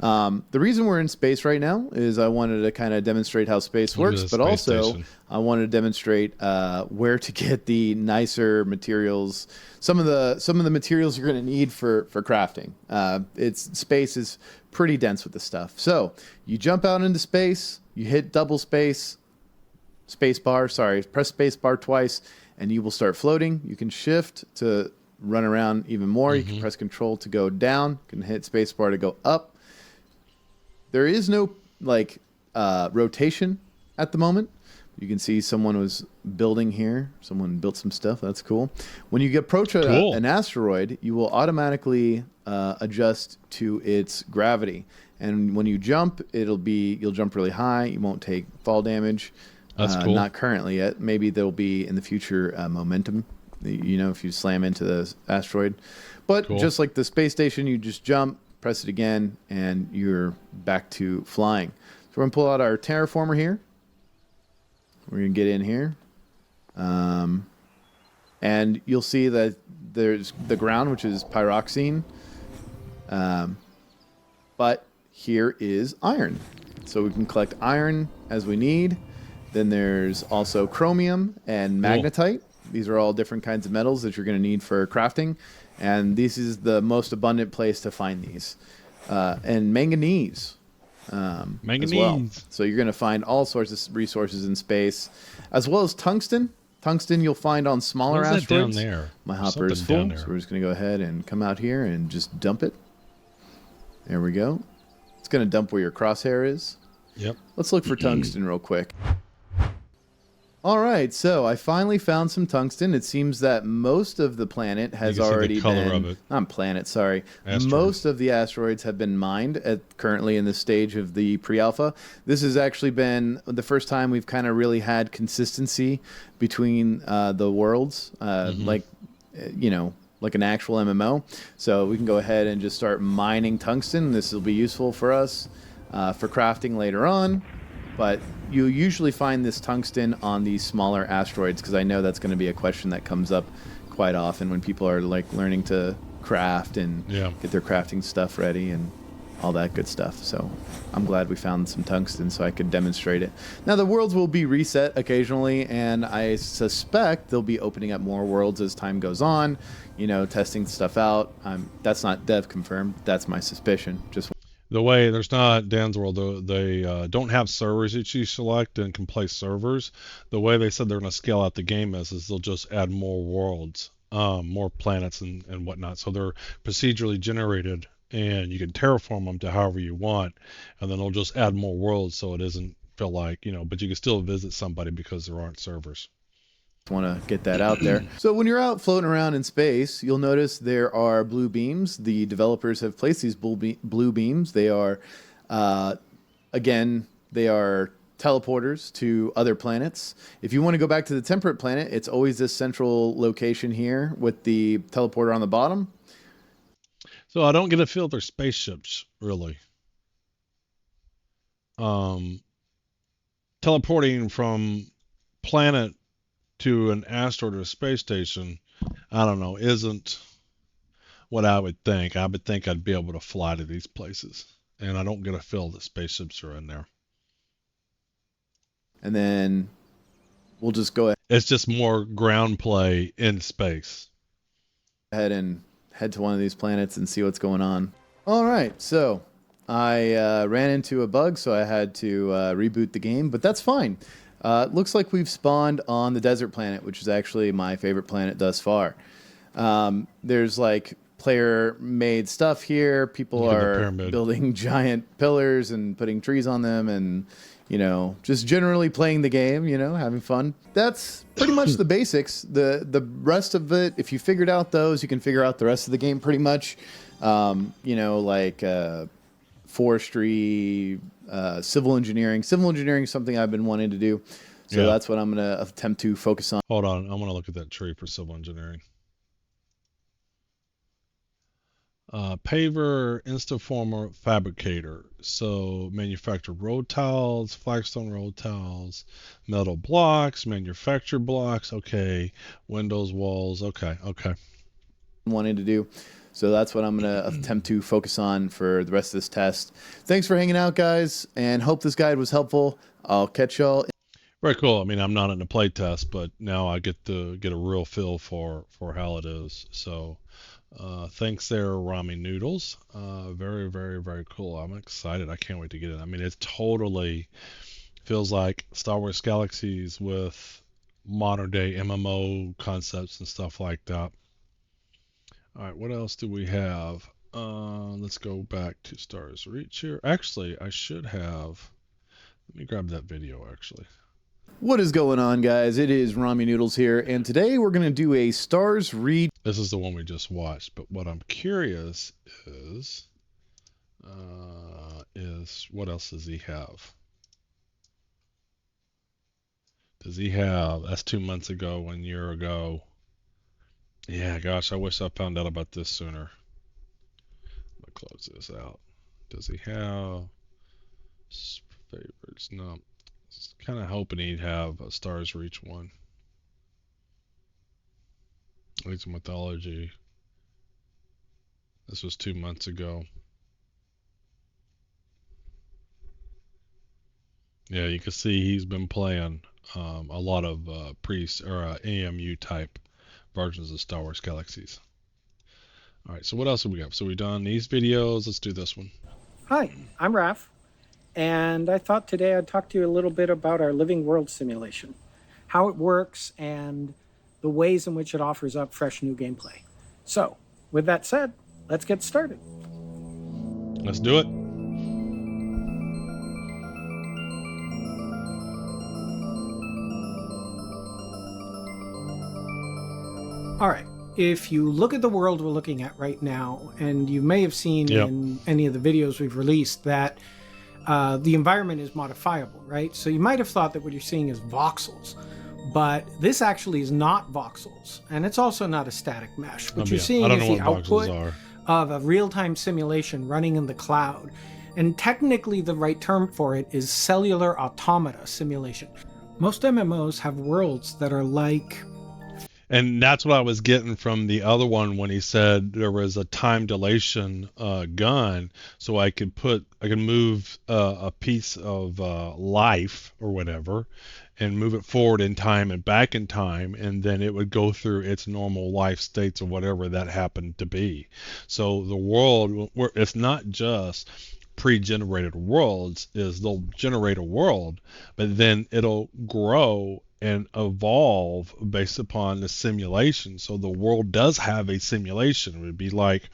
The reason we're in space right now is I wanted to kind of demonstrate how space works, but also station. I wanted to demonstrate where to get the nicer materials. Some of the materials you're going to need for crafting. Space is pretty dense with this stuff. So you jump out into space, you hit double space bar, press space bar twice, and you will start floating. You can shift to run around even more. You can press control to go down. You can hit space bar to go up. There is no rotation at the moment. You can see someone was building here. Someone built some stuff. That's cool. When you approach an asteroid, you will automatically adjust to its gravity. And when you jump, you'll jump really high. You won't take fall damage. That's cool. Not currently yet. Maybe there'll be in the future momentum you know, if you slam into the asteroid. But just like the space station, you just jump, press it again, and you're back to flying. So we're going to pull out our terraformer here. We're going to get in here. And you'll see that there's the ground, which is pyroxene. But here is iron. So we can collect iron as we need. Then there's also chromium and magnetite. These are all different kinds of metals that you're going to need for crafting. And this is the most abundant place to find these. And manganese. As well. So you're going to find all sorts of resources in space, as well as tungsten. Tungsten you'll find on smaller asteroids. Down there? My hopper is full, so we're just going to go ahead and come out here and just dump it. There we go. It's going to dump where your crosshair is. Yep. Let's look for tungsten real quick. All right, so I finally found some tungsten. It seems that most of the planet has already been... Not planet, sorry. Asteroid. Most of the asteroids have been mined currently in this stage of the pre-alpha. This has actually been the first time we've kind of really had consistency between the worlds, like, you know, like an actual MMO. So we can go ahead and just start mining tungsten. This will be useful for us for crafting later on. But you usually find this tungsten on these smaller asteroids, because I know that's going to be a question that comes up quite often when people are like learning to craft and get their crafting stuff ready and all that good stuff. So I'm glad we found some tungsten so I could demonstrate it. Now the worlds will be reset occasionally, and I suspect they'll be opening up more worlds as time goes on, you know, testing stuff out. That's not dev confirmed. That's my suspicion. Just the way there's not Dan's World, they don't have servers that you select and can play servers. The way they said they're going to scale out the game is they'll just add more worlds, more planets and whatnot. So they're procedurally generated, and you can terraform them to however you want, and then they'll just add more worlds so it doesn't feel like, you know, but you can still visit somebody because there aren't servers. Want to get that out there. So when you're out floating around in space, you'll notice there are blue beams. The developers have placed these blue beams. They are, again, they are teleporters to other planets. If you want to go back to the temperate planet, it's always this central location here with the teleporter on the bottom. So I don't get a feel they're spaceships, really. Teleporting from planet to an asteroid or a space station, I don't know, isn't what I would think. I would think I'd be able to fly to these places, and I don't get a feel that spaceships are in there. And then we'll just go ahead. It's just more ground play in space. Ahead and head to one of these planets and see what's going on. All right, so I ran into a bug, so I had to reboot the game, but that's fine. It looks like we've spawned on the desert planet, which is actually my favorite planet thus far. There's like player-made stuff here. People are building giant pillars and putting trees on them and, you know, just generally playing the game, you know, having fun. That's pretty much the basics. The rest of it, if you figured out those, you can figure out the rest of the game pretty much. You know, like forestry, civil engineering. Civil engineering is something I've been wanting to do. So that's what I'm going to attempt to focus on. Hold on. I want to look at that tree for civil engineering. Paver, Instaformer, Fabricator. So manufacture road tiles, flagstone road tiles, metal blocks, manufacture blocks. Okay. Windows, walls. Okay. Wanting to do. So that's what I'm going to attempt to focus on for the rest of this test. Thanks for hanging out, guys, and hope this guide was helpful. I'll catch y'all. Very cool. I mean, I'm not in a play test, but now I get to get a real feel for how it is. So thanks there, Rami Noodles. Very, very, very cool. I'm excited. I can't wait to get it. I mean, it totally feels like Star Wars Galaxies with modern day MMO concepts and stuff like that. All right, what else do we have? Let's go back to Stars Reach here. Actually, I should have... Let me grab that video, actually. What is going on, guys? It is Rami Noodles here, and today we're going to do a Stars Reach. This is the one we just watched, but what I'm curious is what else does he have? Does he have... That's 2 months ago, 1 year ago. Yeah, gosh, I wish I found out about this sooner. Let me close this out. Does he have favorites? No. I was kind of hoping he'd have a Stars Reach one. Age of Mythology. This was 2 months ago. Yeah, you can see he's been playing a lot of AMU type versions of Star Wars Galaxies. All right, so what else have we got? So we've done these videos. Let's do this one. Hi, I'm Raph, and I thought today I'd talk to you a little bit about our Living World simulation, how it works, and the ways in which it offers up fresh new gameplay. So, with that said, let's get started. Let's do it. All right. If you look at the world we're looking at right now, and you may have seen in any of the videos we've released that the environment is modifiable, right? So you might have thought that what you're seeing is voxels, but this actually is not voxels, and it's also not a static mesh. What you're seeing is the output of a real-time simulation running in the cloud, and technically the right term for it is cellular automata simulation. Most MMOs have worlds that are like... And that's what I was getting from the other one when he said there was a time dilation gun, so I could move a piece of life or whatever, and move it forward in time and back in time, and then it would go through its normal life states or whatever that happened to be. So the world, it's not just pre-generated worlds, is they'll generate a world, but then it'll grow and evolve based upon the simulation. So the world does have a simulation. It would be like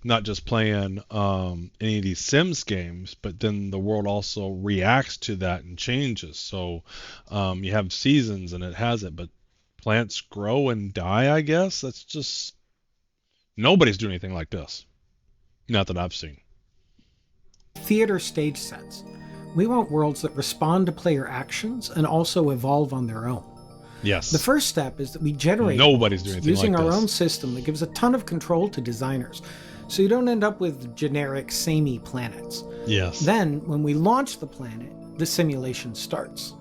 not just playing any of these Sims games, but then the world also reacts to that and changes. So you have seasons and it has it, but plants grow and die, I guess. That's just, nobody's doing anything like this. Not that I've seen. Theater stage sets. We want worlds that respond to player actions and also evolve on their own. Yes. The first step is that we generate Nobody's doing anything using like our this. own system that gives a ton of control to designers, so you don't end up with generic, samey planets. Yes. Then, when we launch the planet, the simulation starts.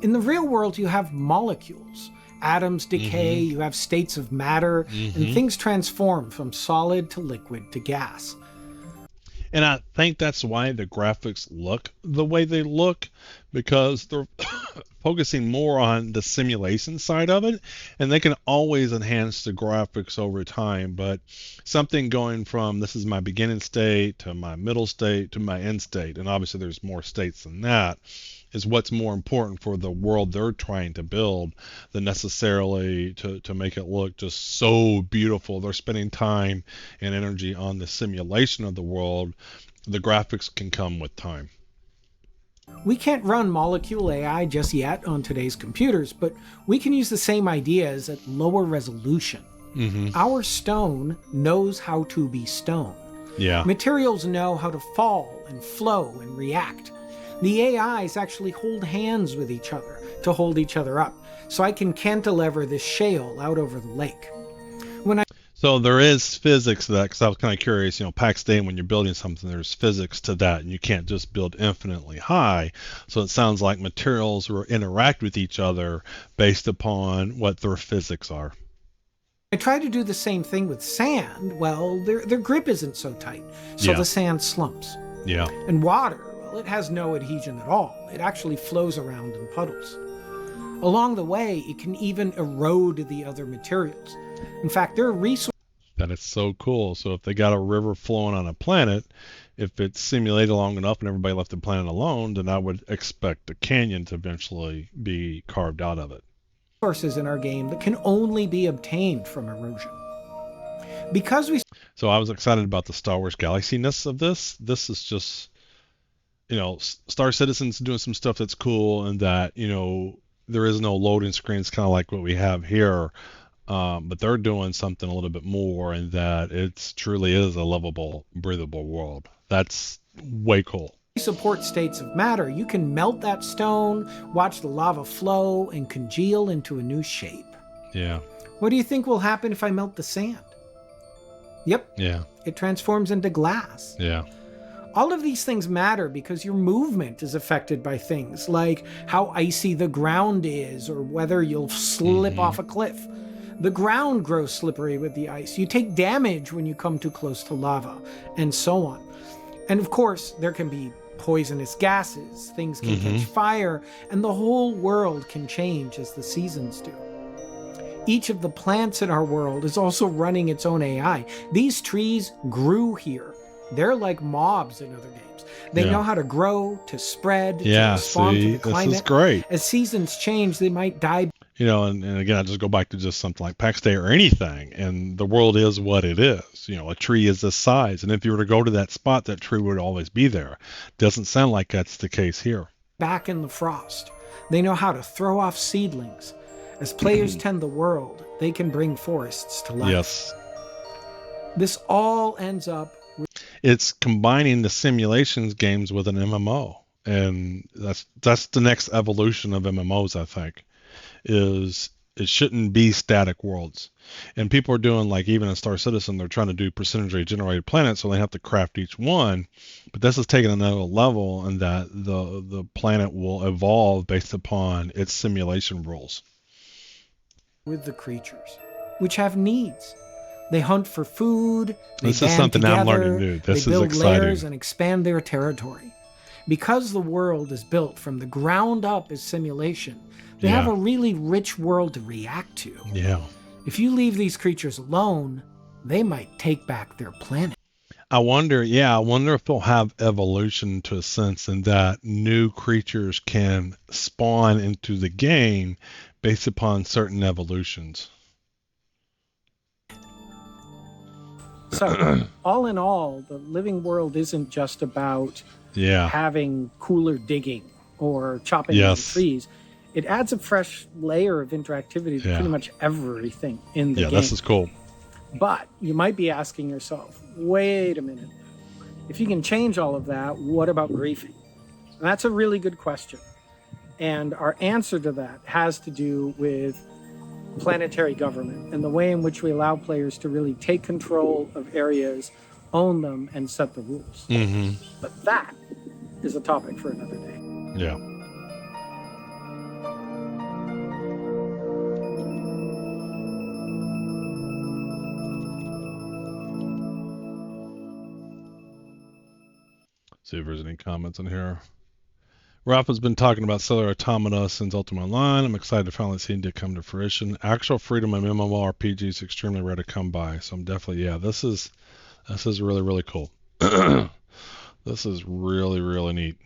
In the real world, you have molecules. Atoms decay, you have states of matter, and things transform from solid to liquid to gas. And I think that's why the graphics look the way they look, because they're focusing more on the simulation side of it, and they can always enhance the graphics over time. But something going from this is my beginning state to my middle state to my end state, and obviously there's more states than that, is what's more important for the world they're trying to build than necessarily to make it look just so beautiful. They're spending time and energy on the simulation of the world. The graphics can come with time. We can't run Molecule AI just yet on today's computers, but we can use the same ideas at lower resolution. Our stone knows how to be stone. Yeah. Materials know how to fall and flow and react. The AIs actually hold hands with each other to hold each other up, so I can cantilever this shale out over the lake. So there is physics to that, because I was kind of curious, PAX Day, when you're building something, there's physics to that, and you can't just build infinitely high. So it sounds like materials will interact with each other based upon what their physics are. I try to do the same thing with sand. Well, their grip isn't so tight, so the sand slumps. Yeah. And water, well, it has no adhesion at all. It actually flows around in puddles. Along the way, it can even erode the other materials. In fact, there are resources. That is so cool. So if they got a river flowing on a planet, if it's simulated long enough and everybody left the planet alone, then I would expect a canyon to eventually be carved out of it. Resources in our game that can only be obtained from erosion. So I was excited about the Star Wars Galaxy-ness of this. This is just, Star Citizen's doing some stuff that's cool, and that, there is no loading screens, kind of like what we have here. But they're doing something a little bit more, in that it truly is a livable, breathable world. That's way cool. Support states of matter. You can melt that stone, watch the lava flow, and congeal into a new shape. Yeah. What do you think will happen if I melt the sand? Yep. Yeah. It transforms into glass. Yeah. All of these things matter because your movement is affected by things like how icy the ground is or whether you'll slip off a cliff. The ground grows slippery with the ice. You take damage when you come too close to lava, and so on. And of course, there can be poisonous gases, things can catch fire, and the whole world can change as the seasons do. Each of the plants in our world is also running its own AI. These trees grew here. They're like mobs in other games. They know how to grow, to spread, to respond to the climate. This is great. As seasons change, they might die. You know, and again, I just go back to just something like Pax Day or anything, and the world is what it is. You know, a tree is this size, and if you were to go to that spot, that tree would always be there. Doesn't sound like that's the case here. Back in the frost, they know how to throw off seedlings. As players tend the world, they can bring forests to life. Yes. This all ends up with... It's combining the simulations games with an MMO, and that's the next evolution of MMOs, I think. Is it shouldn't be static worlds. And people are doing, like, even in Star Citizen, they're trying to do percentage generated planets, so they have to craft each one. But this is taking another level, in that the planet will evolve based upon its simulation rules. With the creatures, which have needs. They hunt for food, they This is band something together, I'm learning new. This they is build exciting. layers and expand their territory. Because the world is built from the ground up as simulation, they have a really rich world to react to. Yeah. If you leave these creatures alone, they might take back their planet. I wonder if they'll have evolution to a sense in that new creatures can spawn into the game based upon certain evolutions. So, all in all, the living world isn't just about having cooler digging or chopping down trees. It adds a fresh layer of interactivity to pretty much everything in the game. Yeah, this is cool. But you might be asking yourself, wait a minute. If you can change all of that, what about griefing? And that's a really good question. And our answer to that has to do with planetary government and the way in which we allow players to really take control of areas, own them, and set the rules. But that is a topic for another day. Yeah. See if there's any comments in here. Ralph has been talking about Cellular Automata since Ultima Online. I'm excited to finally see it come to fruition. Actual freedom in MMORPG is extremely rare to come by, so I'm definitely, this is really, really cool. This is really, really neat.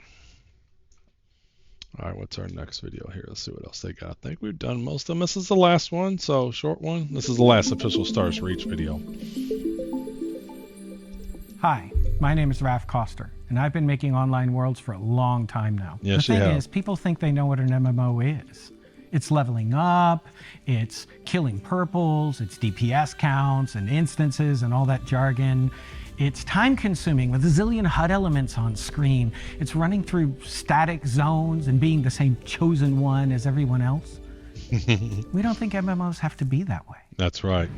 All right, what's our next video here? Let's see what else they got. I think we've done most of them. This is the last one, so short one. This is the last official Stars Reach video. Hi, my name is Raf Koster, and I've been making online worlds for a long time now. Yes, the thing is, people think they know what an MMO is. It's leveling up, it's killing purples, it's DPS counts and instances and all that jargon. It's time-consuming with a zillion HUD elements on screen. It's running through static zones and being the same chosen one as everyone else. We don't think MMOs have to be that way. That's right.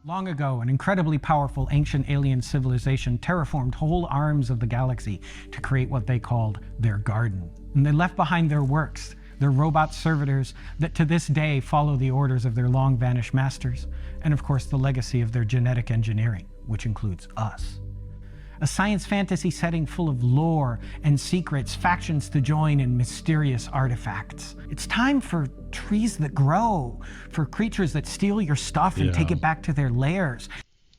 Long ago, an incredibly powerful ancient alien civilization terraformed whole arms of the galaxy to create what they called their garden. And they left behind their works, their robot servitors that to this day follow the orders of their long-vanished masters, and of course the legacy of their genetic engineering, which includes us. A science fantasy setting full of lore and secrets, factions to join, and mysterious artifacts. It's time for trees that grow, for creatures that steal your stuff and take it back to their lairs.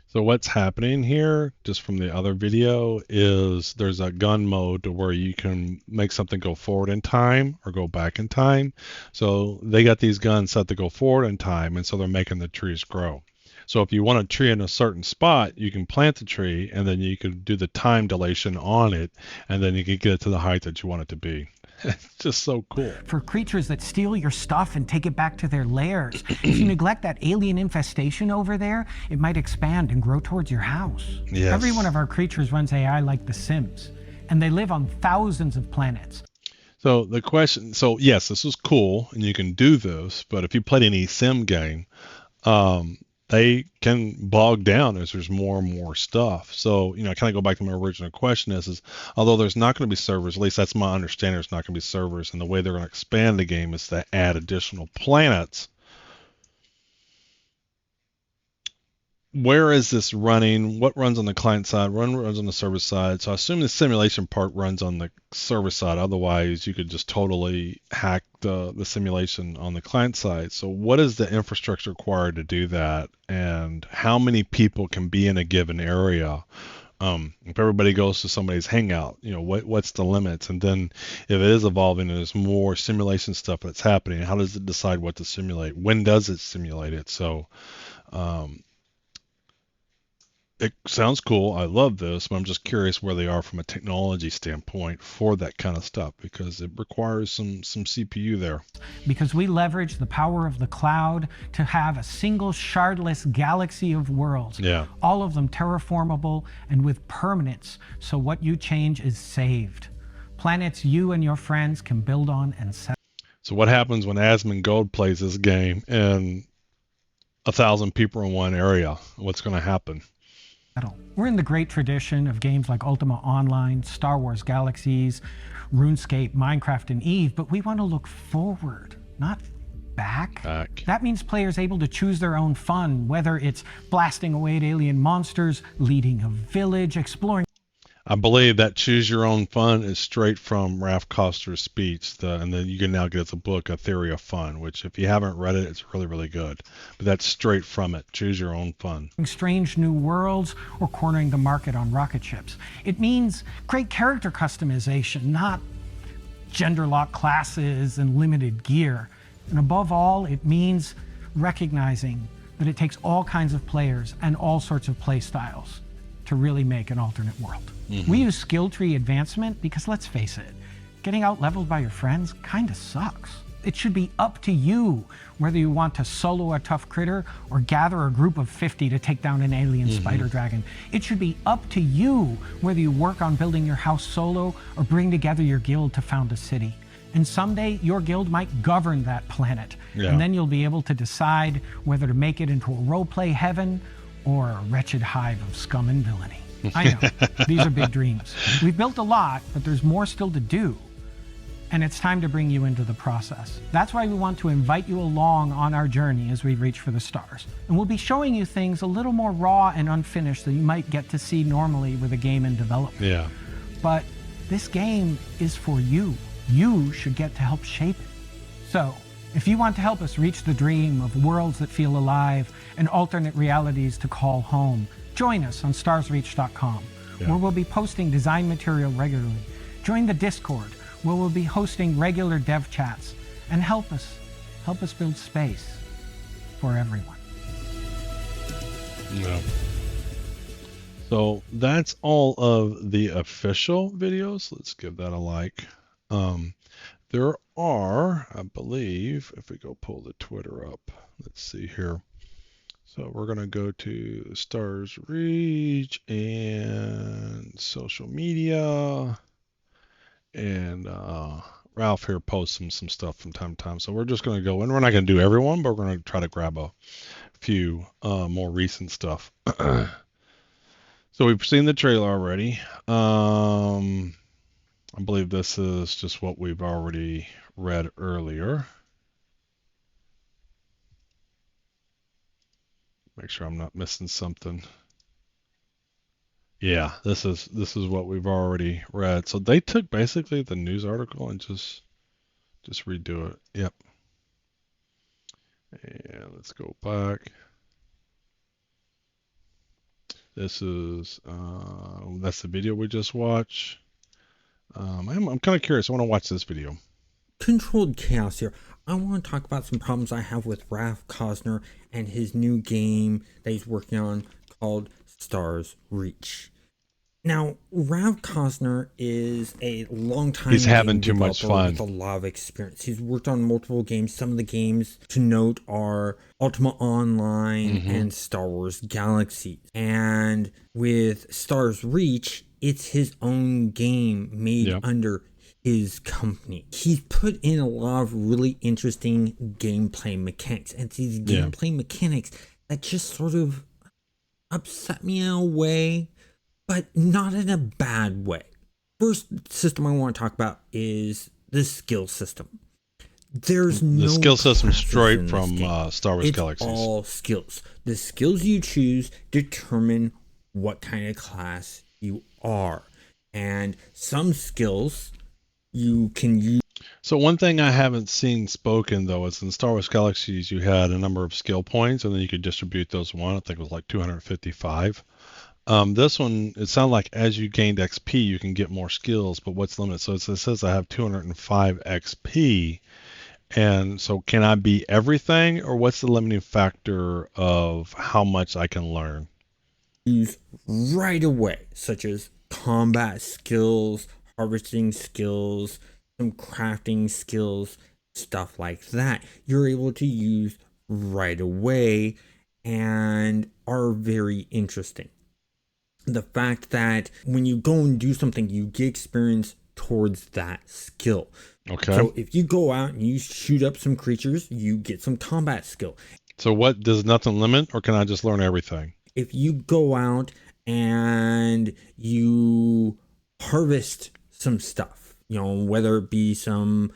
So what's happening here, just from the other video, is there's a gun mode to where you can make something go forward in time or go back in time. So they got these guns set to go forward in time, and so they're making the trees grow. So if you want a tree in a certain spot, you can plant the tree, and then you can do the time dilation on it, and then you can get it to the height that you want it to be. It's just so cool. For creatures that steal your stuff and take it back to their lairs. If you neglect that alien infestation over there, it might expand and grow towards your house. Yes. Every one of our creatures runs AI like The Sims, and they live on thousands of planets. So the question, so yes, this is cool and you can do this, but if you played any sim game, they can bog down as there's more and more stuff. So, kind of go back to my original question is although there's not going to be servers, at least that's my understanding, there's not going to be servers, and the way they're going to expand the game is to add additional planets. Where is this running? What runs on the client side? What runs on the server side? So I assume the simulation part runs on the server side. Otherwise, you could just totally hack the simulation on the client side. So what is the infrastructure required to do that? And how many people can be in a given area? If everybody goes to somebody's hangout, what's the limits? And then if it is evolving and there's more simulation stuff that's happening, how does it decide what to simulate? When does it simulate it? So, it sounds cool. I love this, but I'm just curious where they are from a technology standpoint for that kind of stuff, because it requires some CPU there. Because we leverage the power of the cloud to have a single shardless galaxy of worlds. Yeah. All of them terraformable and with permanence, so what you change is saved. Planets you and your friends can build on and set. So what happens when Asmongold plays this game and 1,000 people in one area? What's going to happen? We're in the great tradition of games like Ultima Online, Star Wars Galaxies, RuneScape, Minecraft, and EVE, but we want to look forward, not back. That means players able to choose their own fun, whether it's blasting away at alien monsters, leading a village, exploring. I believe that choose your own fun is straight from Ralph Koster's speech, and then you can now get the book, A Theory of Fun, which if you haven't read it, it's really, really good. But that's straight from it. Choose your own fun. Strange new worlds or cornering the market on rocket ships. It means great character customization, not gender lock classes and limited gear. And above all, it means recognizing that it takes all kinds of players and all sorts of play styles to really make an alternate world. Mm-hmm. We use skill tree advancement because, let's face it, getting out leveled by your friends kind of sucks. It should be up to you whether you want to solo a tough critter or gather a group of 50 to take down an alien spider dragon. It should be up to you whether you work on building your house solo or bring together your guild to found a city. And someday your guild might govern that planet. Yeah. And then you'll be able to decide whether to make it into a roleplay heaven or a wretched hive of scum and villainy. I know, these are big dreams. We've built a lot, but there's more still to do. And it's time to bring you into the process. That's why we want to invite you along on our journey as we reach for the stars. And we'll be showing you things a little more raw and unfinished than you might get to see normally with a game in development. Yeah. But this game is for you. You should get to help shape it. So, if you want to help us reach the dream of worlds that feel alive and alternate realities to call home, join us on starsreach.com, where we'll be posting design material regularly. Join the Discord, where we'll be hosting regular dev chats, and help us build space for everyone. Yeah. So that's all of the official videos. Let's give that a like. There are, I believe, if we go pull the Twitter up, let's see here. So we're going to go to Stars Reach and social media, and Ralph here posts some stuff from time to time. So we're just going to go in. We're not going to do everyone, but we're going to try to grab a few more recent stuff. So we've seen the trailer already. I believe this is just what we've already read earlier. Make sure I'm not missing something. Yeah, this is what we've already read. So they took basically the news article and just redo it. Yep. And let's go back. This is that's the video we just watched. I'm kind of curious. I want to watch this video. Controlled Chaos here. I want to talk about some problems I have with Ralph Kostner and his new game that he's working on called Stars Reach. Now, Ralph Kostner is a long-time He's having too much fun with a lot of experience. He's worked on multiple games. Some of the games to note are Ultima Online and Star Wars Galaxies. And with Stars Reach, it's his own game made under his company. He's put in a lot of really interesting gameplay mechanics, and it's these gameplay mechanics that just sort of upset me in a way, but not in a bad way. First system I want to talk about is the skill system. There's no skill system classes straight in from this Star Wars it's Galaxies. all skills. The skills you choose determine what kind of class you are. And some skills you can use. So one thing I haven't seen spoken, though, is in Star Wars Galaxies, you had a number of skill points, and then you could distribute those one. I think it was like 255. This one, it sounded like as you gained XP, you can get more skills, but what's limited? So it says I have 205 XP. And so can I be everything, or what's the limiting factor of how much I can learn? Use right away, such as combat skills, harvesting skills, some crafting skills, stuff like that. You're able to use right away and are very interesting. The fact that when you go and do something, you get experience towards that skill. Okay. So if you go out and you shoot up some creatures, you get some combat skill. So what, does nothing limit, or can I just learn everything? If you go out and you harvest some stuff, you know, whether it be some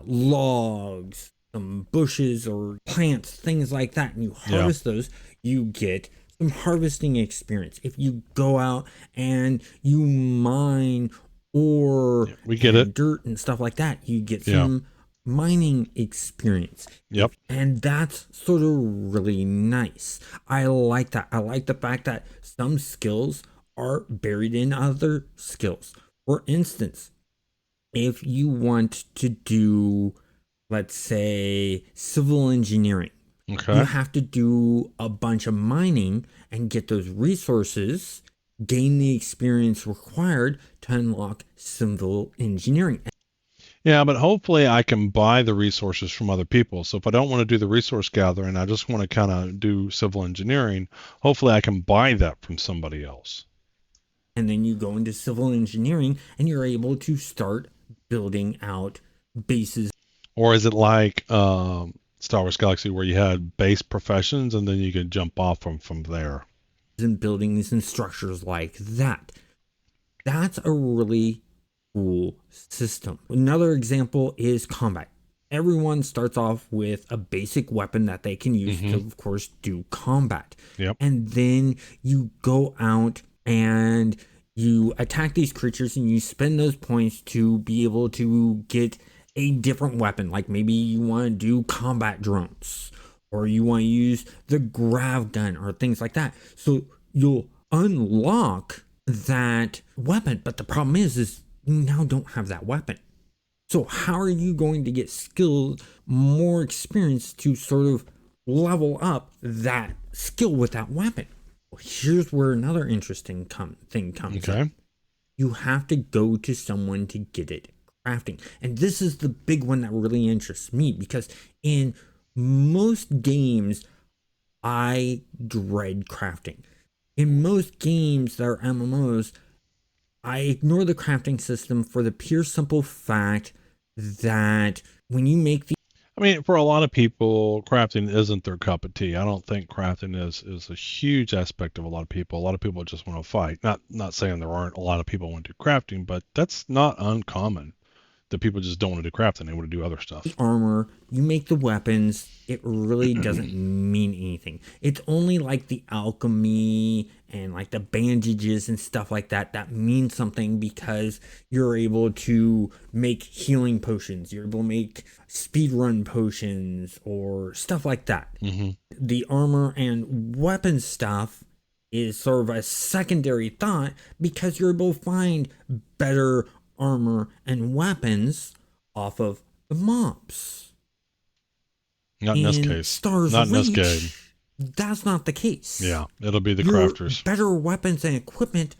logs, some bushes or plants, things like that, and you harvest those, you get some harvesting experience. If you go out and you mine ore, we get it, dirt and stuff like that, you get some mining experience. Yep. And that's sort of really nice. I like that. I like the fact that some skills are buried in other skills. For instance, if you want to do, let's say, civil engineering, you have to do a bunch of mining and get those resources, gain the experience required to unlock civil engineering. Yeah, but hopefully I can buy the resources from other people. So if I don't want to do the resource gathering, I just want to kind of do civil engineering, hopefully I can buy that from somebody else. And then you go into civil engineering and you're able to start building out bases. Or is it like Star Wars Galaxy where you had base professions and then you could jump off from there? And buildings and structures like that. That's a really cool system. Another example is combat. Everyone starts off with a basic weapon that they can use to, of course, do combat. Yep. And then you go out and you attack these creatures and you spend those points to be able to get a different weapon. Like maybe you want to do combat drones, or you want to use the grav gun or things like that. So you'll unlock that weapon, but the problem is you now don't have that weapon. So how are you going to get skills, more experience to sort of level up that skill with that weapon? Well, here's where another interesting thing comes in. You have to go to someone to get it crafting. And this is the big one that really interests me, because in most games, I dread crafting. In most games that are MMOs, I ignore the crafting system for the pure simple fact that when you make the... I mean, for a lot of people, crafting isn't their cup of tea. I don't think crafting is a huge aspect of a lot of people. A lot of people just want to fight. Not saying there aren't a lot of people who want to do crafting, but that's not uncommon. That people just don't want to do crafting, they want to do other stuff. The armor, you make the weapons, it really doesn't mean anything. It's only like the alchemy and like the bandages and stuff like that that mean something, because you're able to make healing potions, you're able to make speedrun potions or stuff like that. The armor and weapon stuff is sort of a secondary thought, because you're able to find better armor and weapons off of the mobs. Not in this case. Stars not in Reach, this game. That's not the case. Yeah, it'll be the Your crafters. Better weapons and equipment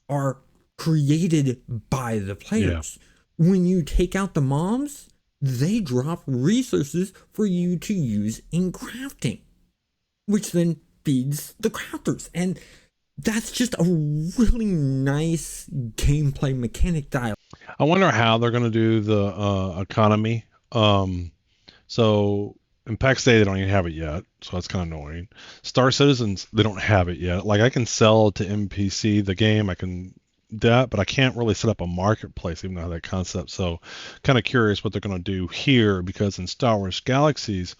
are created by the players. When you take out the mobs, they drop resources for you to use in crafting, which then feeds the crafters. And that's just a really nice gameplay mechanic dial. I wonder how they're going to do the economy. So in PAX Day, they don't even have it yet, so that's kind of annoying. Star Citizens, they don't have it yet. Like I can sell to NPC the game, I can that, but I can't really set up a marketplace even though I have that concept. So kind of curious what they're going to do here, because in Star Wars Galaxies,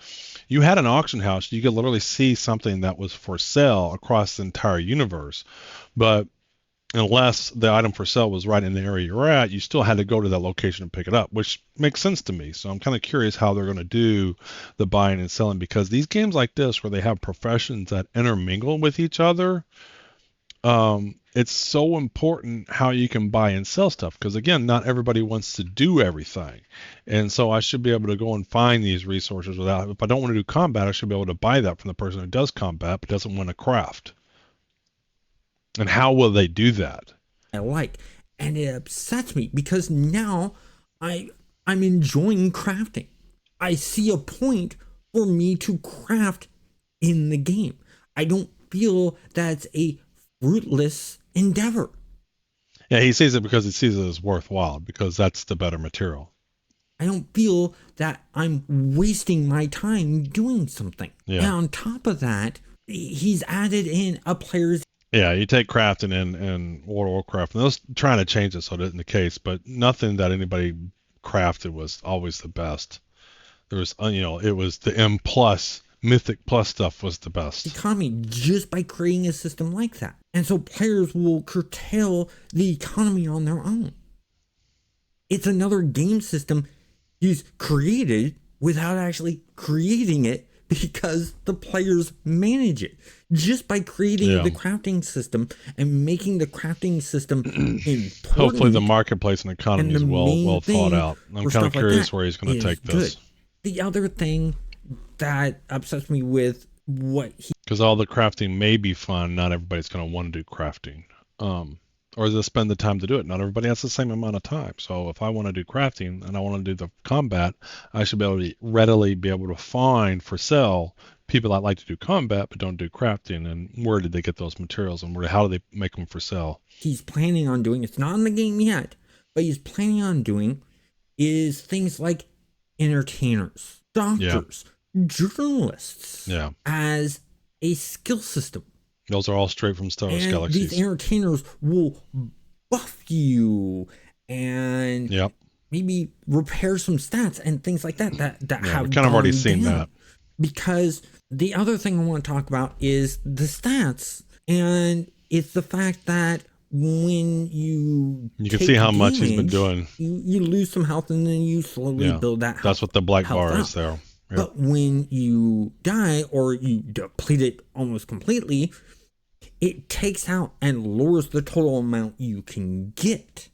you had an auction house. You could literally see something that was for sale across the entire universe, but unless the item for sale was right in the area you're at, you still had to go to that location and pick it up, which makes sense to me. So I'm kind of curious how they're going to do the buying and selling, because these games like this, where they have professions that intermingle with each other, it's so important how you can buy and sell stuff, because again, not everybody wants to do everything. And so I should be able to go and find these resources without, if I don't want to do combat, I should be able to buy that from the person who does combat but doesn't want to craft. And how will they do that? And it upsets me because now I'm enjoying crafting. I see a point for me to craft in the game. I don't feel that's a fruitless endeavor. Yeah, he sees it because he sees it as worthwhile, because that's the better material. I don't feel that I'm wasting my time doing something. Yeah. And on top of that, he's added in a player's. Yeah, you take crafting in World of Warcraft, and they're trying to change it so that isn't the case, but nothing that anybody crafted was always the best. There was, it was the M plus, Mythic plus stuff was the best. Economy just by creating a system like that. And so players will curtail the economy on their own. It's another game system he's created without actually creating it, because the players manage it just by creating the crafting system and making the crafting system important. Hopefully the marketplace and economy is well thought out. I'm kind of curious where he's going to take this. Good. The other thing that upsets me with what he... Because all the crafting may be fun, not everybody's going to want to do crafting. Or to spend the time to do it. Not everybody has the same amount of time. So if I want to do crafting and I want to do the combat, I should be able to readily be able to find for sale people that like to do combat but don't do crafting. And where did they get those materials, and how do they make them for sale? He's planning on doing, it's not in the game yet, but he's planning on doing is things like entertainers, doctors, journalists as a skill system. Those are all straight from Star Wars Galaxies. These entertainers will buff you and maybe repair some stats and things like that have we've kind of already seen that. Because the other thing I want to talk about is the stats, and it's the fact that when you can see how much he's been doing. You lose some health and then you slowly build that health. That's what the black bar is there. Yep. But when you die or you deplete it almost completely, it takes out and lowers the total amount you can get.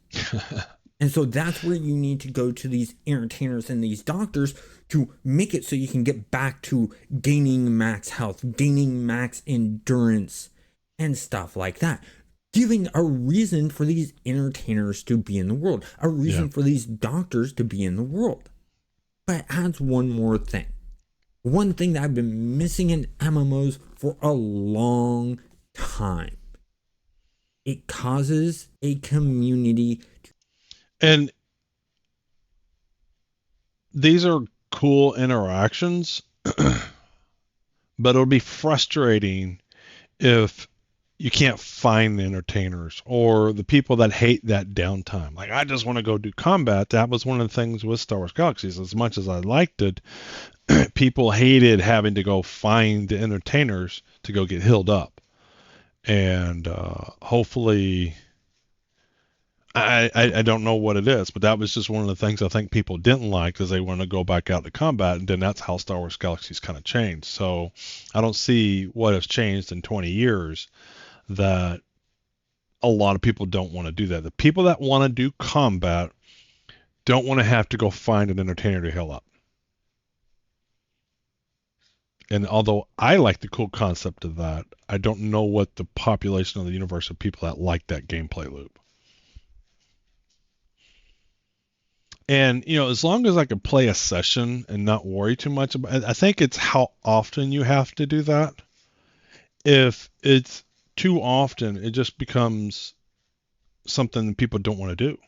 And so that's where you need to go to these entertainers and these doctors to make it so you can get back to gaining max health, gaining max endurance, and stuff like that. Giving a reason for these entertainers to be in the world, a reason for these doctors to be in the world. But it adds one more thing. One thing that I've been missing in MMOs for a long time. It causes a community. And these are cool interactions, but it'll be frustrating if you can't find the entertainers or the people that hate that downtime. Like, I just want to go do combat. That was one of the things with Star Wars Galaxies. As much as I liked it, people hated having to go find the entertainers to go get healed up. And hopefully, I don't know what it is, but that was just one of the things I think people didn't like, because they want to go back out to combat, and then that's how Star Wars Galaxies kind of changed. So I don't see what has changed in 20 years that a lot of people don't want to do that. The people that want to do combat don't want to have to go find an entertainer to heal up. And although I like the cool concept of that, I don't know what the population of the universe of people that like that gameplay loop. And, as long as I can play a session and not worry too much about it, I think it's how often you have to do that. If it's too often, it just becomes something people don't want to do.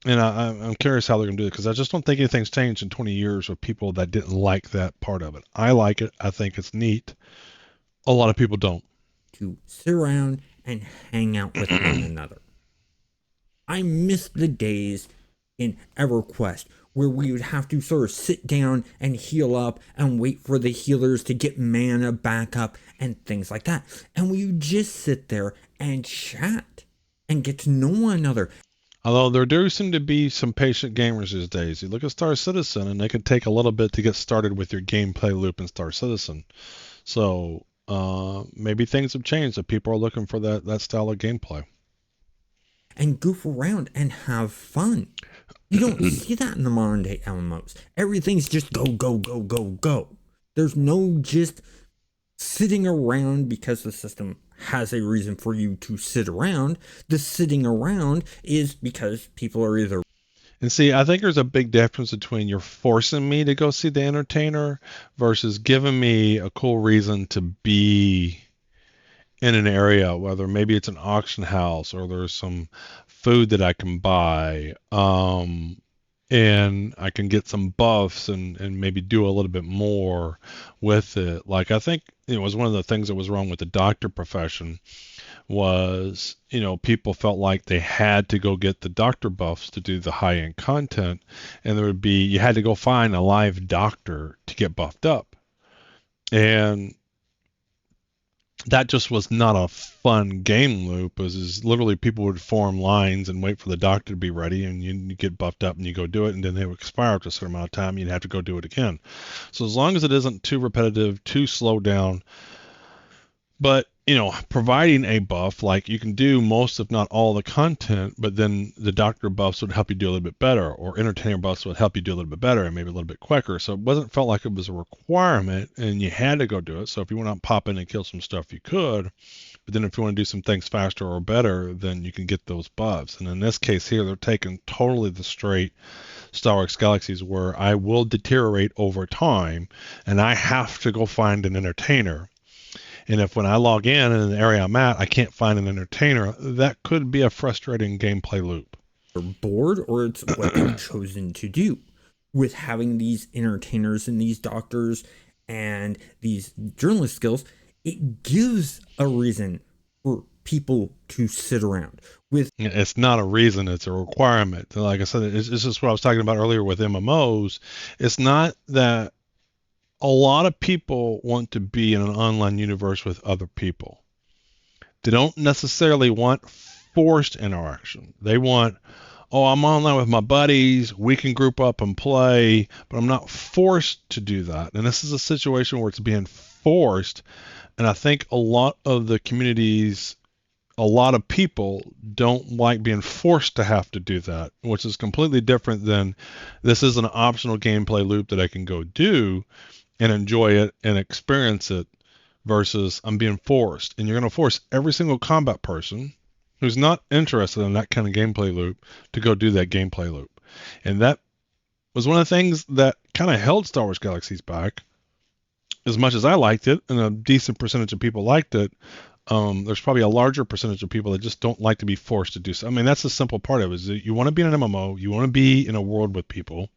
And I'm curious how they're going to do it, because I just don't think anything's changed in 20 years with people that didn't like that part of it. I like it. I think it's neat. A lot of people don't. To sit around and hang out with one another. I miss the days in EverQuest where we would have to sort of sit down and heal up and wait for the healers to get mana back up and things like that. And we would just sit there and chat and get to know one another. Although there do seem to be some patient gamers these days. You look at Star Citizen, and they can take a little bit to get started with your gameplay loop in Star Citizen. So maybe things have changed, that people are looking for that style of gameplay. And goof around and have fun. You don't see that in the modern day MMOs. Everything's just go, go, go, go, go. There's no just sitting around because the system has a reason for you to sit around. The sitting around is because people are either... And see, I think there's a big difference between you're forcing me to go see the entertainer versus giving me a cool reason to be in an area, whether maybe it's an auction house or there's some food that I can buy, and I can get some buffs and maybe do a little bit more with it. Like, I think it was one of the things that was wrong with the doctor profession was, people felt like they had to go get the doctor buffs to do the high-end content, and you had to go find a live doctor to get buffed up. And that just was not a fun game loop. It was literally people would form lines and wait for the doctor to be ready, and you get buffed up and you go do it, and then they would expire after a certain amount of time. You'd have to go do it again. So as long as it isn't too repetitive, too slow down, but providing a buff, like you can do most, if not all, the content, but then the doctor buffs would help you do a little bit better, or entertainer buffs would help you do a little bit better and maybe a little bit quicker. So it felt like it was a requirement and you had to go do it. So if you want to pop in and kill some stuff, you could, but then if you want to do some things faster or better, then you can get those buffs. And in this case here, they're taking totally the straight Star Wars Galaxies, where I will deteriorate over time and I have to go find an entertainer. And if when I log in the area I'm at, I can't find an entertainer, that could be a frustrating gameplay loop. You're bored, or it's what you've chosen to do. With having these entertainers and these doctors and these journalist skills, it gives a reason for people to sit around. It's not a reason, it's a requirement. Like I said, it's just what I was talking about earlier with MMOs. It's not that a lot of people want to be in an online universe with other people. They don't necessarily want forced interaction. They want, I'm online with my buddies, we can group up and play, but I'm not forced to do that. And this is a situation where it's being forced. And I think a lot of the communities, a lot of people don't like being forced to have to do that, which is completely different than this is an optional gameplay loop that I can go do and enjoy it and experience it, versus I'm being forced. And you're going to force every single combat person who's not interested in that kind of gameplay loop to go do that gameplay loop. And that was one of the things that kind of held Star Wars Galaxies back. As much as I liked it, and a decent percentage of people liked it, there's probably a larger percentage of people that just don't like to be forced to do so. I mean, that's the simple part of it, is that you want to be in an MMO, you want to be in a world with people.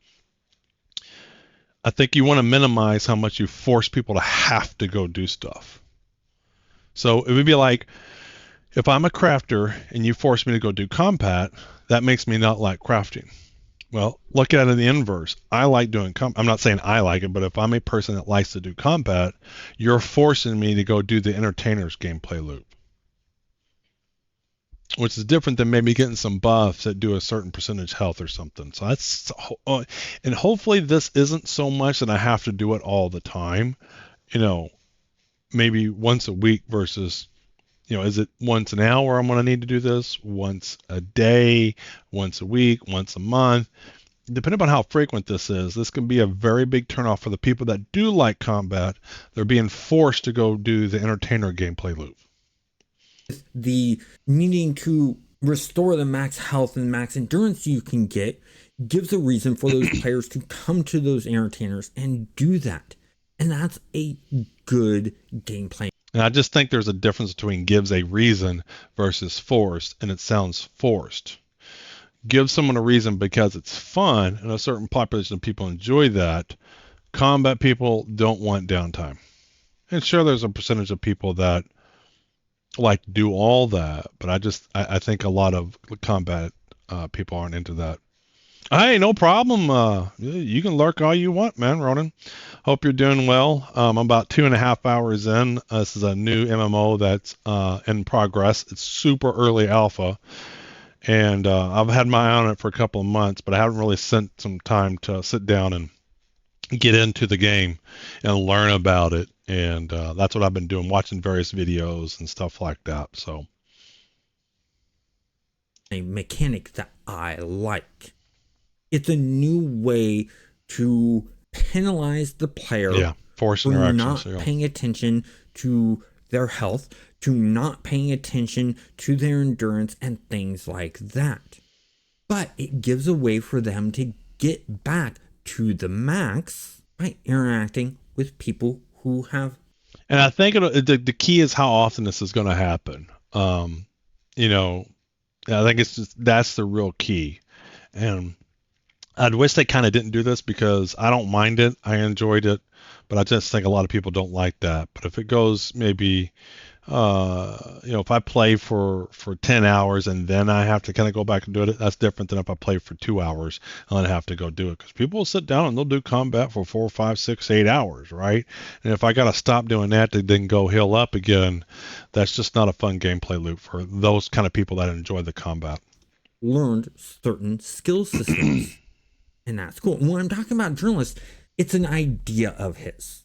I think you want to minimize how much you force people to have to go do stuff. So it would be like, if I'm a crafter and you force me to go do combat, that makes me not like crafting. Well, look at it in the inverse. I like doing I'm not saying I like it, but if I'm a person that likes to do combat, you're forcing me to go do the entertainer's gameplay loop, which is different than maybe getting some buffs that do a certain percentage health or something. So that's, and hopefully this isn't so much that I have to do it all the time, maybe once a week versus, is it once an hour I'm going to need to do this, once a day, once a week, once a month? Depending upon how frequent this can be a very big turnoff for the people that do like combat. They're being forced to go do the entertainer gameplay loop. The needing to restore the max health and max endurance you can get gives a reason for those players to come to those entertainers and do that. And that's a good gameplay. And I just think there's a difference between gives a reason versus forced, and it sounds forced. give someone a reason because it's fun and a certain population of people enjoy that, combat people don't want downtime. And sure, there's a percentage of people that like to do all that, but I think a lot of combat people aren't into that. Hey, no problem. You can lurk all you want, man, Ronan. Hope you're doing well. I'm about 2.5 hours in. This is a new MMO that's in progress. It's super early alpha, and I've had my eye on it for a couple of months, but I haven't really spent some time to sit down and get into the game and learn about it. And that's what I've been doing, watching various videos and stuff like that. So, a mechanic that I like. It's a new way to penalize the player force for interactions, not paying attention to their health, to not paying attention to their endurance and things like that. But it gives a way for them to get back to the max by interacting with people who have. And I think the key is how often this is going to happen. You know, I think that's the real key. And I'd wish they kind of didn't do this because I don't mind it. I enjoyed it, but I just think a lot of people don't like that. But if it goes maybe, if I play for 10 hours and then I have to kind of go back and do it, that's different than if I play for 2 hours and then I have to go do it. Because people will sit down and they'll do combat for 4, 5, 6, 8 hours, right? And if I got to stop doing that to then go heal up again, that's just not a fun gameplay loop for those kind of people that enjoy the combat. Learned certain skill systems. And that's cool. When I'm talking about journalists, it's an idea of his.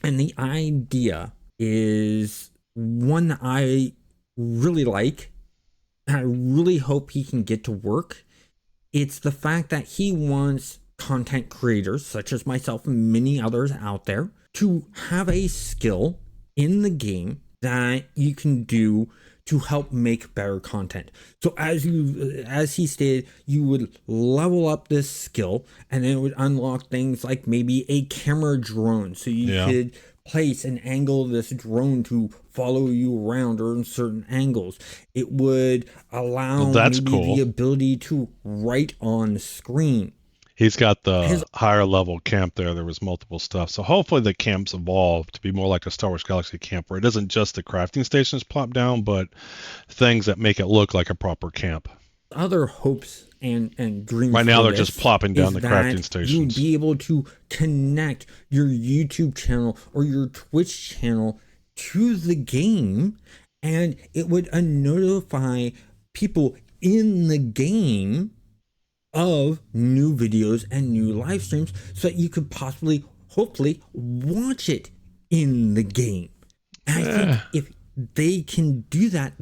And the idea is one that I really like. And I really hope he can get to work. It's the fact that he wants content creators, such as myself and many others out there, to have a skill in the game that you can do to help make better content. So as he stated, you would level up this skill and then it would unlock things like maybe a camera drone. So you could place and angle this drone to follow you around or in certain angles. It would allow the ability to write on screen. He's got the higher level camp there. There was multiple stuff. So hopefully the camps evolve to be more like a Star Wars Galaxy camp where it isn't just the crafting stations plop down, but things that make it look like a proper camp. Other hopes and dreams. Right now they're just plopping down the crafting stations. You'd be able to connect your YouTube channel or your Twitch channel to the game, and it would notify people in the game of new videos and new live streams so that you could hopefully watch it in the game. And I think if they can do that.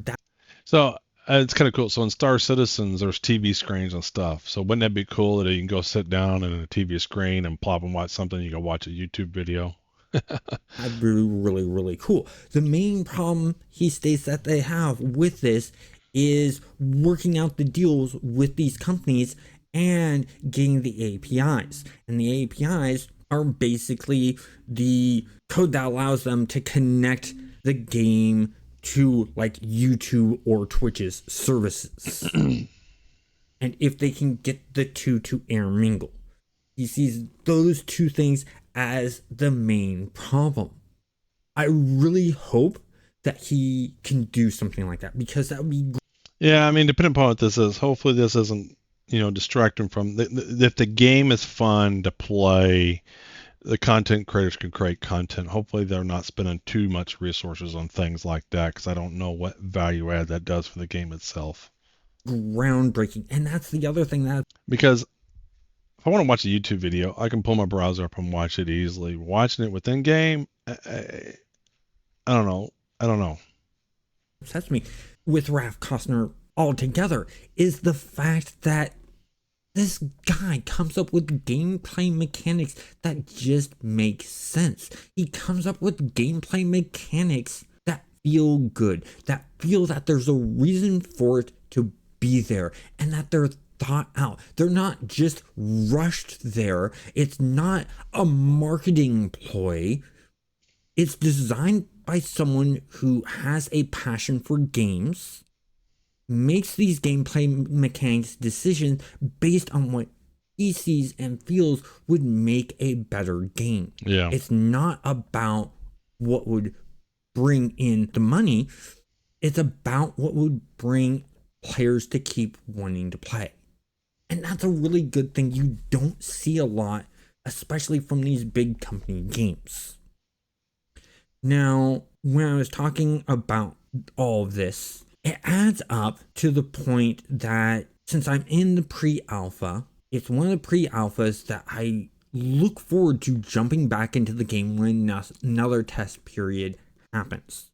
So it's kind of cool. So in Star Citizens, there's TV screens and stuff. So wouldn't that be cool that you can go sit down in a TV screen and plop and watch something? You can watch a YouTube video. That'd be really, really cool. The main problem he states that they have with this is working out the deals with these companies and getting the APIs. And the APIs are basically the code that allows them to connect the game to like YouTube or Twitch's services. And if they can get the two to intermingle, he sees those two things as the main problem. I really hope that he can do something like that because that would be great. Yeah, I mean, depending upon what this is, hopefully this isn't, distracting from if the game is fun to play, the content creators can create content. Hopefully they're not spending too much resources on things like that because I don't know what value add that does for the game itself. Groundbreaking. And that's the other thing because if I want to watch a YouTube video, I can pull my browser up and watch it easily. Watching it within game, I don't know. Upsets me with Raph Costner altogether is the fact that this guy comes up with gameplay mechanics that just make sense. He comes up with gameplay mechanics that feel good, that feel that there's a reason for it to be there, and that they're thought out. They're not just rushed there. It's not a marketing ploy. It's designed by someone who has a passion for games makes these gameplay mechanics decisions based on what he sees and feels would make a better game. Yeah. It's not about what would bring in the money. It's about what would bring players to keep wanting to play. And that's a really good thing you don't see a lot, especially from these big company games. Now, when I was talking about all of this, it adds up to the point that since I'm in the pre-alpha, it's one of the pre-alphas that I look forward to jumping back into the game when another test period happens.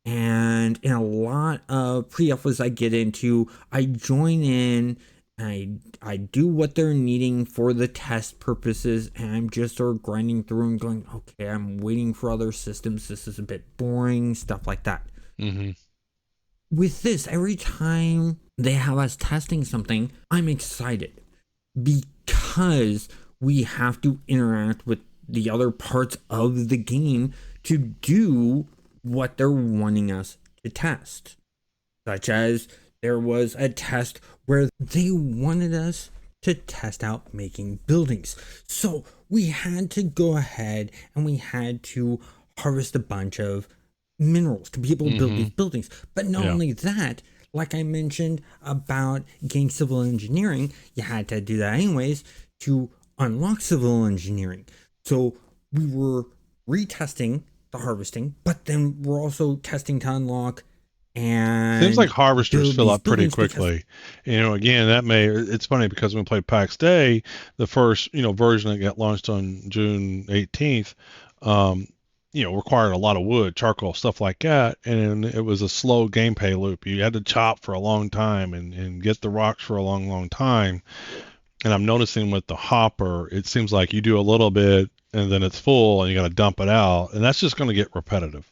And in a lot of pre-alphas I get into, I join in, I do what they're needing for the test purposes, and I'm just sort of grinding through and going, okay, I'm waiting for other systems. This is a bit boring, stuff like that. Mm-hmm. With this, every time they have us testing something, I'm excited because we have to interact with the other parts of the game to do what they're wanting us to test. Such as there was a test where they wanted us to test out making buildings. So we had to go ahead and we had to harvest a bunch of minerals to be able to build these buildings. But not only that, like I mentioned about getting civil engineering, you had to do that anyways to unlock civil engineering. So we were retesting the harvesting, but then we're also testing to unlock. And seems like harvesters fill up pretty quickly. Again, it's funny because when we played PAX Day, the first, version that got launched on June 18th, required a lot of wood, charcoal, stuff like that. And it was a slow gameplay loop. You had to chop for a long time and get the rocks for a long, long time. And I'm noticing with the hopper, it seems like you do a little bit and then it's full and you got to dump it out. And that's just going to get repetitive.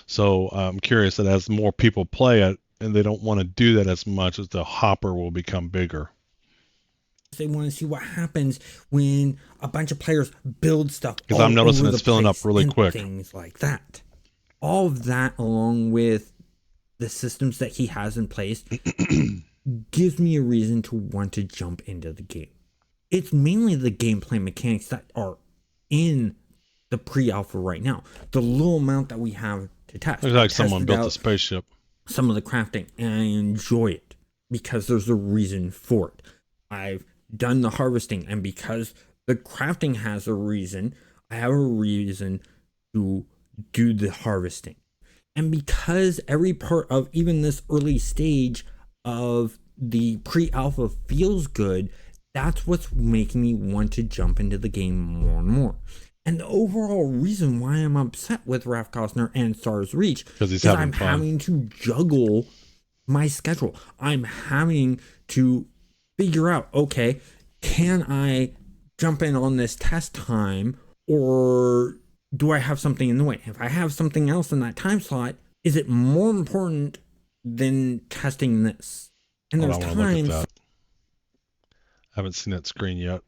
So I'm curious that as more people play it and they don't want to do that as much, as the hopper will become bigger. They want to see what happens when a bunch of players build stuff. Because I'm noticing it's filling up really quick. Things like that. All of that, along with the systems that he has in place, gives me a reason to want to jump into the game. It's mainly the gameplay mechanics that are in the pre-alpha right now. The little amount that we have to test. Looks like someone built a spaceship. Some of the crafting, and I enjoy it because there's a reason for it. I've done the harvesting, and because the crafting has a reason, I have a reason to do the harvesting. And because every part of even this early stage of the pre-alpha feels good, that's what's making me want to jump into the game more and more. And the overall reason why I'm upset with Raph Cosner and Stars Reach is I'm having to juggle my schedule. I'm having to figure out, okay, can I jump in on this test time, or do I have something in the way? If I have something else in that time slot, is it more important than testing this? And there's times. I haven't seen that screen yet.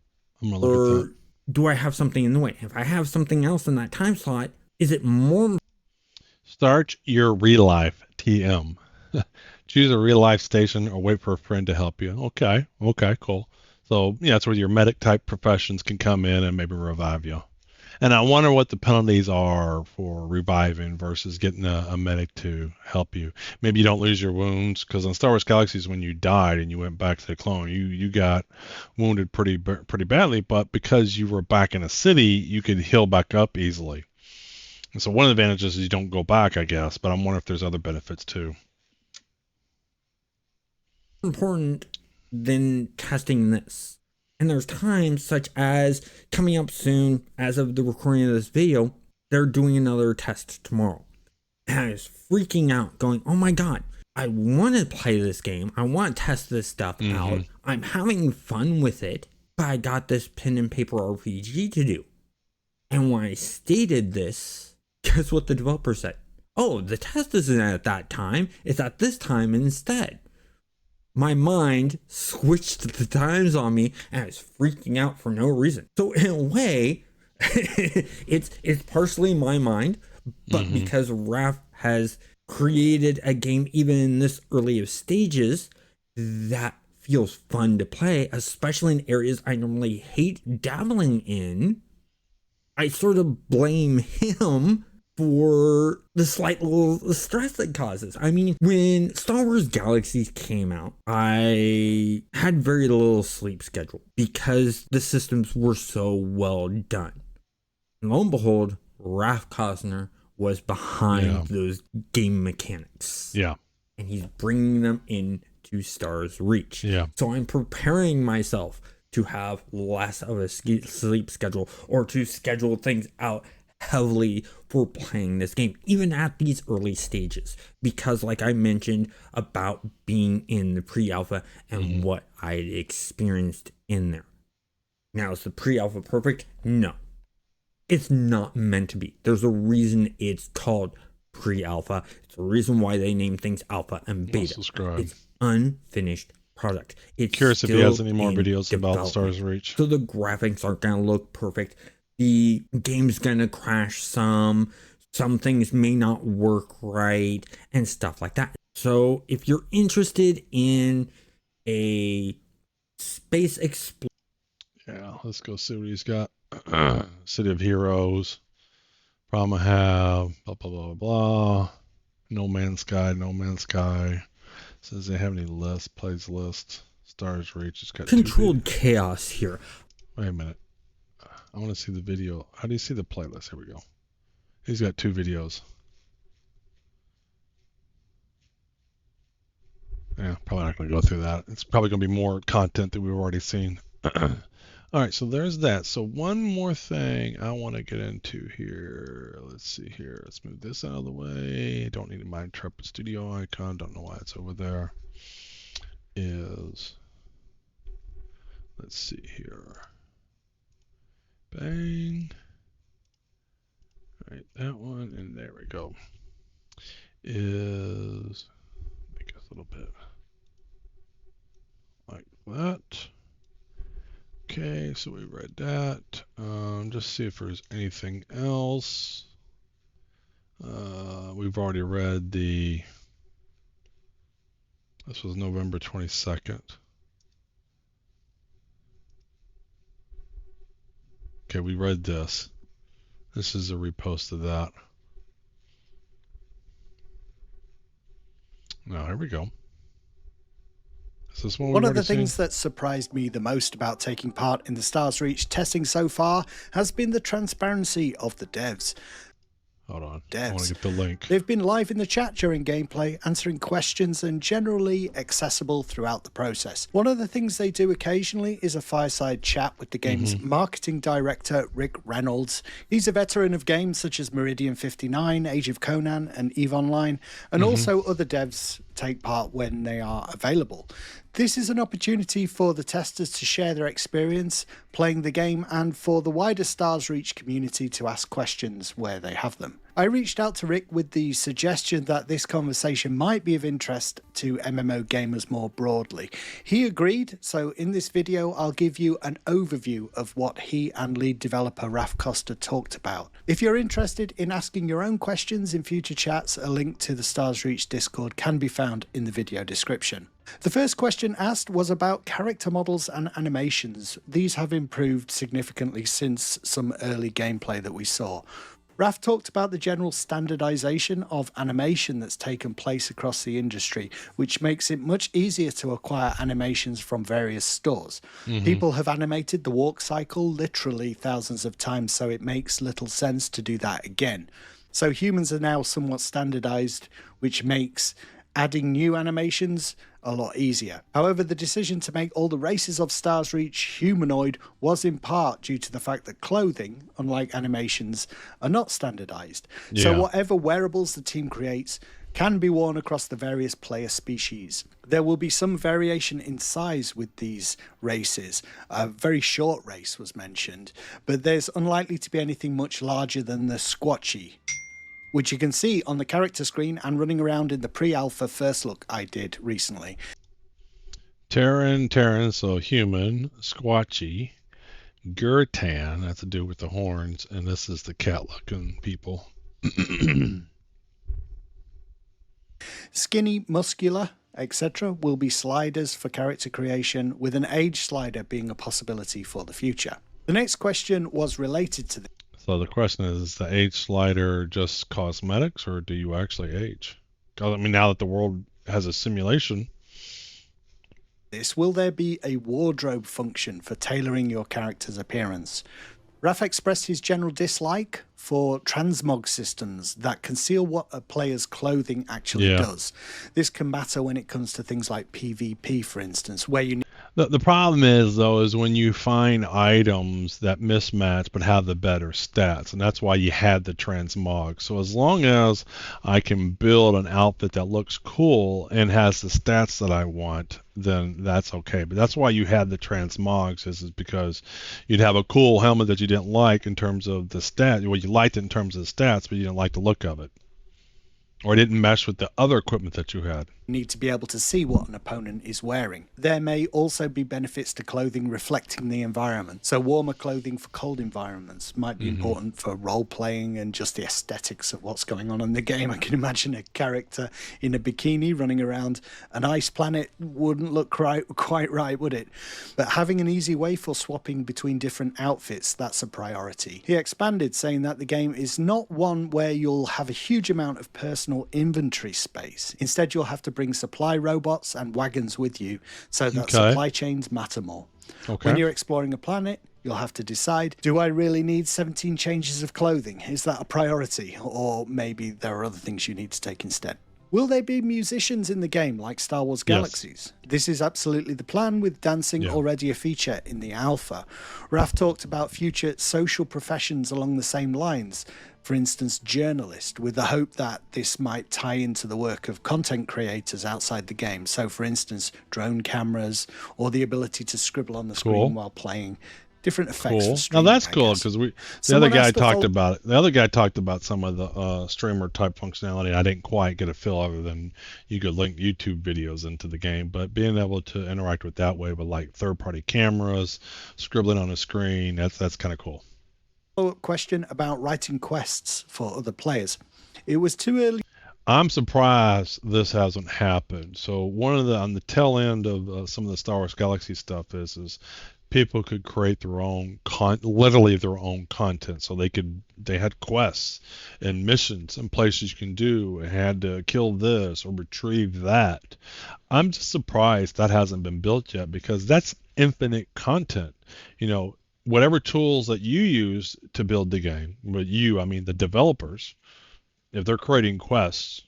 I'm gonna look at that. Do I have something in the way? If I have something else in that time slot, is it more? Start your real life TM. Choose a real life station or wait for a friend to help you. Okay, cool. So that's where your medic type professions can come in and maybe revive you. And I wonder what the penalties are for reviving versus getting a medic to help you. Maybe you don't lose your wounds, because on Star Wars Galaxies, when you died and you went back to the clone, you got wounded pretty badly, but because you were back in a city, you could heal back up easily. And so one of the advantages is you don't go back, I guess, but I'm wondering if there's other benefits too. Important than testing this. And there's times such as coming up soon, as of the recording of this video, they're doing another test tomorrow. And I was freaking out going, oh my God, I want to play this game. I want to test this stuff out. I'm having fun with it, but I got this pen and paper RPG to do. And when I stated this, guess what the developer said? Oh, the test isn't at that time. It's at this time instead. My mind switched the times on me and I was freaking out for no reason. So in a way, it's partially my mind, but because Raph has created a game even in this early of stages that feels fun to play, especially in areas I normally hate dabbling in. I sort of blame him for the slight little stress it causes. I mean, when Star Wars Galaxies came out, I had very little sleep schedule because the systems were so well done. And lo and behold, Raph Cosner was behind those game mechanics. Yeah. And he's bringing them into Stars Reach. Yeah. So I'm preparing myself to have less of a sleep schedule or to schedule things out heavily for playing this game, even at these early stages, because like I mentioned about being in the pre-alpha and what I experienced in there. Now, is the pre-alpha perfect? No, it's not meant to be. There's a reason it's called pre-alpha. It's a reason why they name things alpha and beta. It's unfinished product. It's curious if he has any more videos about Stars Reach. So the graphics aren't gonna look perfect. The game's gonna crash some things may not work right and stuff like that. So if you're interested in a space exploration, yeah, let's go see what he's got. City of Heroes, problem I have, blah blah blah blah. No Man's Sky. Says they have any lists, plays list. Stars Reach. It's got Controlled Chaos here. Wait a minute. I want to see the video. How do you see the playlist? Here we go. He's got 2 videos. Yeah, probably not going to go through that. It's probably going to be more content that we've already seen. All right, so there's that. So one more thing I want to get into here. Let's see here. Let's move this out of the way. Don't need a Minecraft Studio icon. Don't know why it's over there. Let's see here. Bang. All right, that one, and there we go. Make it a little bit like that. Okay, so we read that. Just see if there's anything else. We've already read this was November 22nd. Okay, we read this. This is a repost of that. Now, here we go. One of the things that surprised me the most about taking part in the Stars Reach testing so far has been the transparency of the devs. Hold on, I want to get the link. They've been live in the chat during gameplay, answering questions and generally accessible throughout the process. One of the things they do occasionally is a fireside chat with the game's marketing director, Rick Reynolds. He's a veteran of games such as Meridian 59, Age of Conan and EVE Online, and also other devs take part when they are available. This is an opportunity for the testers to share their experience playing the game and for the wider Stars Reach community to ask questions where they have them. I reached out to Rick with the suggestion that this conversation might be of interest to MMO gamers more broadly. He agreed, so in this video I'll give you an overview of what he and lead developer Raph Costa talked about. If you're interested in asking your own questions in future chats, a link to the Stars Reach Discord can be found in the video description. The first question asked was about character models and animations. These have improved significantly since some early gameplay that we saw. Raph talked about the general standardization of animation that's taken place across the industry, which makes it much easier to acquire animations from various stores. People have animated the walk cycle literally thousands of times, so it makes little sense to do that again. So humans are now somewhat standardized, which makes adding new animations a lot easier. However, the decision to make all the races of Stars Reach humanoid was in part due to the fact that clothing, unlike animations, are not standardized. So whatever wearables the team creates can be worn across the various player species. There will be some variation in size with these races. A very short race was mentioned, but there's unlikely to be anything much larger than the Squatchy, which you can see on the character screen and running around in the pre-alpha first look I did recently. Terran, so human, Squatchy, Gurtan, that's to do with the horns, and this is the cat-looking people. Skinny, muscular, etc. will be sliders for character creation, with an age slider being a possibility for the future. The next question was related to this. So the question is the age slider just cosmetics, or do you actually age? 'Cause, I mean, now that the world has a simulation. Will there be a wardrobe function for tailoring your character's appearance? Raph expressed his general dislike for transmog systems that conceal what a player's clothing actually does. This can matter when it comes to things like PvP, for instance, where you need... The problem is, though, is when you find items that mismatch but have the better stats, and that's why you had the transmog. So as long as I can build an outfit that looks cool and has the stats that I want, then that's okay. But that's why you had the transmogs, is because you'd have a cool helmet that you didn't like in terms of the stat. Well, you liked it in terms of the stats, but you didn't like the look of it, or it didn't mesh with the other equipment that you had. Need to be able to see what an opponent is wearing. There may also be benefits to clothing reflecting the environment. So warmer clothing for cold environments might be important for role-playing and just the aesthetics of what's going on in the game. I can imagine a character in a bikini running around an ice planet wouldn't look quite right, would it? But having an easy way for swapping between different outfits, that's a priority. He expanded, saying that the game is not one where you'll have a huge amount of personal inventory space. Instead, you'll have to bring supply robots and wagons with you so that supply chains matter more. When you're exploring a planet, you'll have to decide, do I really need 17 changes of clothing? Is that a priority? Or maybe there are other things you need to take instead. Will there be musicians in the game like Star Wars Galaxies? Yes. This is absolutely the plan, with dancing already a feature in the alpha. Raph talked about future social professions along the same lines. For instance, journalist, with the hope that this might tie into the work of content creators outside the game. So, for instance, drone cameras, or the ability to scribble on the screen while playing. Different effects for streaming. Now that's cool, because the other guy talked about it. The other guy talked about some of the streamer type functionality. I didn't quite get a feel other than you could link YouTube videos into the game, but being able to interact with that way with like third-party cameras, scribbling on a screen, that's kind of cool. Question about writing quests for other players. It was too early. I'm surprised this hasn't happened. So one of the, on the tail end of some of the Star Wars Galaxy stuff is people could create their own literally their own content. So they had quests and missions and places you can do, and had to kill this or retrieve that. I'm just surprised that hasn't been built yet, because that's infinite content. You know, whatever tools that you use to build the game, but I mean the developers, if they're creating quests,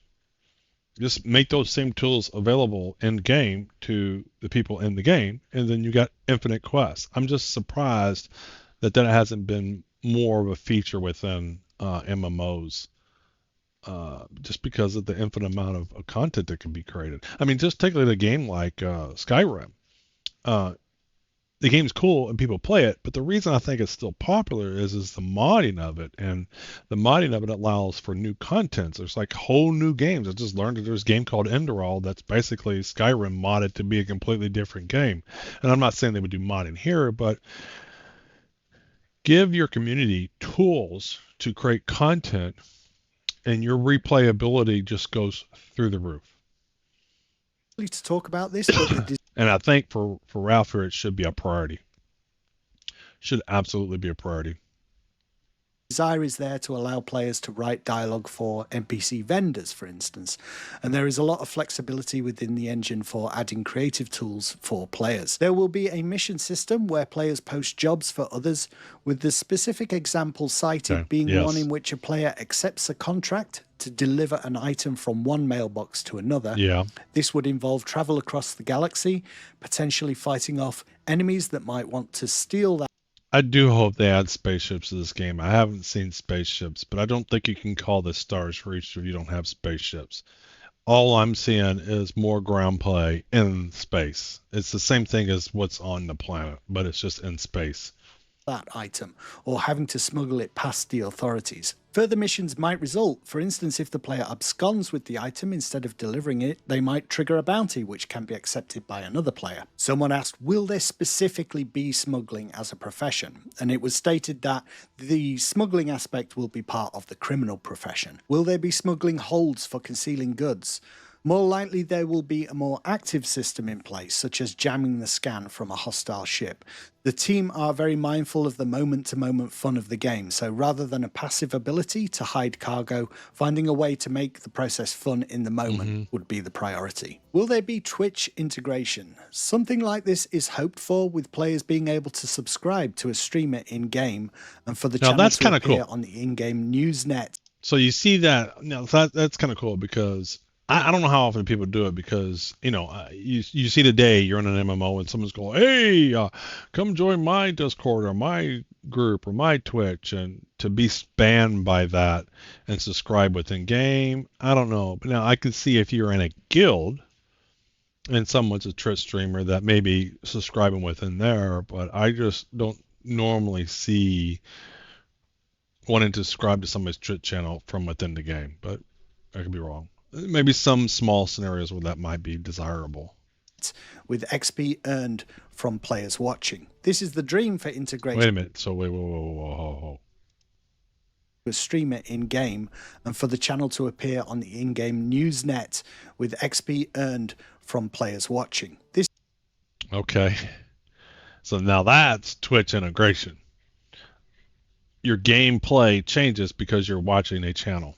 just make those same tools available in game to the people in the game, and then you got infinite quests. I'm just surprised that hasn't been more of a feature within MMOs, just because of the infinite amount of content that can be created. I mean, just take a game like Skyrim. The game's cool and people play it, but the reason I think it's still popular is the modding of it, and the modding of it allows for new content. There's like whole new games. I just learned that there's a game called Enderal that's basically Skyrim modded to be a completely different game. And I'm not saying they would do modding here, but give your community tools to create content, and your replayability just goes through the roof. To talk about this, but and I think for Ralph here, it should be a priority. Should absolutely be a priority. Desire is there to allow players to write dialogue for NPC vendors, for instance, and there is a lot of flexibility within the engine for adding creative tools for players. There will be a mission system where players post jobs for others, with the specific example cited being one in which a player accepts a contract to deliver an item from one mailbox to another. This would involve travel across the galaxy, potentially fighting off enemies that might want to steal that. I do hope they add spaceships to this game. I haven't seen spaceships, but I don't think you can call this Stars Reach if you don't have spaceships. All I'm seeing is more ground play in space. It's the same thing as what's on the planet, but it's just in space. that item, or having to smuggle it past the authorities. Further missions might result. For instance, if the player absconds with the item instead of delivering it, they might trigger a bounty which can be accepted by another player. Someone asked, will there specifically be smuggling as a profession? And it was stated that the smuggling aspect will be part of the criminal profession. Will there be smuggling holds for concealing goods? More likely there will be a more active system in place, such as jamming the scan from a hostile ship. The team are very mindful of the moment-to-moment fun of the game, so rather than a passive ability to hide cargo, finding a way to make the process fun in the moment would be the priority. Will there be Twitch integration? Something like this is hoped for, with players being able to subscribe to a streamer in-game, and for the channel to appear on the in-game news net. So you see that, that's kind of cool, because I don't know how often people do it, because, you see today you're in an MMO and someone's going, hey, come join my Discord or my group or my Twitch, and to be spammed by that and subscribe within game, I don't know. But now I can see if you're in a guild and someone's a Twitch streamer that may be subscribing within there, but I just don't normally see wanting to subscribe to somebody's Twitch channel from within the game, but I could be wrong. Maybe some small scenarios where that might be desirable. With XP earned from players watching. This is the dream for integration. Wait a minute. So whoa. A streamer in-game, and for the channel to appear on the in-game news net with XP earned from players watching. This. Okay. So now that's Twitch integration. Your gameplay changes because you're watching a channel,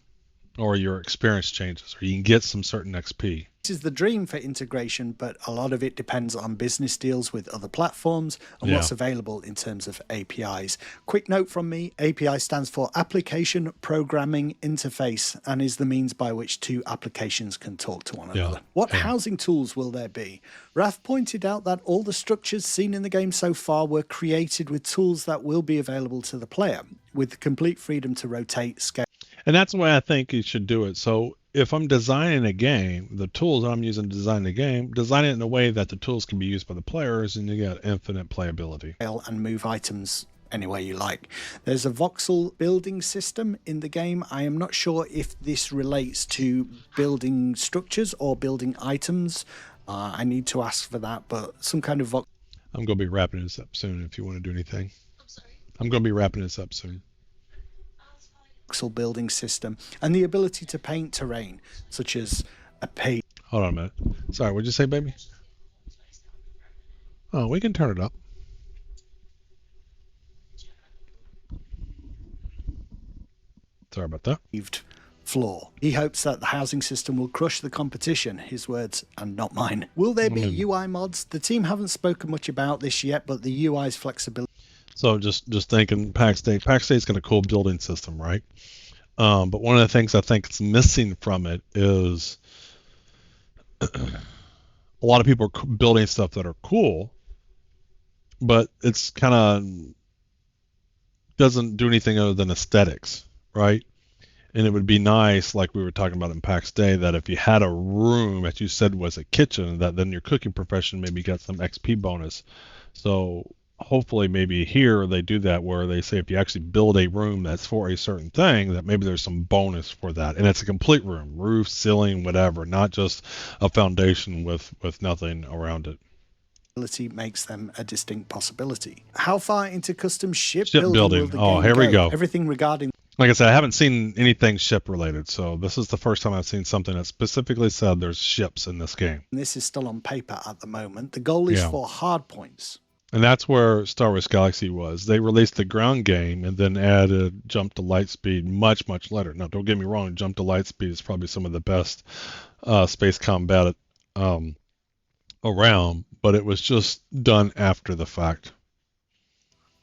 or your experience changes, or you can get some certain XP. This is the dream for integration, but a lot of it depends on business deals with other platforms and what's available in terms of APIs. Quick note from me, API stands for Application Programming Interface, and is the means by which two applications can talk to one another. What housing tools will there be? Raph pointed out that all the structures seen in the game so far were created with tools that will be available to the player, with complete freedom to rotate, scale. And that's the way I think you should do it. So if I'm designing a game, the tools that I'm using to design the game, design it in a way that the tools can be used by the players, and you get infinite playability. And move items any way you like. There's a voxel building system in the game. I am not sure if this relates to building structures or building items. I need to ask for that, but some kind of voxel. I'm going to be wrapping this up soon if you want to do anything. I'm going to be wrapping this up soon. Building system, and the ability to paint terrain, such as a page. Hold on a minute. Sorry, what'd you say, baby? Oh, we can turn it up. Sorry about that. Floor. He hopes that the housing system will crush the competition, his words and not mine. Will there be UI mods? The team haven't spoken much about this yet, but the UI's flexibility. So just thinking Pack State. Pack State's got a cool building system, right? But one of the things I think is missing from it is a lot of people are building stuff that are cool, but it's kind of doesn't do anything other than aesthetics, right? And it would be nice, like we were talking about in PAX Day, that if you had a room that you said was a kitchen, that then your cooking profession maybe got some XP bonus. So hopefully maybe here they do that, where they say if you actually build a room that's for a certain thing, that maybe there's some bonus for that. And it's a complete room, roof, ceiling, whatever, not just a foundation with nothing around it. Makes them a distinct possibility. How far into custom ship building will the game here we go. Everything regarding. Like I said, I haven't seen anything ship related, so this is the first time I've seen something that specifically said there's ships in this game. This is still on paper at the moment. The goal is for hard points. And that's where Star Wars Galaxy was. They released the ground game and then added Jump to Lightspeed much, much later. Now, don't get me wrong, Jump to Lightspeed is probably some of the best space combat around, but it was just done after the fact.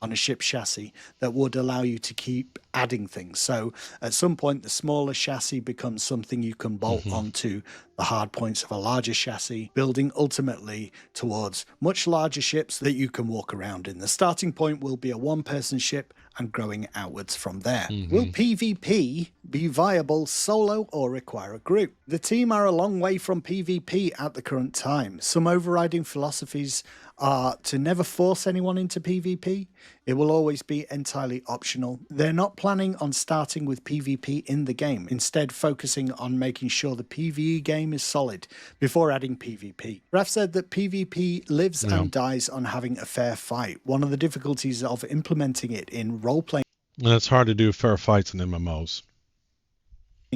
On a ship chassis that would allow you to keep adding things. So at some point, the smaller chassis becomes something you can bolt onto the hard points of a larger chassis, building ultimately towards much larger ships that you can walk around in. The starting point will be a one-person ship and growing outwards from there. Will PvP be viable solo or require a group? The team are a long way from PvP at the current time. Some overriding philosophies are to never force anyone into PvP. It will always be entirely optional. They're not planning on starting with PvP in the game, instead focusing on making sure the PvE game is solid before adding PvP. Raph said that PvP lives and dies on having a fair fight. One of the difficulties of implementing it in role-playing And it's hard to do fair fights in MMOs.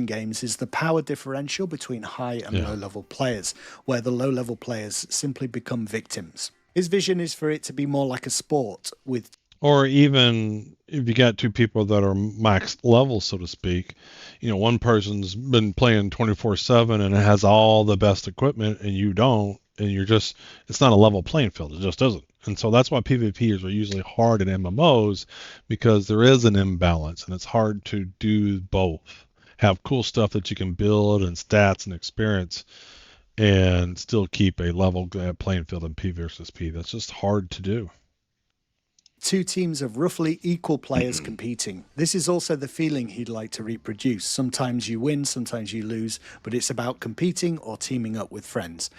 games is the power differential between high and low-level players, where the low-level players simply become victims. His vision is for it to be more like a sport with... Or even if you got two people that are max level, so to speak, you know, one person's been playing 24/7 and has all the best equipment and you don't, and you're just, it's not a level playing field. It just isn't. And so that's why PvPs are usually hard in MMOs, because there is an imbalance and it's hard to do both. Have cool stuff that you can build and stats and experience and still keep a level playing field in P versus P. That's just hard to do. Two teams of roughly equal players competing. This is also the feeling he'd like to reproduce. Sometimes you win, sometimes you lose, but it's about competing or teaming up with friends.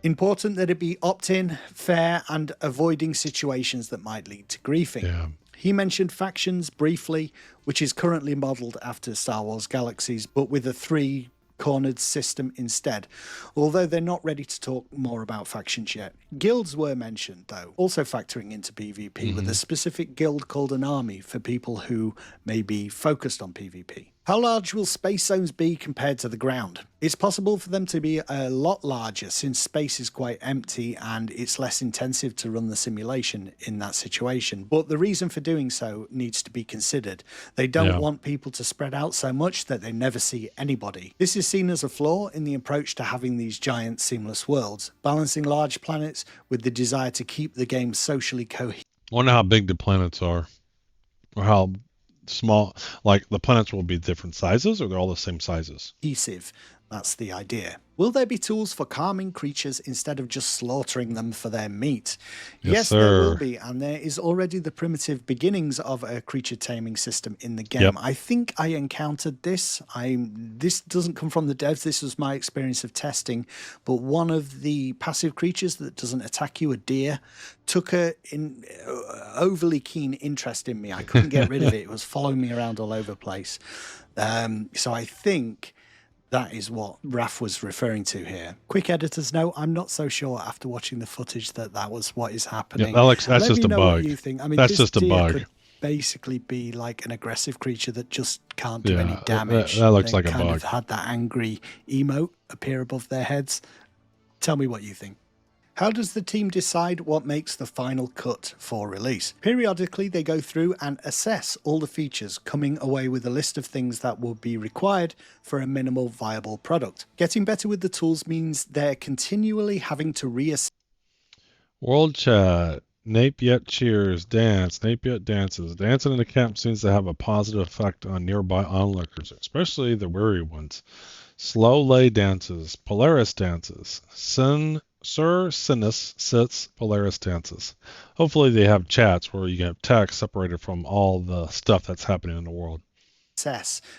Important that it be opt-in, fair, and avoiding situations that might lead to griefing. Yeah. He mentioned factions briefly, which is currently modeled after Star Wars Galaxies, but with a three-cornered system instead, although they're not ready to talk more about factions yet. Guilds were mentioned, though, also factoring into PvP, with a specific guild called an army for people who may be focused on PvP. How large will space zones be compared to the ground? It's possible for them to be a lot larger, since space is quite empty and it's less intensive to run the simulation in that situation. But the reason for doing so needs to be considered. They don't want people to spread out so much that they never see anybody. This is seen as a flaw in the approach to having these giant seamless worlds, balancing large planets with the desire to keep the game socially cohesive. I wonder how big the planets are, or how small, like the planets will be different sizes, or they're all the same sizes? That's the idea. Will there be tools for calming creatures instead of just slaughtering them for their meat? Yes, there will be, and there is already the primitive beginnings of a creature taming system in the game. I think I encountered this. This doesn't come from the devs. This was my experience of testing. But one of the passive creatures that doesn't attack you, a deer, took a overly keen interest in me. I couldn't get rid of it. It was following me around all over the place. So I think that is what Raph was referring to here. Quick editor's note, I'm not so sure after watching the footage that was what is happening. Yeah, Alex, that's just a bug. What you think. I mean, that's just a bug. Could basically be like an aggressive creature that just can't do any damage. That looks like a kind bug. Of had that angry emote appear above their heads. Tell me what you think. How does the team decide what makes the final cut for release? Periodically, they go through and assess all the features, coming away with a list of things that will be required for a minimal viable product. Getting better with the tools means they're continually having to reassess. World chat. Nape yet cheers. Dance. Nape yet dances. Dancing in the camp seems to have a positive effect on nearby onlookers, especially the weary ones. Slow lay dances. Polaris dances. Sir Sinus sits Polaris dances. Hopefully they have chats where you have text separated from all the stuff that's happening in the world.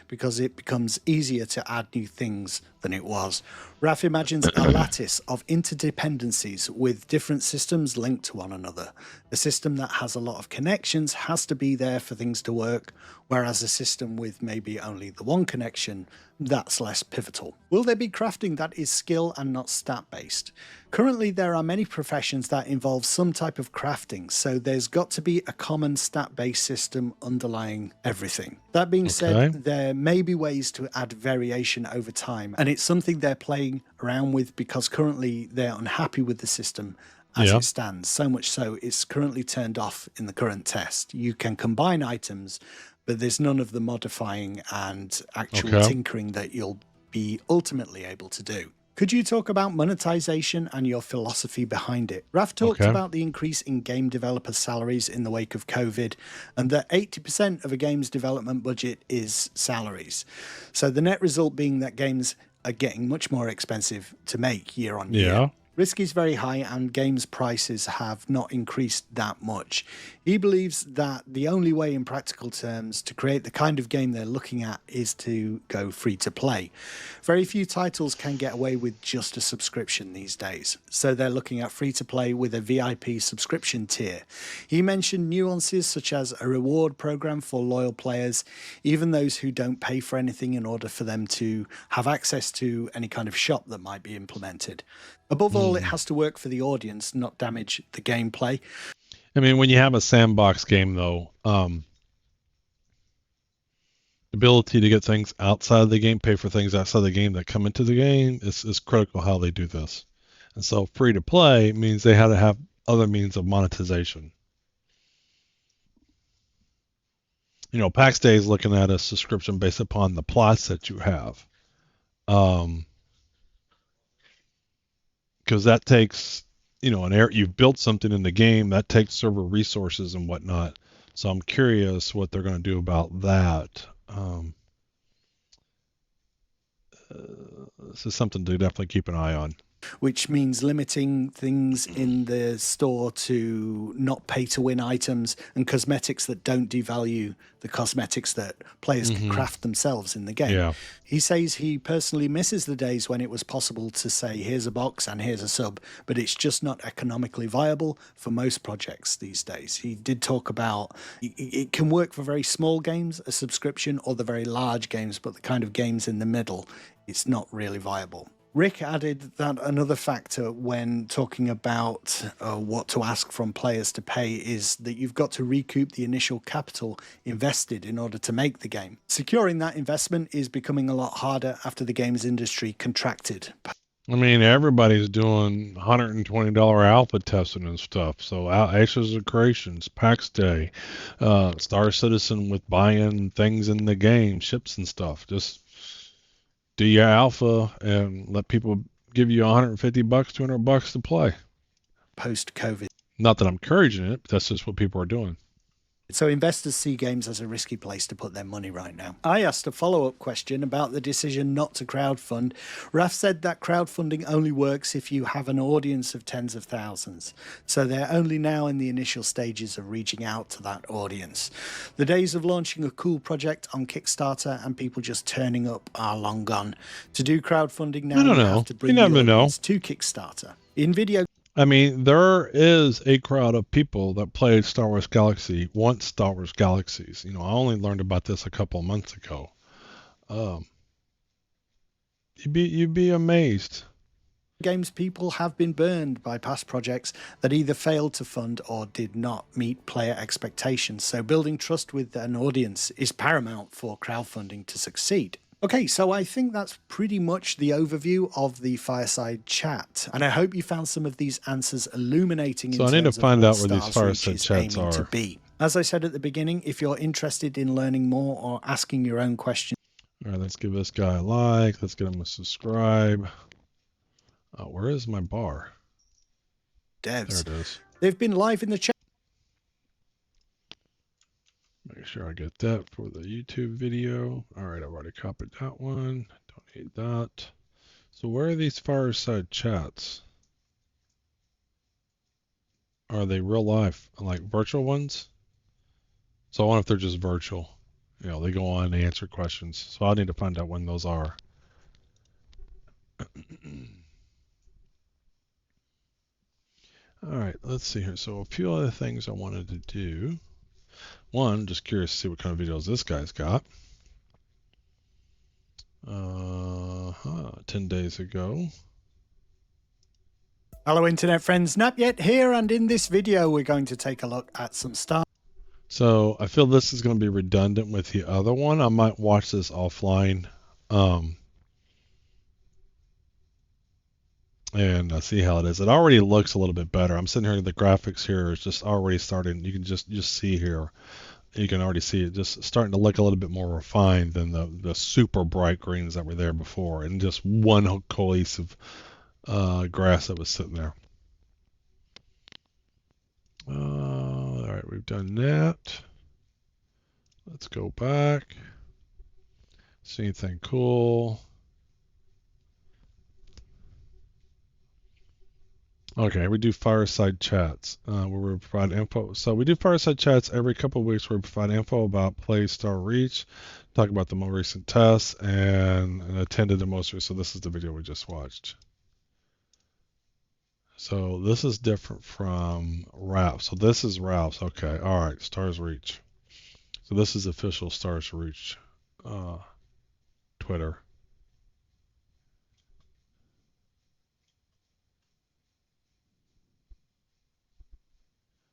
Because it becomes easier to add new things than it was. Raph imagines a lattice of interdependencies with different systems linked to one another. A system that has a lot of connections has to be there for things to work, whereas a system with maybe only the one connection, that's less pivotal. Will there be crafting that is skill and not stat-based? Currently, there are many professions that involve some type of crafting, so there's got to be a common stat-based system underlying everything. That being said, there may be ways to add variation over time, and it's something they're playing around with because currently they're unhappy with the system as it stands, so much so it's currently turned off in the current test. You can combine items, but there's none of the modifying and actual tinkering that you'll be ultimately able to do. Could you talk about monetization and your philosophy behind it? Raph talked about the increase in game developer salaries in the wake of COVID, and that 80% of a game's development budget is salaries. So the net result being that games are getting much more expensive to make year on year. Risk is very high and games prices have not increased that much. He believes that the only way in practical terms to create the kind of game they're looking at is to go free to play. Very few titles can get away with just a subscription these days, so they're looking at free to play with a VIP subscription tier. He mentioned nuances such as a reward program for loyal players, even those who don't pay for anything in order for them to have access to any kind of shop that might be implemented. Above all, it has to work for the audience, not damage the gameplay. I mean, when you have a sandbox game, though, the ability to get things outside of the game, pay for things outside of the game that come into the game is critical how they do this. And so free to play means they had to have other means of monetization. You know, PAX Day is looking at a subscription based upon the plots that you have. Because that takes, you know, you've built something in the game that takes server resources and whatnot. So I'm curious what they're going to do about that. This is something to definitely keep an eye on. Which means limiting things in the store to not pay-to-win items and cosmetics that don't devalue the cosmetics that players can craft themselves in the game. Yeah. He says he personally misses the days when it was possible to say, here's a box and here's a sub, but it's just not economically viable for most projects these days. He did talk about it can work for very small games, a subscription, or the very large games, but the kind of games in the middle, it's not really viable. Rick added that another factor when talking about what to ask from players to pay is that you've got to recoup the initial capital invested in order to make the game. Securing that investment is becoming a lot harder after the games industry contracted. I mean, everybody's doing $120 alpha testing and stuff. So Ashes of Creations, PAX Day, Star Citizen with buying things in the game, ships and stuff. Just do your alpha and let people give you $150, $200 to play. Post-COVID. Not that I'm encouraging it, but that's just what people are doing. So investors see games as a risky place to put their money right now. I asked a follow-up question about the decision not to crowdfund. Raf said that crowdfunding only works if you have an audience of tens of thousands. So they're only now in the initial stages of reaching out to that audience. The days of launching a cool project on Kickstarter and people just turning up are long gone. To do crowdfunding now, you have to bring the audience to Kickstarter. In video. I mean, there is a crowd of people that played Star Wars Galaxy, once Star Wars Galaxies. You know, I only learned about this a couple of months ago. You'd be amazed. Games people have been burned by past projects that either failed to fund or did not meet player expectations. So building trust with an audience is paramount for crowdfunding to succeed. Okay, so I think that's pretty much the overview of the Fireside Chat, and I hope you found some of these answers illuminating. So I need to find out where these Fireside Chats are. To be. As I said at the beginning, if you're interested in learning more or asking your own questions. All right, let's give this guy a like. Let's get him a subscribe. Where is my bar? Devs. There it is. They've been live in the chat. Make sure I get that for the YouTube video. All right, I've already copied that one. Don't need that. So where are these Fireside Chats? Are they real life, like virtual ones? So I wonder if they're just virtual. You know, they go on and answer questions. So I need to find out when those are. All right, let's see here. So a few other things I wanted to do. One, just curious to see what kind of videos this guy's got. 10 days ago. Hello internet friends, Napyet here, and in this video we're going to take a look at some stuff. So I feel this is going to be redundant with the other one. I might watch this offline and see how it is. It already looks a little bit better. I'm sitting here, the graphics here is just already starting. You can just see here. You can already see it just starting to look a little bit more refined than the super bright greens that were there before, and just one cohesive grass that was sitting there. All right, we've done that. Let's go back. See anything cool? Okay, we do fireside chats where we provide info. So we do fireside chats every couple of weeks where we provide info about Play Star Reach, talk about the more recent tests, and attended the most recent. So this is the video we just watched. So this is different from Ralph. So this is Ralph's. Okay, all right, Stars Reach. So this is official Stars Reach Twitter.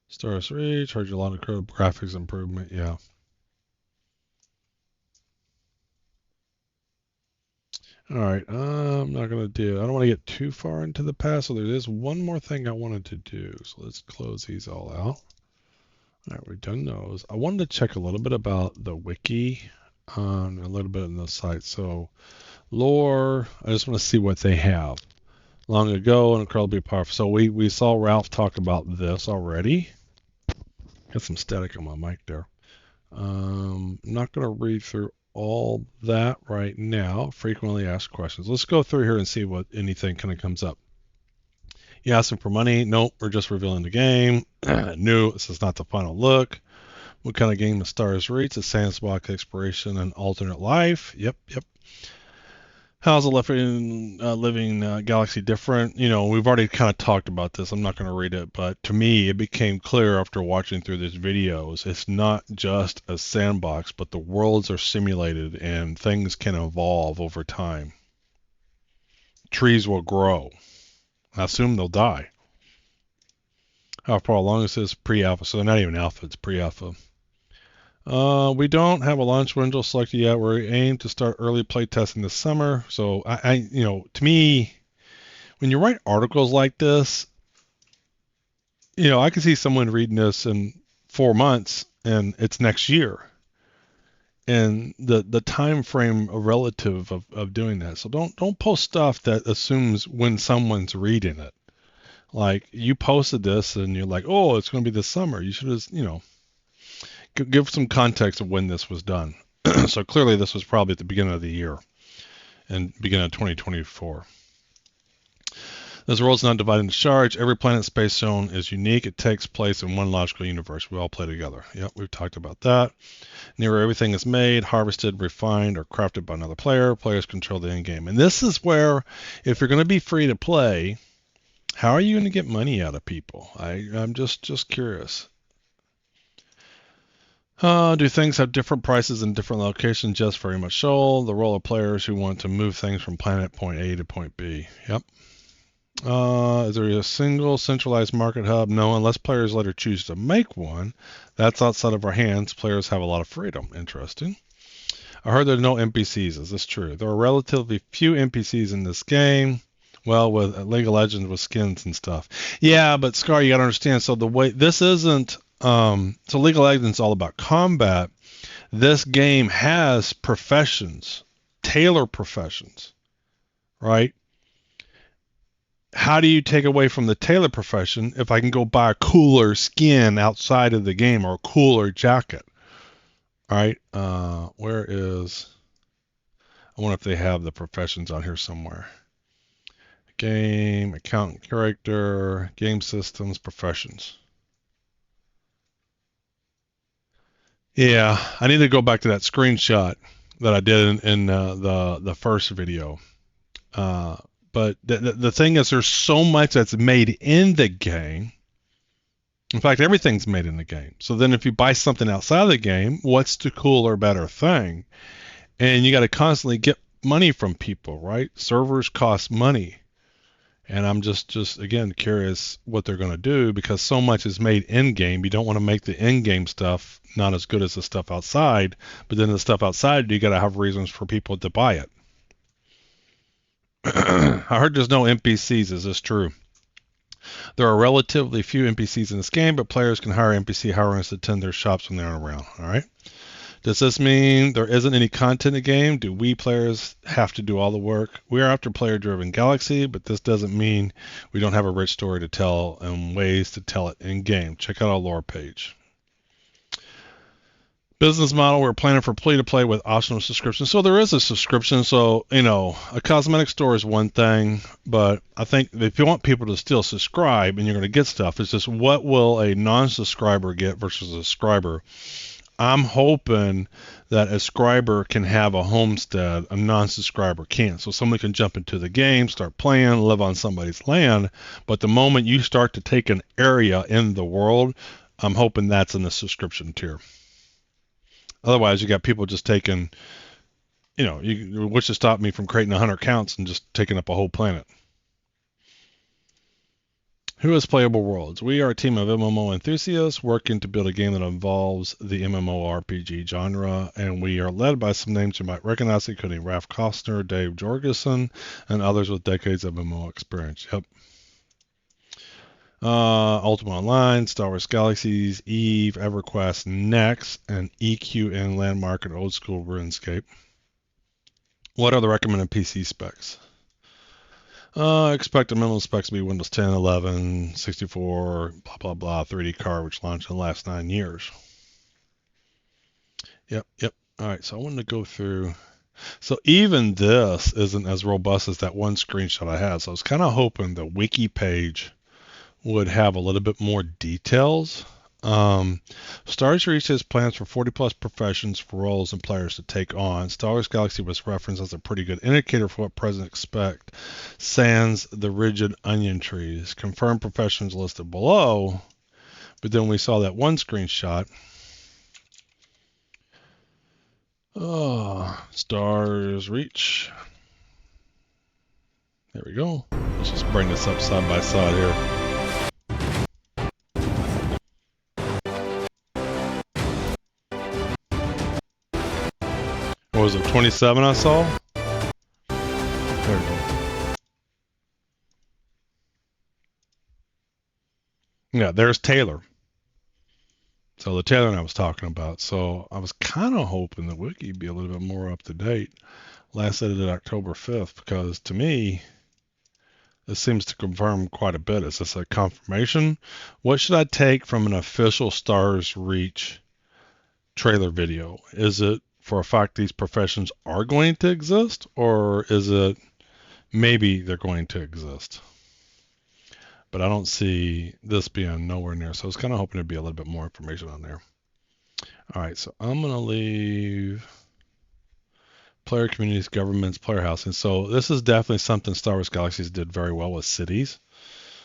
Stars Reach, heard you a lot of graphics improvement, yeah. All right, I'm not gonna do. I don't want to get too far into the past. So there is one more thing I wanted to do. So let's close these all out. All right, we've done those. I wanted to check a little bit about the wiki, a little bit in the site. So lore, I just want to see what they have. Long ago and incredibly powerful. So we saw Ralph talk about this already. Got some static on my mic there. I'm not going to read through all that right now. Frequently asked questions. Let's go through here and see what anything kind of comes up. You asking for money? Nope, we're just revealing the game. New, this is not the final look. What kind of game is Stars Reach? A sandbox exploration and alternate life. Yep. How's the living galaxy different? You know, we've already kind of talked about this. I'm not going to read it, but to me, it became clear after watching through these videos, it's not just a sandbox, but the worlds are simulated and things can evolve over time. Trees will grow. I assume they'll die. How far along this is pre-alpha, so they're not even alpha, it's pre-alpha. We don't have a launch window selected yet. We aim to start early play testing this summer. So you know, to me, when you write articles like this, you know, I can see someone reading this in 4 months and it's next year. And the time frame relative of doing that. So don't post stuff that assumes when someone's reading it. Like you posted this and you're like, oh, it's going to be this summer. You should have, you know, give some context of when this was done. So clearly this was probably at the beginning of the year and beginning of 2024. This world's not divided into shards. Every planet space zone is unique. It takes place in one logical universe. We all play together. Yep, we've talked about that. Nearly everything is made, harvested, refined, or crafted by another player. Players control the end game. And this is where, if you're going to be free to play, how are you going to get money out of people? I'm just curious. Do things have different prices in different locations? Just very much so. The role of players who want to move things from planet point A to point B. Yep. Is there a single centralized market hub? No, unless players later choose to make one. That's outside of our hands. Players have a lot of freedom. Interesting. I heard there are no NPCs. Is this true? There are relatively few NPCs in this game. Well, with League of Legends with skins and stuff. Yeah, but Scar, you got to understand. So the way this isn't. So League of Legends is all about combat. This game has professions, tailor professions, right? How do you take away from the tailor profession if I can go buy a cooler skin outside of the game or a cooler jacket? All right, where is? I wonder if they have the professions on here somewhere. Game, accountant, character, game systems, professions. Yeah, I need to go back to that screenshot that I did in the first video. But the thing is, there's so much that's made in the game. In fact, everything's made in the game. So then if you buy something outside of the game, what's the cooler, better thing? And you got to constantly get money from people, right? Servers cost money. And I'm just again curious what they're going to do, because so much is made in-game. You don't want to make the in-game stuff not as good as the stuff outside, but then the stuff outside, you got to have reasons for people to buy it. I heard there's no NPCs. Is this true? There are relatively few NPCs in this game, but players can hire NPC hirers to attend their shops when they aren't around. All right. Does this mean there isn't any content in the game? Do we players have to do all the work? We are after player-driven galaxy, but this doesn't mean we don't have a rich story to tell and ways to tell it in game. Check out our lore page. Business model, we're planning for play to play with optional subscription. So there is a subscription. So, a cosmetic store is one thing, but I think if you want people to still subscribe and you're going to get stuff, it's just what will a non-subscriber get versus a subscriber. I'm hoping that a subscriber can have a homestead, a non-subscriber can't. So somebody can jump into the game, start playing, live on somebody's land. But the moment you start to take an area in the world, I'm hoping that's in the subscription tier. Otherwise, you got people just taking, which to stop me from creating 100 accounts and just taking up a whole planet. Who has Playable Worlds? We are a team of MMO enthusiasts working to build a game that involves the MMORPG genre, and we are led by some names you might recognize, including Ralph Costner, Dave Jorgensen, and others with decades of MMO experience. Yep. Ultima Online, Star Wars Galaxies, Eve, EverQuest, Next, and EQN Landmark and Old School RuneScape. What are the recommended PC specs? Expect the minimum specs to be Windows 10, 11, 64, blah, blah, blah, 3D card, which launched in the last 9 years. Yep. All right, so I wanted to go through. So even this isn't as robust as that one screenshot I had. So I was kind of hoping the wiki page would have a little bit more details. Stars Reach has plans for 40 plus professions for roles and players to take on. Star Wars Galaxy was referenced as a pretty good indicator for what presidents expect, sans the rigid onion trees. Confirmed professions listed below, but then we saw that one screenshot. Stars Reach. There we go. Let's just bring this up side by side here. What was it, 27 I saw? There we go. Yeah, there's Taylor. So the Taylor I was talking about. So I was kind of hoping the wiki would be a little bit more up to date. Last edited October 5th, because to me, this seems to confirm quite a bit. Is this a confirmation? What should I take from an official Stars Reach trailer video? Is it for a fact these professions are going to exist, or is it maybe they're going to exist? But I don't see this being nowhere near, so I was kind of hoping there'd be a little bit more information on there. All right, so I'm going to leave player communities, governments, player housing. So this is definitely something Star Wars Galaxies did very well with cities.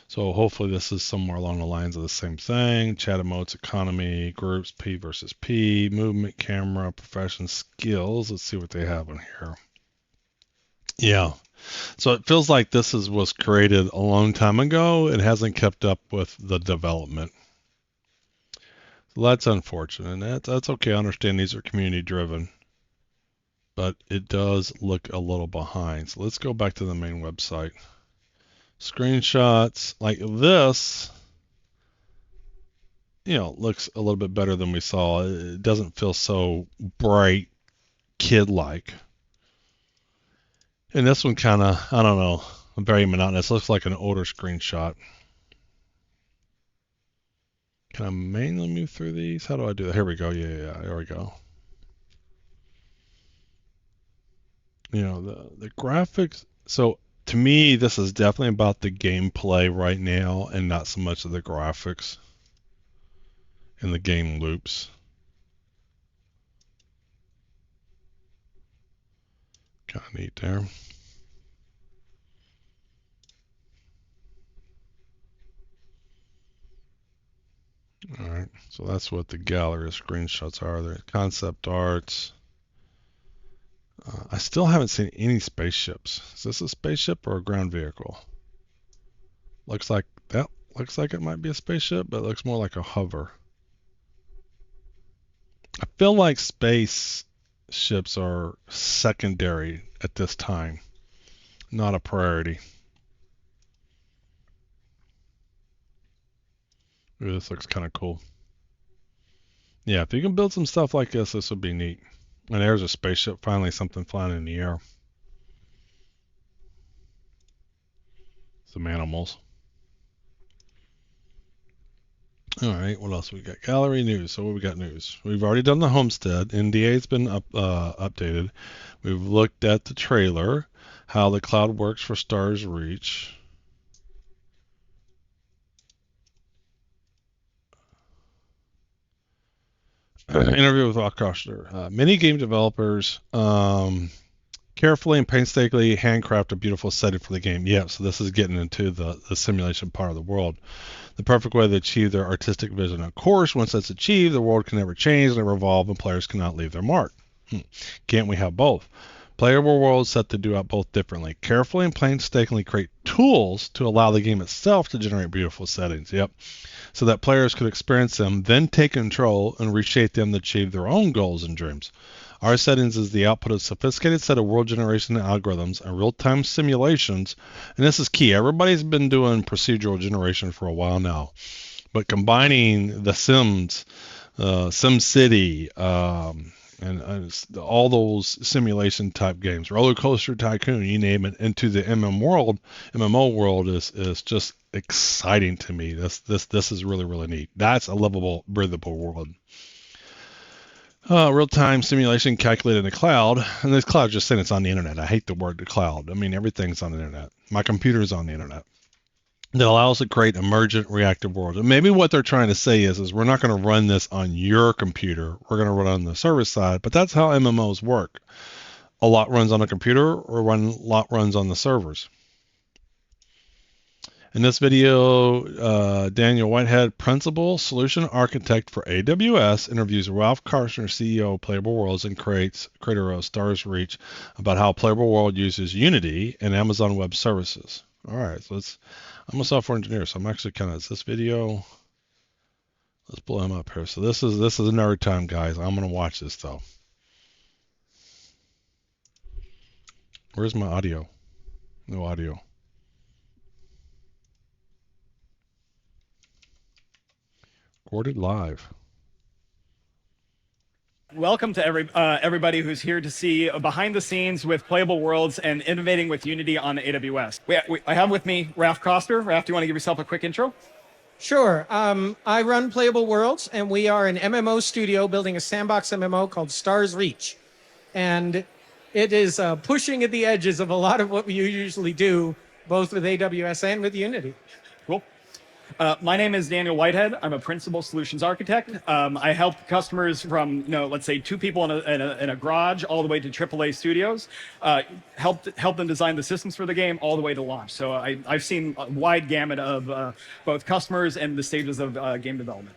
So hopefully this is somewhere along the lines of the same thing. Chat emotes, economy, groups, P versus P, movement, camera, profession, skills. Let's see what they have on here. Yeah. So it feels like this was created a long time ago. It hasn't kept up with the development. So that's unfortunate. And that's okay. I understand these are community driven, but it does look a little behind. So let's go back to the main website. Screenshots like this, looks a little bit better than we saw. It doesn't feel so bright, kid-like. And this one kind of, I don't know, very monotonous. Looks like an older screenshot. Can I manually move through these? How do I do that? Here we go. Yeah, there we go. The graphics. So to me, this is definitely about the gameplay right now and not so much of the graphics and the game loops. Kind of neat there. All right, so that's what the gallery of screenshots are. They're concept arts. I still haven't seen any spaceships. Is this a spaceship or a ground vehicle? Looks like it might be a spaceship, but it looks more like a hover. I feel like spaceships are secondary at this time, not a priority. Ooh, this looks kind of cool. Yeah, if you can build some stuff like this would be neat. And there's a spaceship, finally something flying in the air. Some animals. All right, what else we got? Gallery news. So what we got news? We've already done the Homestead. NDA's been updated. We've looked at the trailer, how the cloud works for Stars Reach. Interview with Ralph Koshner. Many game developers carefully and painstakingly handcraft a beautiful setting for the game. Yeah, so this is getting into the simulation part of the world. The perfect way to achieve their artistic vision. Of course, once that's achieved, the world can never change, never evolve, and players cannot leave their mark. Can't we have both? Playable worlds set to do out both differently. Carefully and painstakingly create tools to allow the game itself to generate beautiful settings. Yep. So that players could experience them, then take control and reshape them to achieve their own goals and dreams. Our settings is the output of a sophisticated set of world generation algorithms and real-time simulations, and this is key. Everybody's been doing procedural generation for a while now, but combining the Sims, SimCity, and all those simulation type games, Roller Coaster Tycoon, you name it, into the MMO world is just exciting to me. This is really, really neat. That's a livable, breathable world. Real-time simulation calculated in the cloud, and this cloud just saying it's on the internet. I hate the word the cloud. I mean, everything's on the internet. My computer's on the internet. That allows to create emergent reactive worlds. And maybe what they're trying to say is we're not going to run this on your computer. We're going to run it on the server side, but that's how MMOs work. A lot runs on a computer, or a lot runs on the servers. In this video, Daniel Whitehead, Principal Solution Architect for AWS, interviews Ralph Koshner, CEO of Playable Worlds and creator of Stars Reach, about how Playable World uses Unity and Amazon Web Services. All right, so I'm a software engineer, so I'm actually this video. Let's blow him up here. So this is a nerd time, guys. I'm gonna watch this though. Where's my audio? No audio. Recorded live. Welcome to everybody who's here to see behind the scenes with Playable Worlds and innovating with Unity on AWS. I have with me Ralph Koshner. Ralph, do you want to give yourself a quick intro? Sure. I run Playable Worlds, and we are an MMO studio building a sandbox MMO called Stars Reach. And it is pushing at the edges of a lot of what we usually do, both with AWS and with Unity. Cool. My name is Daniel Whitehead. I'm a principal solutions architect. I help customers from, let's say 2 people in a garage all the way to AAA studios, help them design the systems for the game all the way to launch. So I've seen a wide gamut of both customers and the stages of game development.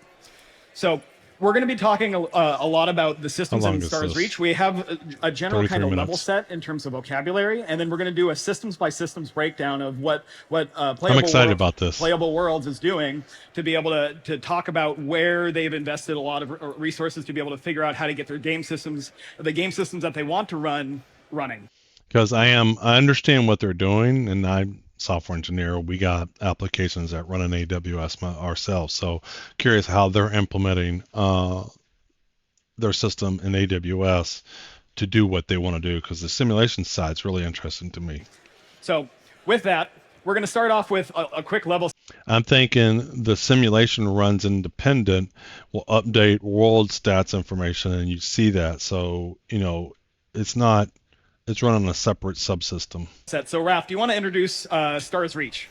So we're going to be talking a lot about the systems in Stars Reach. We have a general kind of level set in terms of vocabulary, and then we're going to do a systems by systems breakdown of what Playable Worlds is doing to be able to talk about where they've invested a lot of resources to be able to figure out how to get their game systems, the game systems that they want to run, running. Because I understand what they're doing, and I'm software engineer. We got applications that run in AWS ourselves. So curious how they're implementing their system in AWS to do what they want to do, because the simulation side is really interesting to me. So with that, we're going to start off with a quick level. I'm thinking the simulation runs independent, will update world stats information, and you see that. So, it's run on a separate subsystem. So, Ralph, do you want to introduce Stars Reach?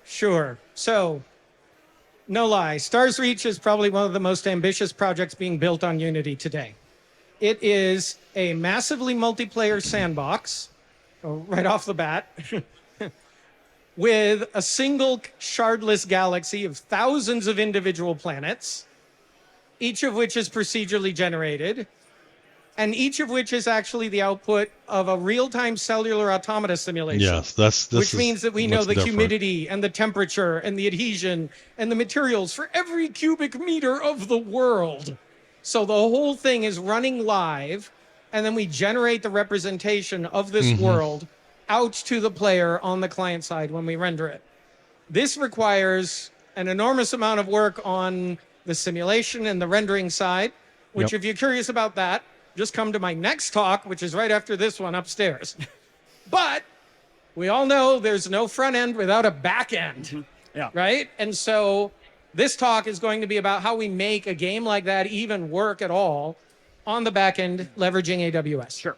Sure. So, no lie, Stars Reach is probably one of the most ambitious projects being built on Unity today. It is a massively multiplayer sandbox, right off the bat, with a single shardless galaxy of thousands of individual planets, each of which is procedurally generated, and each of which is actually the output of a real-time cellular automata simulation. Yes, which means that we know the humidity and the temperature and the adhesion and the materials for every cubic meter of the world. So the whole thing is running live, and then we generate the representation of this world out to the player on the client side when we render it. This requires an enormous amount of work on the simulation and the rendering side, which if you're curious about that, just come to my next talk, which is right after this one upstairs. But we all know there's no front end without a back end, right? And so This talk is going to be about how we make a game like that even work at all on the back end, leveraging AWS. Sure.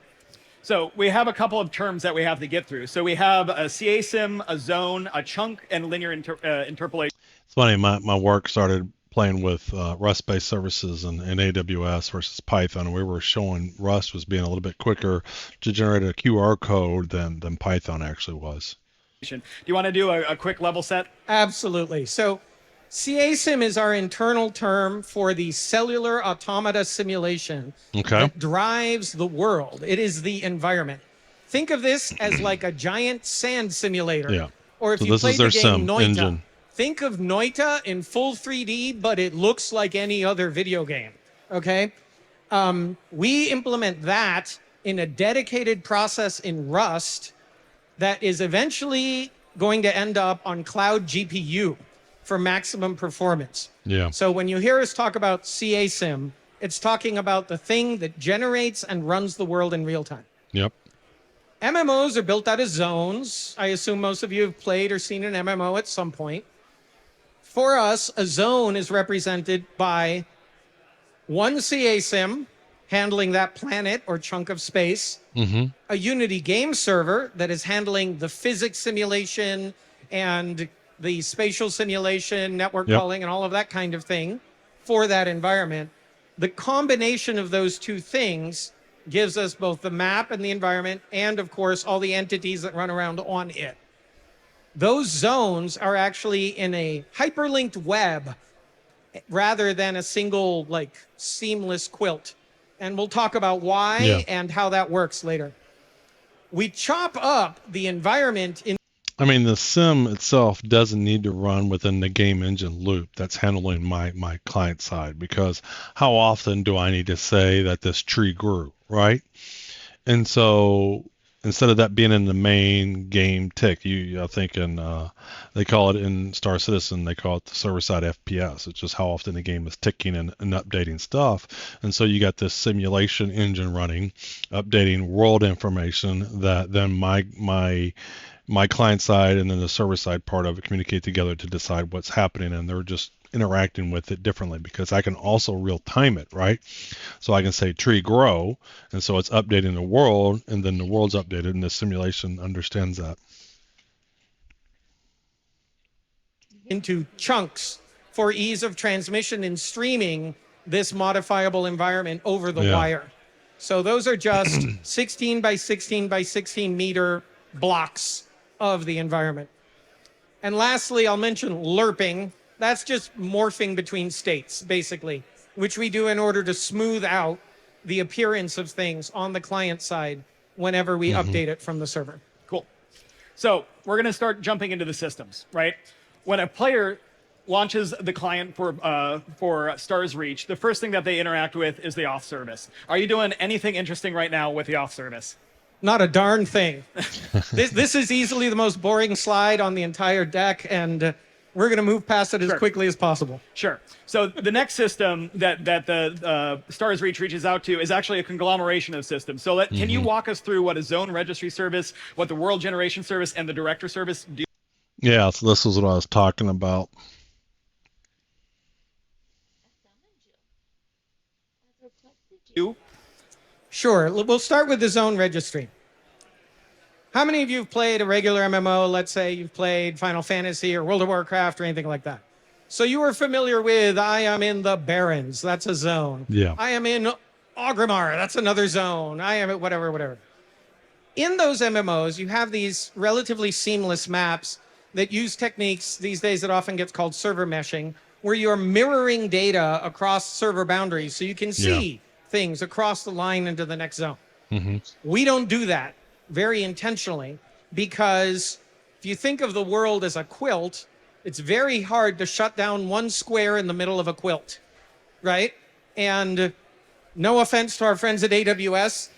So we have a couple of terms that we have to get through. So we have a CA sim, a zone, a chunk, and linear interpolation. It's funny, my work started playing with Rust-based services and AWS versus Python. We were showing Rust was being a little bit quicker to generate a QR code than Python actually was. Do you want to do a quick level set? Absolutely. So CA-SIM is our internal term for the cellular automata simulation that drives the world. It is the environment. Think of this as like a giant sand simulator. Yeah. Or if So you this played is their the game sim Noita, engine. think of Noita in full 3D, but it looks like any other video game. Okay? We implement that in a dedicated process in Rust that is eventually going to end up on cloud GPU for maximum performance. Yeah. So when you hear us talk about CA-SIM, it's talking about the thing that generates and runs the world in real time. Yep. MMOs are built out of zones. I assume most of you have played or seen an MMO at some point. For us, a zone is represented by one CA-SIM handling that planet or chunk of space, a Unity game server that is handling the physics simulation and the spatial simulation, network calling, and all of that kind of thing for that environment. The combination of those two things gives us both the map and the environment, and of course, all the entities that run around on it. Those zones are actually in a hyperlinked web rather than a single, like, seamless quilt. And we'll talk about why and how that works later. We chop up the environment in. I mean, the sim itself doesn't need to run within the game engine loop that's handling my client side, because how often do I need to say that this tree grew, right? And so instead of that being in the main game tick, I think they call it in Star Citizen, they call it the server-side FPS. It's just how often the game is ticking and updating stuff. And so you got this simulation engine running, updating world information that then my client side and then the server side part of it communicate together to decide what's happening, and they're just interacting with it differently because I can also real time it, right? So I can say tree grow, and so it's updating the world, and then the world's updated, and the simulation understands that. Into chunks for ease of transmission and streaming this modifiable environment over the wire. So those are just 16 by 16 by 16 meter blocks of the environment. And lastly, I'll mention lerping. That's just morphing between states, basically, which we do in order to smooth out the appearance of things on the client side whenever we update it from the server. Cool. So we're going to start jumping into the systems, right? When a player launches the client for Stars Reach, the first thing that they interact with is the auth service. Are you doing anything interesting right now with the auth service? Not a darn thing. This is easily the most boring slide on the entire deck, and we're going to move past it as quickly as possible. Sure. So the next system that the Stars Reach reaches out to is actually a conglomeration of systems. So can you walk us through what a zone registry service, what the world generation service, and the director service do? Yeah, so this is what I was talking about. Sure. We'll start with the zone registry. How many of you have played a regular MMO? Let's say you've played Final Fantasy or World of Warcraft or anything like that. So you are familiar with, I am in the Barrens. That's a zone. Yeah. I am in Orgrimmar. That's another zone. I am at whatever. In those MMOs, you have these relatively seamless maps that use techniques these days that often gets called server meshing, where you're mirroring data across server boundaries so you can see things across the line into the next zone. We don't do that very intentionally, because if you think of the world as a quilt, it's very hard to shut down one square in the middle of a quilt, right? And no offense to our friends at AWS,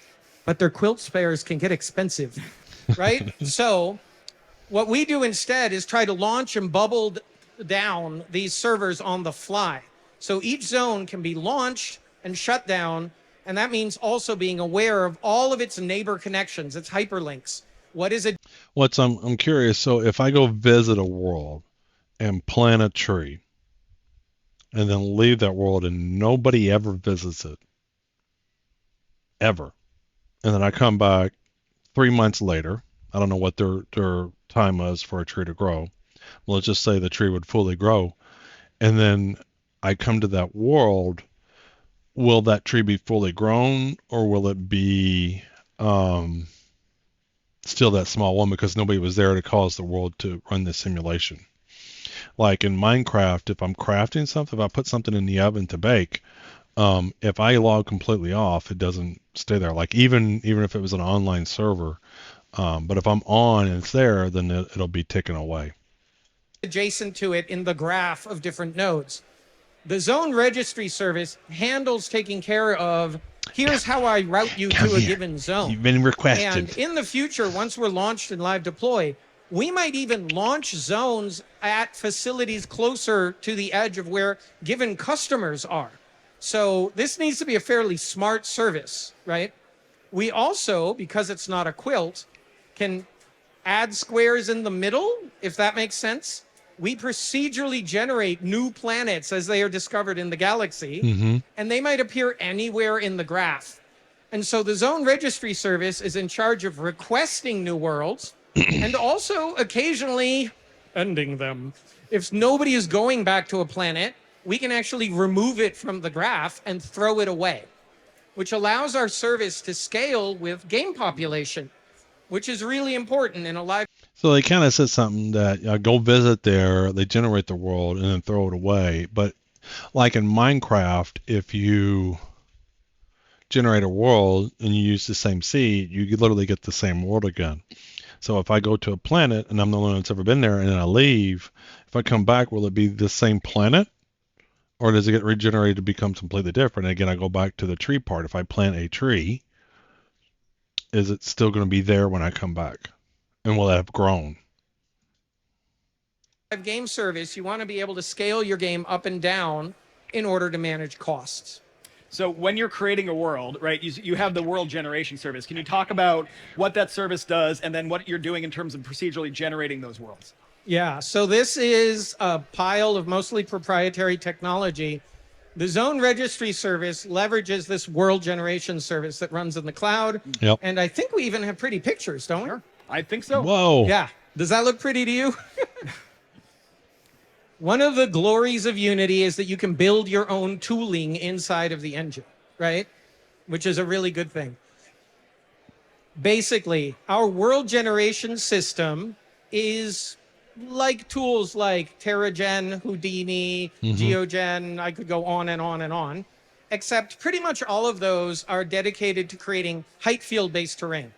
but their quilt spares can get expensive, right? So what we do instead is try to launch and bubble down these servers on the fly. So each zone can be launched and shut down, and that means also being aware of all of its neighbor connections, its hyperlinks. What is it? I'm curious. So if I go visit a world and plant a tree, and then leave that world and nobody ever visits it. Ever. And then I come back 3 months later. I don't know what their time was for a tree to grow. Well, let's just say the tree would fully grow. And then I come to that world. Will that tree be fully grown, or will it be still that small one because nobody was there to cause the world to run this simulation? Like in Minecraft, if I'm crafting something, if I put something in the oven to bake, if I log completely off, it doesn't stay there. Like even if it was an online server, but if I'm on and it's there, then it'll be taken away. Adjacent to it in the graph of different nodes. The zone registry service handles taking care of, here's how I route you to a given zone. You've been requested. And in the future, once we're launched and live deploy, we might even launch zones at facilities closer to the edge of where given customers are. So this needs to be a fairly smart service, right? We also, because it's not a quilt, can add squares in the middle, if that makes sense. We procedurally generate new planets as they are discovered in the galaxy, and they might appear anywhere in the graph. And so the zone registry service is in charge of requesting new worlds and also occasionally ending them. If nobody is going back to a planet, we can actually remove it from the graph and throw it away, which allows our service to scale with game population, which is really important in a live. So they kind of said something that go visit there, they generate the world, and then throw it away. But like in Minecraft, if you generate a world and you use the same seed, you literally get the same world again. So if I go to a planet and I'm the only one that's ever been there and then I leave, if I come back, will it be the same planet? Or does it get regenerated to become completely different? And again, I go back to the tree part. If I plant a tree, is it still going to be there when I come back? And will it have grown? Game service, you want to be able to scale your game up and down in order to manage costs. So when you're creating a world, right, you have the world generation service. Can you talk about what that service does and then what you're doing in terms of procedurally generating those worlds? Yeah, so this is a pile of mostly proprietary technology. The zone registry service leverages this world generation service that runs in the cloud. Yep. And I think we even have pretty pictures, don't we? Sure. I think so. Whoa. Yeah. Does that look pretty to you? One of the glories of Unity is that you can build your own tooling inside of the engine, right? Which is a really good thing. Basically, our world generation system is like tools like TerraGen, Houdini, GeoGen, I could go on and on and on, except pretty much all of those are dedicated to creating height field-based terrain.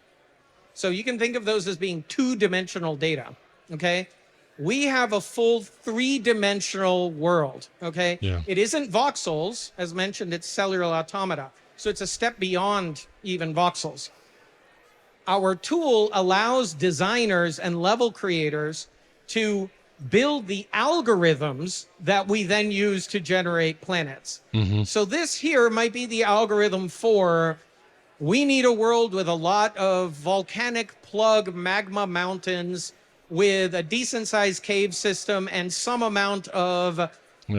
So you can think of those as being two-dimensional data, okay? We have a full three-dimensional world, okay? Yeah. It isn't voxels. As mentioned, it's cellular automata. So it's a step beyond even voxels. Our tool allows designers and level creators to build the algorithms that we then use to generate planets. So this here might be the algorithm for, we need a world with a lot of volcanic plug magma mountains with a decent sized cave system and some amount of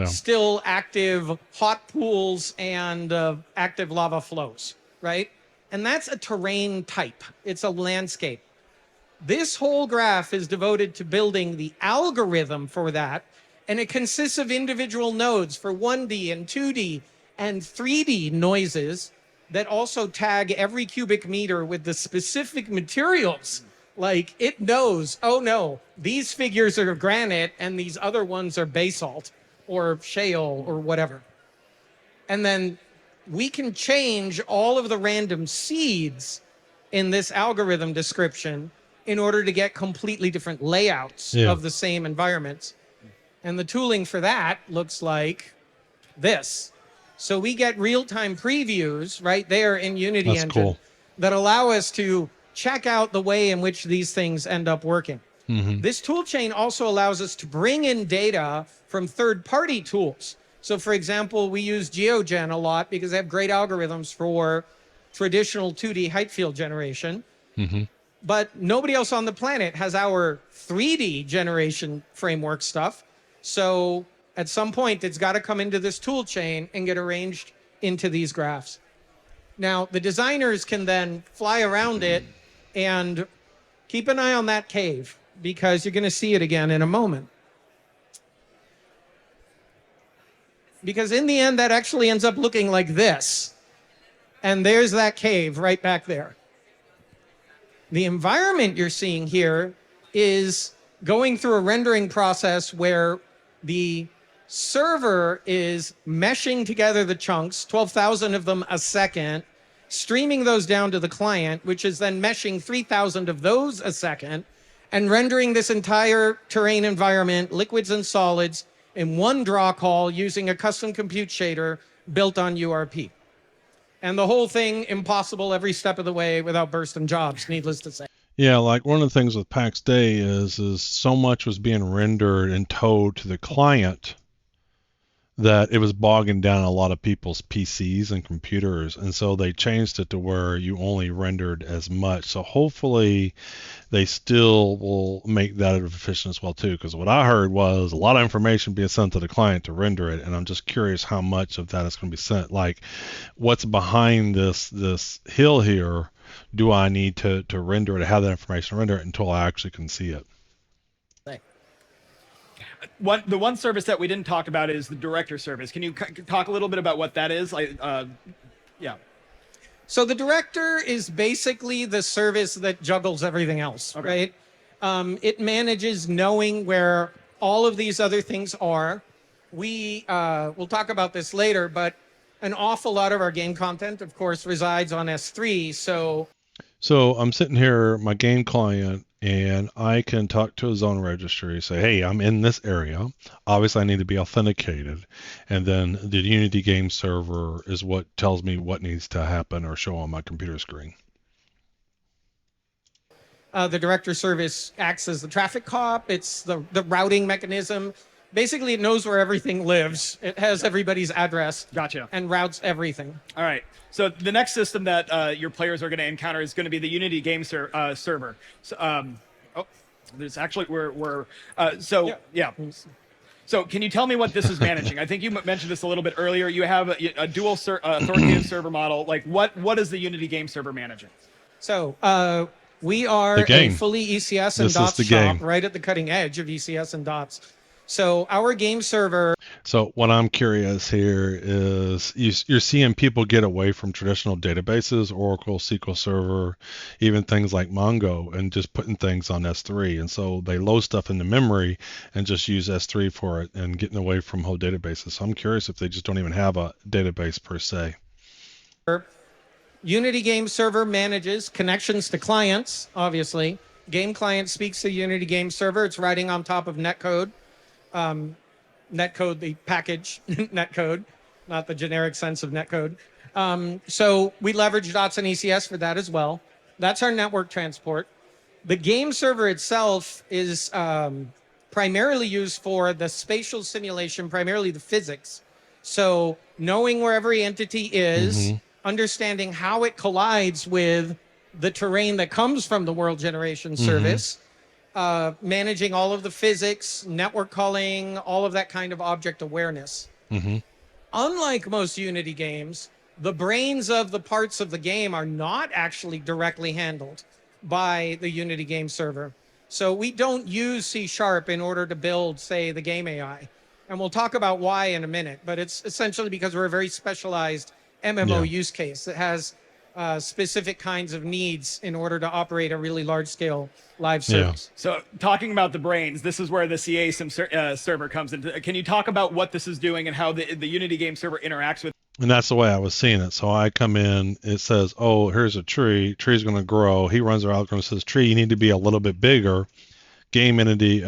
still active hot pools and active lava flows, right? And that's a terrain type. It's a landscape. This whole graph is devoted to building the algorithm for that, and it consists of individual nodes for 1D and 2D and 3D noises that also tag every cubic meter with the specific materials. Like it knows, oh no, these figures are granite and these other ones are basalt or shale or whatever. And then we can change all of the random seeds in this algorithm description in order to get completely different layouts of the same environments. And the tooling for that looks like this. So we get real-time previews right there in Unity Engine that allow us to check out the way in which these things end up working. This tool chain also allows us to bring in data from third-party tools. So for example, we use GeoGen a lot because they have great algorithms for traditional 2D height field generation. But nobody else on the planet has our 3D generation framework stuff. So at some point, it's got to come into this tool chain and get arranged into these graphs. Now, the designers can then fly around it and keep an eye on that cave, because you're going to see it again in a moment. Because in the end, that actually ends up looking like this. And there's that cave right back there. The environment you're seeing here is going through a rendering process where the server is meshing together the chunks, 12,000 of them a second, streaming those down to the client, which is then meshing 3,000 of those a second, and rendering this entire terrain environment, liquids and solids, in one draw call using a custom compute shader built on URP. And the whole thing impossible every step of the way without bursting jobs, needless to say. Yeah, like one of the things with PAX Day is so much was being rendered and towed to the client that it was bogging down a lot of people's PCs and computers, and so they changed it to where you only rendered as much. So hopefully they still will make that efficient as well too, because what I heard was a lot of information being sent to the client to render it, and I'm just curious how much of that is going to be sent. Like, what's behind this hill here? Do I need to render it, have that information, render it until I actually can see it? The one service that we didn't talk about is the director service. Can you talk a little bit about what that is? Yeah. So the director is basically the service that juggles everything else, right? It manages knowing where all of these other things are. We'll talk about this later, but an awful lot of our game content, of course, resides on S3. So I'm sitting here, my game client, and I can talk to a zone registry, say, hey, I'm in this area. Obviously, I need to be authenticated. And then the Unity game server is what tells me what needs to happen or show on my computer screen. The director service acts as the traffic cop. It's the routing mechanism. Basically, it knows where everything lives. It has everybody's address. Gotcha. And routes everything. All right. So the next system that your players are going to encounter is going to be the Unity game server. So, there's actually yeah. So can you tell me what this is managing? I think you mentioned this a little bit earlier. You have a dual authoritative server model. Like what is the Unity game server managing? So we are a fully ECS and DOTS shop right at the cutting edge of ECS and DOTS. So our game server. So what I'm curious here is you're seeing people get away from traditional databases, Oracle, SQL Server, even things like Mongo, and just putting things on S3. And so they load stuff into memory and just use S3 for it and getting away from whole databases. So I'm curious if they just don't even have a database per se. Unity Game Server manages connections to clients, obviously. Game client speaks to Unity Game Server. It's riding on top of netcode. Netcode, the package netcode, not the generic sense of netcode. So we leverage DOTS and ECS for that as well. That's our network transport. The game server itself is primarily used for the spatial simulation, primarily the physics. So knowing where every entity is, understanding how it collides with the terrain that comes from the world generation service, managing all of the physics, network calling, all of that kind of object awareness. Unlike most Unity games, the brains of the parts of the game are not actually directly handled by the Unity game server. So we don't use C# in order to build, say, the game AI. And we'll talk about why in a minute, but it's essentially because we're a very specialized MMO use case that has specific kinds of needs in order to operate a really large-scale live service. So talking about the brains, this is where the CA server comes in. Can you talk about what this is doing and how the Unity game server interacts with? And that's the way I was seeing it. So I come in, it says, oh, here's a tree. Tree's going to grow. He runs around and says, tree, you need to be a little bit bigger. Game entity,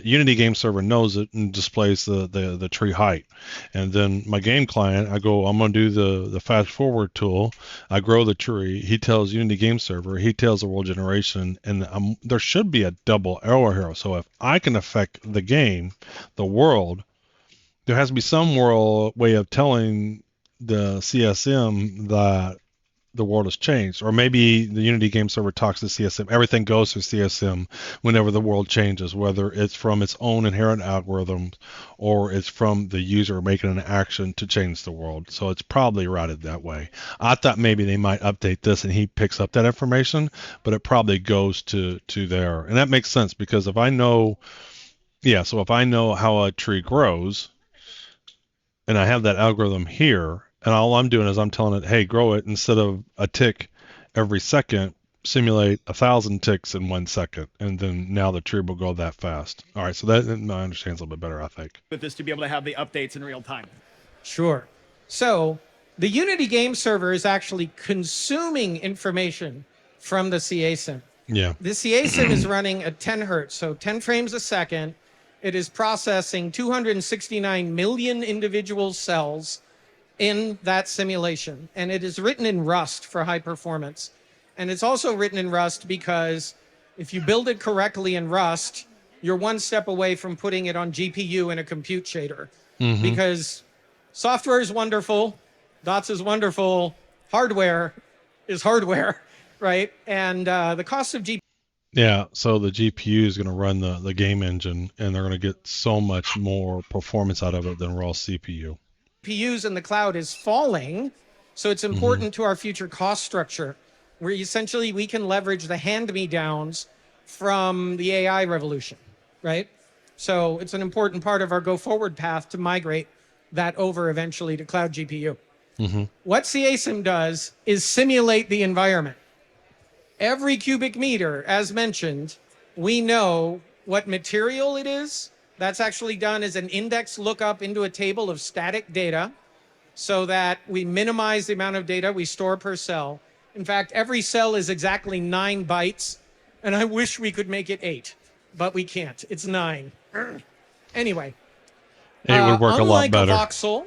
Unity game server knows it and displays the tree height. And then my game client, I go, I'm going to do the fast forward tool. I grow the tree. He tells Unity game server, he tells the world generation, and there should be a double arrow here. So if I can affect the game, the world, there has to be some way of telling the CSM that the world has changed. Or maybe the Unity game server talks to CSM. Everything goes through CSM whenever the world changes, whether it's from its own inherent algorithms or it's from the user making an action to change the world. So it's probably routed that way. I thought maybe they might update this and he picks up that information, but it probably goes to there. And that makes sense because if I know, so if I know how a tree grows and I have that algorithm here, and all I'm doing is I'm telling it, hey, grow it instead of a tick every second, simulate 1,000 ticks in 1 second. And then now the tree will go that fast. All right, so that I understand a little bit better, I think. With this to be able to have the updates in real time. Sure. So the Unity game server is actually consuming information from the CA sim. Yeah. The CA sim is running at 10 hertz, so 10 frames a second. It is processing 269 million individual cells in that simulation. And it is written in Rust for high performance. And it's also written in Rust because if you build it correctly in Rust, you're one step away from putting it on GPU in a compute shader. Mm-hmm. Because software is wonderful, DOTS is wonderful, hardware is hardware, right? And the cost of GPU. Yeah, so the GPU is going to run the game engine, and they're going to get so much more performance out of it than raw CPU. GPUs in the cloud is falling, so it's important to our future cost structure, where essentially we can leverage the hand-me-downs from the AI revolution, right? So it's an important part of our go-forward path to migrate that over eventually to cloud GPU. What CASIM does is simulate the environment. Every cubic meter, as mentioned, we know what material it is. That's actually done as an index lookup into a table of static data so that we minimize the amount of data we store per cell. In fact, every cell is exactly 9 bytes, and I wish we could make it 8, but we can't. It's 9. Anyway. 8 would work a lot better. Unlike a voxel,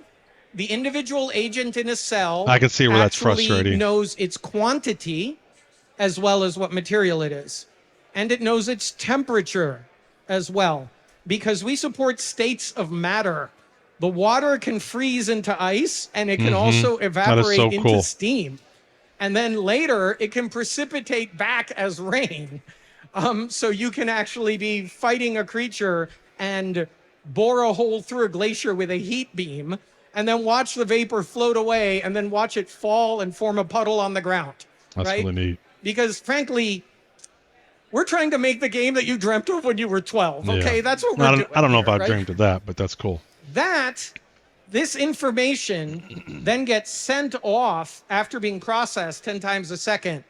the individual agent in a cell I can see where that's frustrating. knows its quantity as well as what material it is. And it knows its temperature as well, because we support states of matter. The water can freeze into ice, and it can also evaporate into steam. And then later, it can precipitate back as rain. So you can actually be fighting a creature and bore a hole through a glacier with a heat beam, and then watch the vapor float away, and then watch it fall and form a puddle on the ground. That's right? really neat. Because frankly, we're trying to make the game that you dreamt of when you were 12. Okay, that's what we're doing. I don't know if here, I've right? dreamed of that, but that's cool. This information then gets sent off after being processed 10 times a second.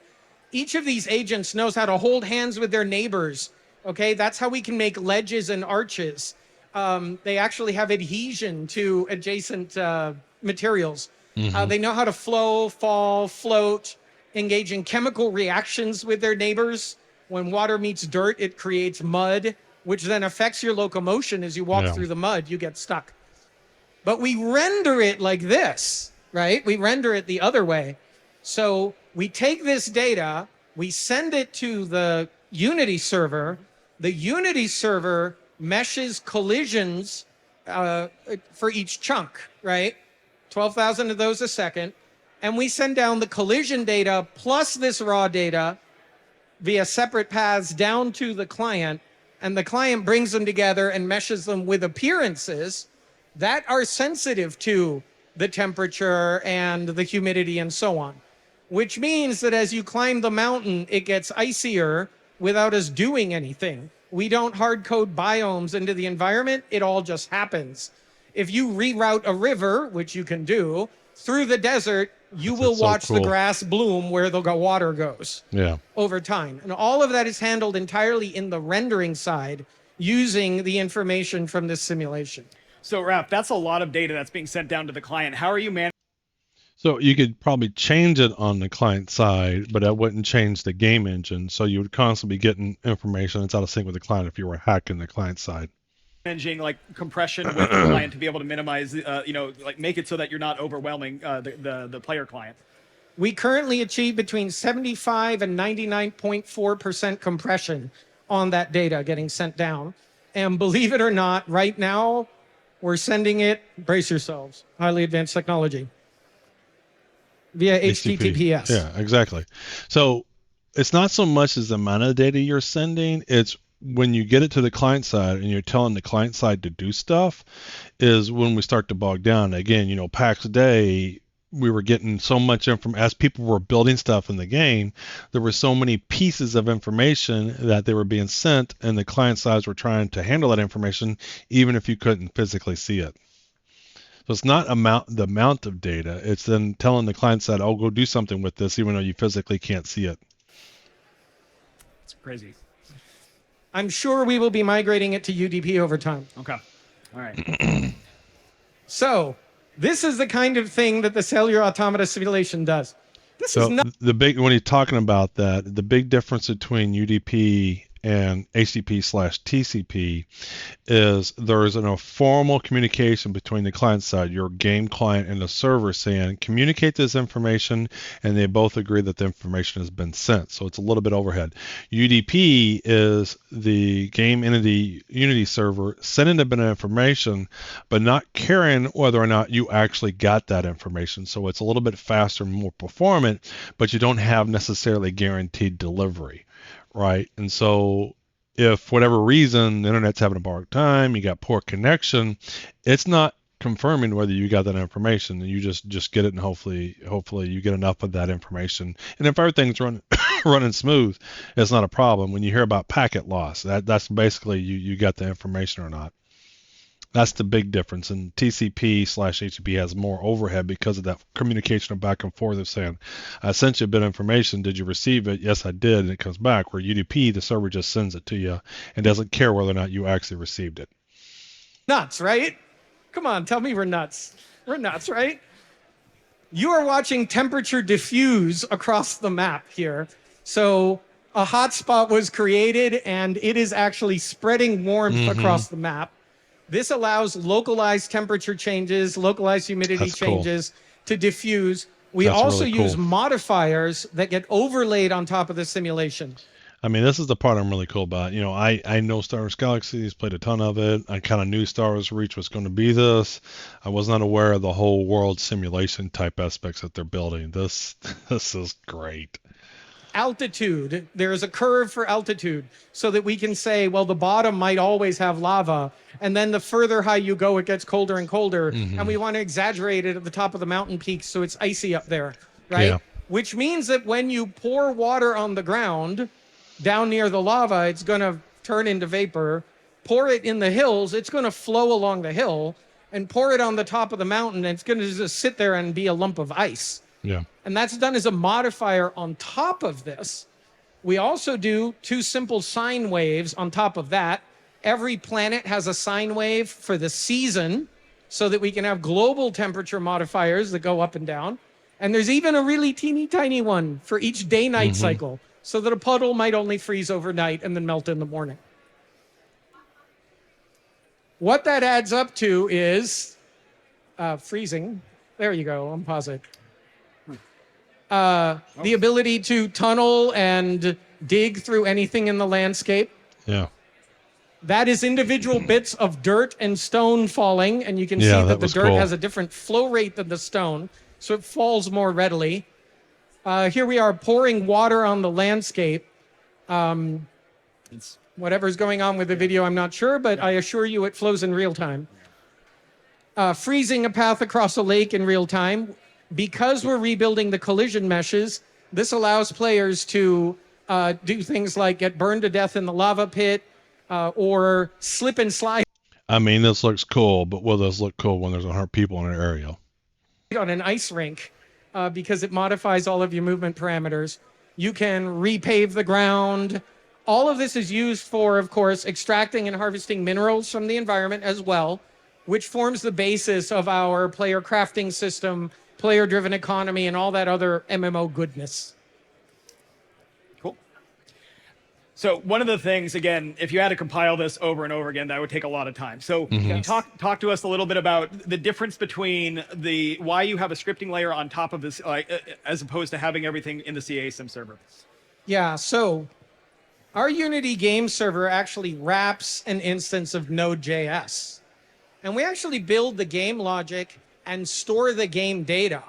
Each of these agents knows how to hold hands with their neighbors. Okay, that's how we can make ledges and arches. They actually have adhesion to adjacent materials. They know how to flow, fall, float, engage in chemical reactions with their neighbors. When water meets dirt, it creates mud, which then affects your locomotion as you walk through the mud. You get stuck. But we render it like this, right? We render it the other way. So we take this data, we send it to the Unity server. The Unity server meshes collisions for each chunk, right? 12,000 of those a second. And we send down the collision data plus this raw data via separate paths down to the client. And the client brings them together and meshes them with appearances that are sensitive to the temperature and the humidity and so on. Which means that as you climb the mountain, it gets icier without us doing anything. We don't hard code biomes into the environment. It all just happens. If you reroute a river, which you can do, through the desert, you will watch the grass bloom where the water goes over time. And all of that is handled entirely in the rendering side using the information from this simulation. So, Raph, that's a lot of data that's being sent down to the client. How are you managing? So you could probably change it on the client side, but that wouldn't change the game engine. So you would constantly be getting information that's out of sync with the client if you were hacking the client side. Managing like compression with the client to be able to minimize, like make it so that you're not overwhelming the player client. We currently achieve between 75 and 99.4% compression on that data getting sent down. And believe it or not, right now, we're sending it, brace yourselves, highly advanced technology. via HTTPS. Yeah, exactly. So it's not so much as the amount of data you're sending, it's when you get it to the client side and you're telling the client side to do stuff is when we start to bog down. Again, you know, PAX Day, we were getting so much information as people were building stuff in the game. There were so many pieces of information that they were being sent, and the client sides were trying to handle that information, even if you couldn't physically see it. So it's not the amount of data; it's then telling the client side, "Oh, go do something with this," even though you physically can't see it. It's crazy. I'm sure we will be migrating it to UDP over time. Okay. All right. So this is the kind of thing that the cellular automata simulation does. This is not the big, when he's talking about that, the big difference between UDP and HTTP/TCP is there is a formal communication between the client side, your game client, and the server saying communicate this information, and they both agree that the information has been sent. So it's a little bit overhead. UDP is the game entity Unity server sending a bit of information, but not caring whether or not you actually got that information. So it's a little bit faster and more performant, but you don't have necessarily guaranteed delivery. Right. And so if for whatever reason the internet's having a hard time, you got poor connection, it's not confirming whether you got that information. You just get it, and hopefully you get enough of that information. And if everything's running smooth, it's not a problem. When you hear about packet loss, that's basically you got the information or not. That's the big difference. And TCP/HTTP has more overhead because of that communication back and forth of saying, I sent you a bit of information. Did you receive it? Yes, I did. And it comes back. Where UDP, the server just sends it to you and doesn't care whether or not you actually received it. nuts, right? Come on, tell me we're nuts. We're nuts, right? You are watching temperature diffuse across the map here. So a hotspot was created and it is actually spreading warmth across the map. This allows localized temperature changes, localized humidity changes to diffuse. We also use modifiers that get overlaid on top of the simulation. I mean, this is the part I'm really cool about. You know, I know Star Wars Galaxies, played a ton of it. I kind of knew Star Wars Reach was going to be this. I was not aware of the whole world simulation type aspects that they're building. This is great. Altitude, there is a curve for altitude so that we can say, well, the bottom might always have lava. And then the further high you go, it gets colder and colder. And we want to exaggerate it at the top of the mountain peaks so it's icy up there, right? Yeah. Which means that when you pour water on the ground down near the lava, it's going to turn into vapor. Pour it in the hills, it's going to flow along the hill. And pour it on the top of the mountain, and it's going to just sit there and be a lump of ice. Yeah. And that's done as a modifier on top of this. We also do two simple sine waves on top of that. Every planet has a sine wave for the season so that we can have global temperature modifiers that go up and down. And there's even a really teeny tiny one for each day-night cycle so that a puddle might only freeze overnight and then melt in the morning. What that adds up to is freezing. There you go, I'm positive. The ability to tunnel and dig through anything in the landscape. Yeah. That is individual bits of dirt and stone falling, and you can see that the dirt has a different flow rate than the stone, so it falls more readily. Here we are pouring water on the landscape. Whatever's going on with the video, I'm not sure, but I assure you it flows in real time. Freezing a path across a lake in real time. Because we're rebuilding the collision meshes, this allows players to do things like get burned to death in the lava pit or slip and slide. I mean, this looks cool, but will this look cool when there's 100 people in an area? On an ice rink because it modifies all of your movement parameters. You can repave the ground. All of this is used for, of course, extracting and harvesting minerals from the environment as well, which forms the basis of our player crafting system, player-driven economy, and all that other MMO goodness. Cool. So one of the things, again, if you had to compile this over and over again, that would take a lot of time. So talk to us a little bit about the difference between why you have a scripting layer on top of this, as opposed to having everything in the CA sim server. Yeah, so our Unity game server actually wraps an instance of Node.js. And we actually build the game logic and store the game data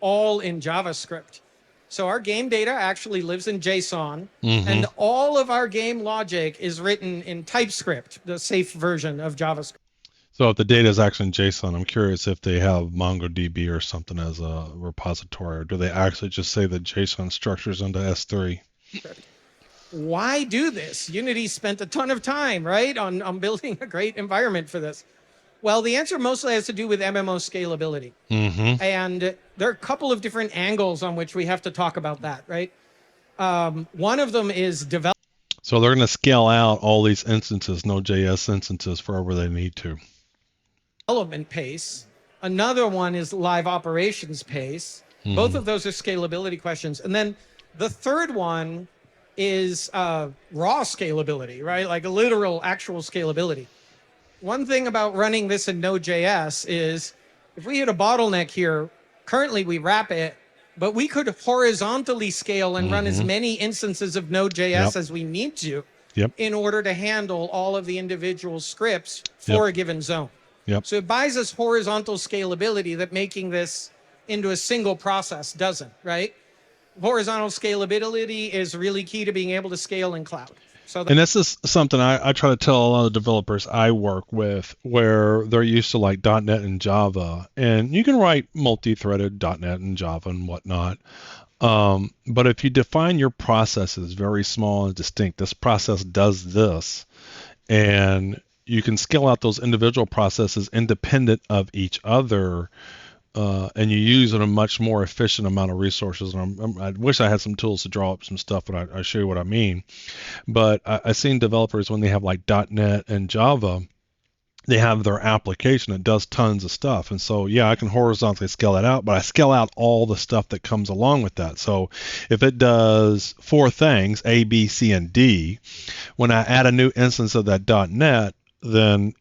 all in JavaScript. So our game data actually lives in JSON, Mhm. and all of our game logic is written in TypeScript, the safe version of JavaScript. So if the data is actually in JSON, I'm curious if they have MongoDB or something as a repository, or do they actually just say the JSON structures into S3? Why do this? Unity spent a ton of time, right, on building a great environment for this. Well, the answer mostly has to do with MMO scalability. Mm-hmm. And there are a couple of different angles on which we have to talk about that, right? One of them is development. So they're going to scale out all these instances, Node.js instances, forever they need to. Development pace. Another one is live operations pace. Mhm. Both of those are scalability questions. And then the third one is raw scalability, right? Like a literal, actual scalability. One thing about running this in Node.js is if we hit a bottleneck here, currently we wrap it, but we could horizontally scale and run as Mhm. many instances of Node.js Yep. as we need to Yep. in order to handle all of the individual scripts for a given zone. Yep. So it buys us horizontal scalability that making this into a single process doesn't, right? Horizontal scalability is really key to being able to scale in cloud. So And this is something I try to tell a lot of developers I work with, where they're used to like .NET and Java, and you can write multi-threaded .NET and Java and whatnot. But if you define your processes very small and distinct, this process does this, and you can scale out those individual processes independent of each other, and you use a much more efficient amount of resources. And I wish I had some tools to draw up some stuff, but I show you what I mean. But I've seen developers when they have like .NET and Java, they have their application that does tons of stuff. And so, yeah, I can horizontally scale that out, but I scale out all the stuff that comes along with that. So if it does 4 things, A, B, C, and D, when I add a new instance of that .NET, then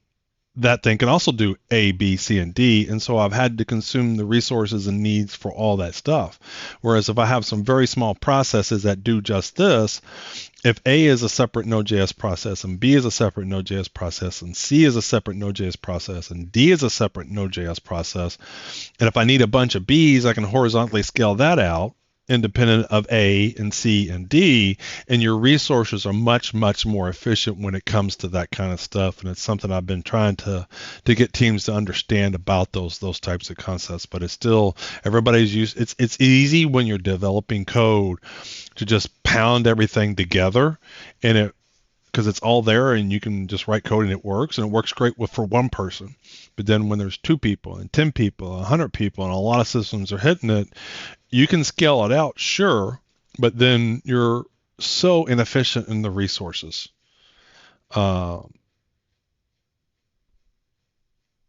that thing can also do A, B, C, and D. And so I've had to consume the resources and needs for all that stuff. Whereas if I have some very small processes that do just this, if A is a separate Node.js process, and B is a separate Node.js process, and C is a separate Node.js process, and D is a separate Node.js process, and if I need a bunch of Bs, I can horizontally scale that out independent of A and C and D, and your resources are much, much more efficient when it comes to that kind of stuff. And it's something I've been trying to get teams to understand about those types of concepts. But it's still, everybody's used, it's easy when you're developing code to just pound everything together, and it, because it's all there and you can just write code and it works great for one person. But then when there's 2 people and 10 people, 100 people, and a lot of systems are hitting it, you can scale it out, sure, but then you're so inefficient in the resources. That's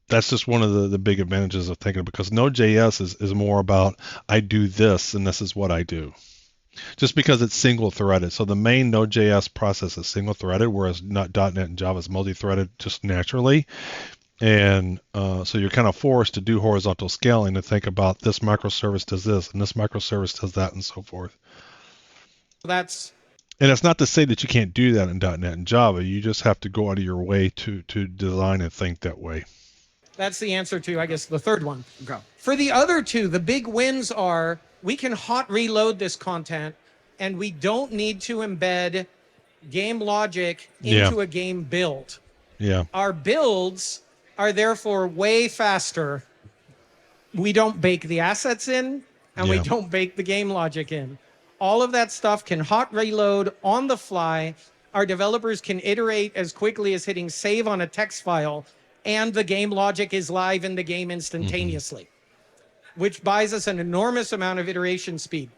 just one of the big advantages of thinking, because Node.js is more about, I do this and this is what I do. Just because it's single threaded. So the main Node.js process is single threaded, whereas .NET and Java is multi-threaded just naturally. And so you're kind of forced to do horizontal scaling to think about this microservice does this and this microservice does that and so forth. And it's not to say that you can't do that in .NET and Java. You just have to go out of your way to design and think that way. That's the answer to, I guess, the third one. Go. For the other 2, the big wins are we can hot reload this content, and we don't need to embed game logic into a game build. Yeah. Our builds are therefore way faster. We don't bake the assets in, and we don't bake the game logic in. All of that stuff can hot reload on the fly. Our developers can iterate as quickly as hitting save on a text file, and the game logic is live in the game instantaneously, which buys us an enormous amount of iteration speed.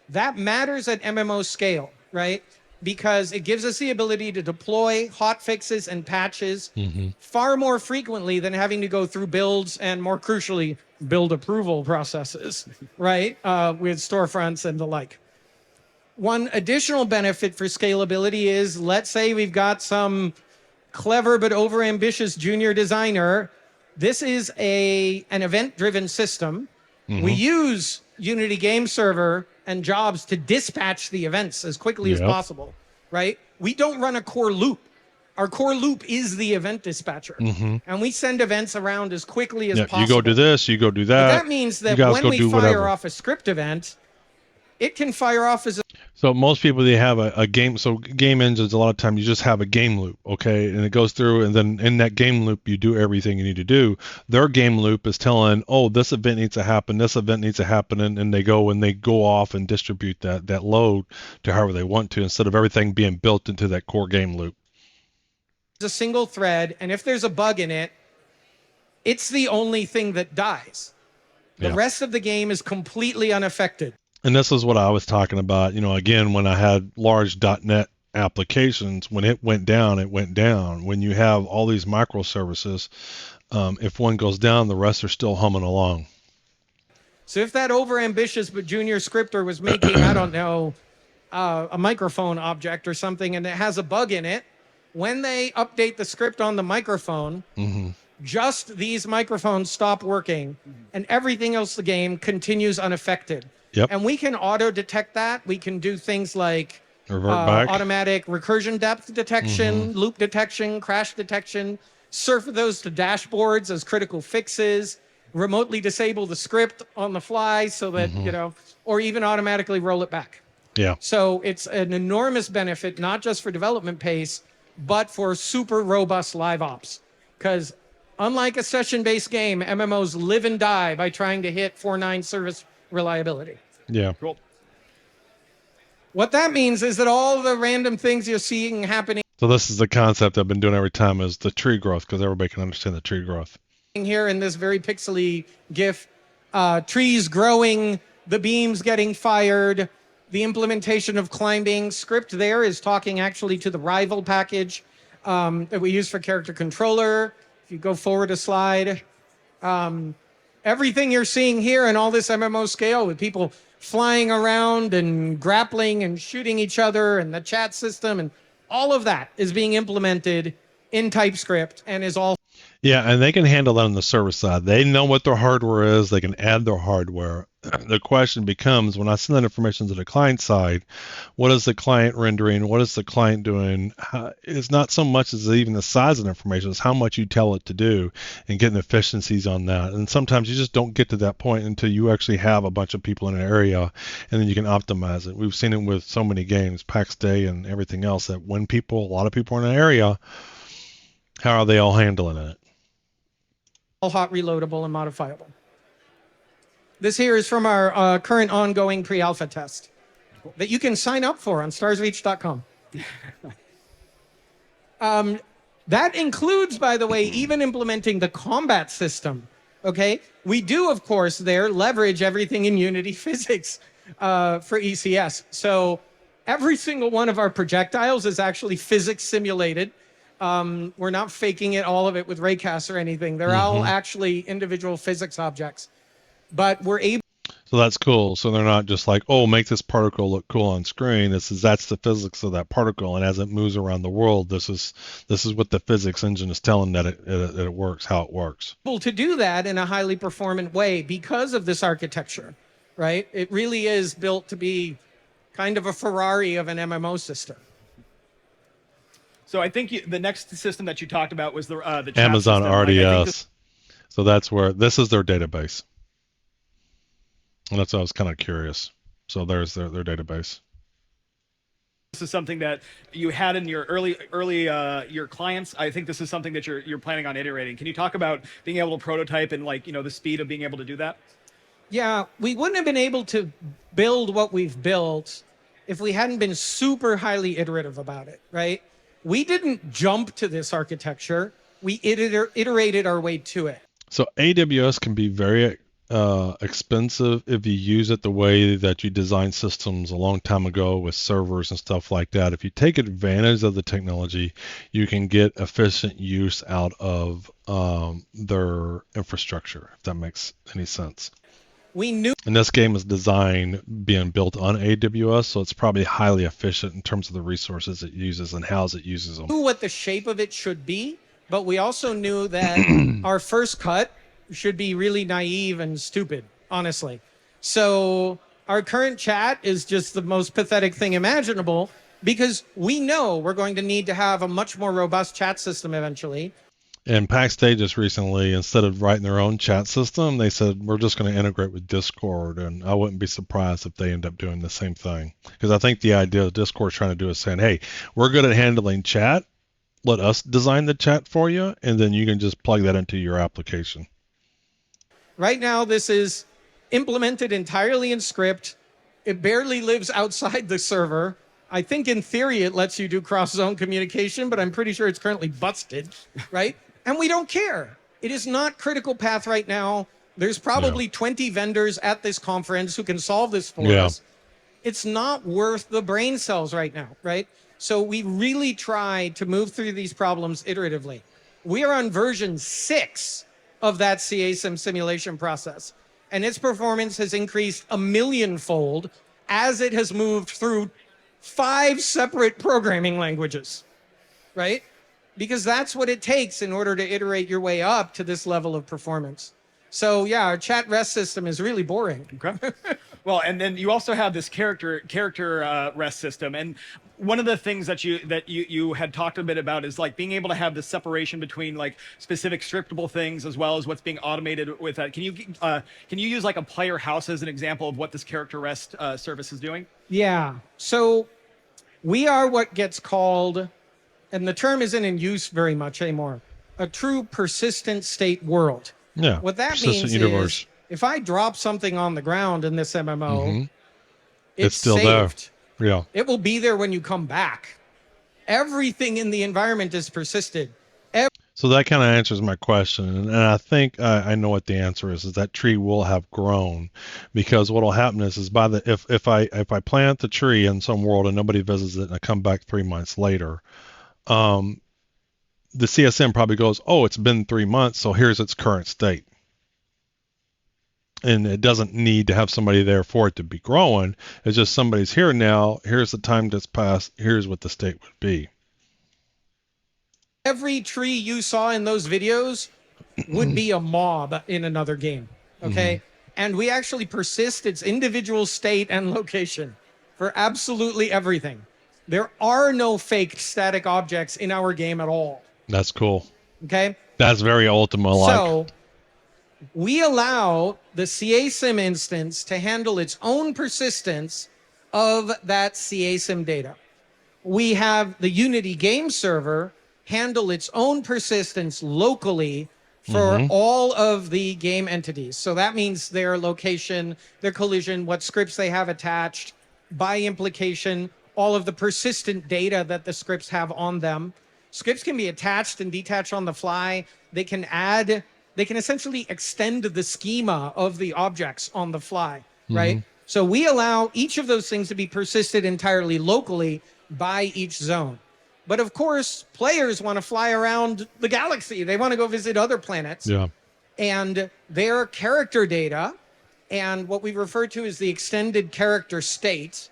That matters at MMO scale, right? Because it gives us the ability to deploy hot fixes and patches far more frequently than having to go through builds and, more crucially, build approval processes, right? With storefronts and the like. One additional benefit for scalability is, let's say we've got some clever but overambitious junior designer. This is an event-driven system. We use Unity Game Server and jobs to dispatch the events as quickly as possible, right? We don't run a core loop. our core loop is the event dispatcher. And we send events around as quickly as possible. You go do this, you go do that. But that means that when we fire off a script event, it can fire off as a... So most people, they have a game. So game engines, a lot of times you just have a game loop, okay? And it goes through, and then in that game loop, you do everything you need to do. Their game loop is telling, oh, this event needs to happen, this event needs to happen, and they go off and distribute that load to however they want to, instead of everything being built into that core game loop. A single thread, and if there's a bug in it, it's the only thing that dies. The rest of the game is completely unaffected. And this is what I was talking about. Again, when I had large .NET applications, when it went down, it went down. When you have all these microservices, if one goes down, the rest are still humming along. So if that overambitious but junior scripter was making, I don't know, a microphone object or something, and it has a bug in it, when they update the script on the microphone, just these microphones stop working, and everything else the game continues unaffected. And we can auto detect that. We can do things like automatic recursion depth detection, loop detection, crash detection, surf those to dashboards as critical fixes, remotely disable the script on the fly so that, or even automatically roll it back. So it's an enormous benefit, not just for development pace, but for super robust live ops. Because unlike a session-based game, MMOs live and die by trying to hit 4.9 service reliability. Cool. What that means is that all the random things you're seeing happening So this is the concept I've been doing every time, is the tree growth, because everybody can understand the tree growth. Here in this very pixely GIF, trees growing, the beams getting fired, the implementation of climbing. Script there is talking actually to the rival package that we use for character controller. If you go forward a slide, everything you're seeing here in all this MMO scale with people flying around and grappling and shooting each other and the chat system and all of that is being implemented in TypeScript and is all. Yeah, and they can handle that on the server side. They know what their hardware is. They can add their hardware. The question becomes, when I send that information to the client side, what is the client rendering? What is the client doing? It's not so much as even the size of the information. It's how much you tell it to do and getting efficiencies on that. And sometimes you just don't get to that point until you actually have a bunch of people in an area, and then you can optimize it. We've seen it with so many games, PAX Day and everything else, that when a lot of people are in an area, how are they all handling it? All hot, reloadable, and modifiable. This here is from our current ongoing pre-alpha test that you can sign up for on starsreach.com. That includes, by the way, even implementing the combat system. Okay, we do, of course, there leverage everything in Unity physics for ECS. So every single one of our projectiles is actually physics simulated. We're not faking it, all of it with Raycast or anything. They're all actually individual physics objects. But we're able. So that's cool. So they're not just like, oh, make this particle look cool on screen. That's the physics of that particle, and as it moves around the world, this is what the physics engine is telling that it works, how it works. To do that in a highly performant way because of this architecture, right? It really is built to be kind of a Ferrari of an MMO system. So I think the next system that you talked about was the chat Amazon system. RDS. So that's where this is their database. And that's why I was kind of curious. So there's their database. This is something that you had in your early your clients. I think this is something that you're planning on iterating. Can you talk about being able to prototype and the speed of being able to do that? Yeah, we wouldn't have been able to build what we've built if we hadn't been super highly iterative about it, right? We didn't jump to this architecture. We iterated our way to it. So AWS can be very expensive if you use it the way that you designed systems a long time ago with servers and stuff like that. If you take advantage of the technology, you can get efficient use out of their infrastructure, if that makes any sense. We knew. And this game is designed being built on AWS, so it's probably highly efficient in terms of the resources it uses and how it uses them. We knew what the shape of it should be, but we also knew that our first cut should be really naive and stupid, honestly. So our current chat is just the most pathetic thing imaginable, because we know we're going to need to have a much more robust chat system eventually. And Paxday just recently, instead of writing their own chat system, they said, we're just going to integrate with Discord. And I wouldn't be surprised if they end up doing the same thing. Because I think the idea that Discord's trying to do is saying, hey, we're good at handling chat. Let us design the chat for you. And then you can just plug that into your application. Right now, this is implemented entirely in script. It barely lives outside the server. I think in theory it lets you do cross-zone communication, but I'm pretty sure it's currently busted, right? And we don't care. It is not critical path right now. There's probably 20 vendors at this conference who can solve this for us. It's not worth the brain cells right now, right? So we really try to move through these problems iteratively. We are on version 6 of that CASIM simulation process, and its performance has increased 1,000,000-fold as it has moved through 5 separate programming languages, right? Because that's what it takes in order to iterate your way up to this level of performance. So yeah, our chat REST system is really boring. Okay. Well, and then you also have this character REST system, and one of the things that you had talked a bit about is like being able to have the separation between like specific scriptable things as well as what's being automated with that. Can you use like a player house as an example of what this character REST service is doing? Yeah. So we are what gets called, and the term isn't in use very much anymore, a true persistent state world. Yeah. What that means is if I drop something on the ground in this MMO, it's still saved. there. Yeah. It will be there when you come back. Everything in the environment is persisted. So that kind of answers my question, and I think I know what the answer is that tree will have grown, because what will happen is by the if I plant the tree in some world and nobody visits it and I come back 3 months later, the CSM probably goes, oh, it's been 3 months, so here's its current state. And it doesn't need to have somebody there for it to be growing. It's just somebody's here now. Here's the time that's passed. Here's what the state would be. Every tree you saw in those videos would be a mob in another game, okay? And we actually persist its individual state and location for absolutely everything. There are no fake static objects in our game at all. That's cool. Okay? That's very Ultima-like. So we allow the CASIM instance to handle its own persistence of that CASIM data. We have the Unity game server handle its own persistence locally for all of the game entities. So that means their location, their collision, what scripts they have attached, by implication, all of the persistent data that the scripts have on them. Scripts can be attached and detached on the fly. They can essentially extend the schema of the objects on the fly, right? So we allow each of those things to be persisted entirely locally by each zone. But of course, players want to fly around the galaxy. They want to go visit other planets. Yeah. And their character data and what we refer to as the extended character state,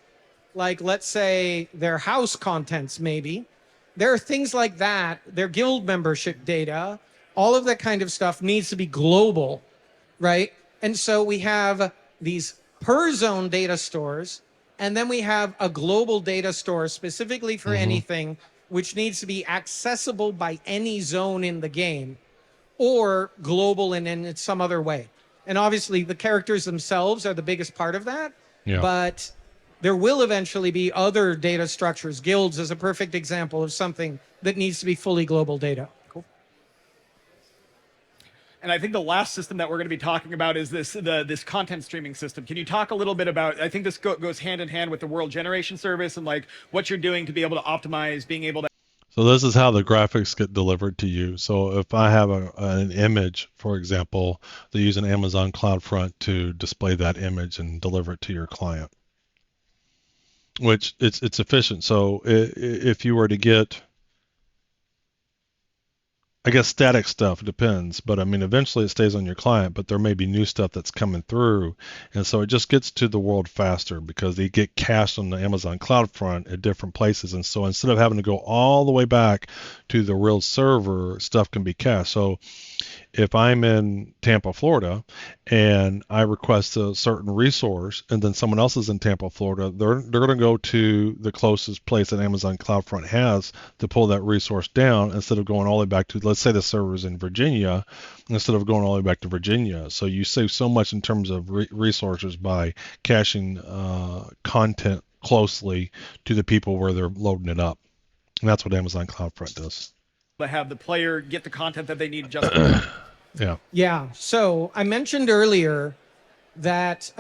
like let's say their house contents maybe, there are things like that, their guild membership data, all of that kind of stuff needs to be global, right? And so we have these per zone data stores, and then we have a global data store specifically for anything which needs to be accessible by any zone in the game or global and in some other way. And obviously the characters themselves are the biggest part of that, but there will eventually be other data structures. Guilds is a perfect example of something that needs to be fully global data. Cool. And I think the last system that we're going to be talking about is this content streaming system. Can you talk a little bit about, I think this goes hand in hand with the world generation service and like what you're doing to be able to optimize, being able to. So this is how the graphics get delivered to you. So if I have an image, for example, they use an Amazon CloudFront to display that image and deliver it to your client, which it's efficient. So if you were to get I guess static stuff depends, but I mean, eventually it stays on your client, but there may be new stuff that's coming through. And so it just gets to the world faster because they get cached on the Amazon CloudFront at different places. And so instead of having to go all the way back to the real server, stuff can be cached. So if I'm in Tampa, Florida, and I request a certain resource, and then someone else is in Tampa, Florida, they're going to go to the closest place that Amazon CloudFront has to pull that resource down instead of going all the way back to, let's say the server's in Virginia, instead of going all the way back to Virginia. So you save so much in terms of resources by caching content closely to the people where they're loading it up. And that's what Amazon CloudFront does. To have the player get the content that they need just in time. Yeah. Yeah. So I mentioned earlier that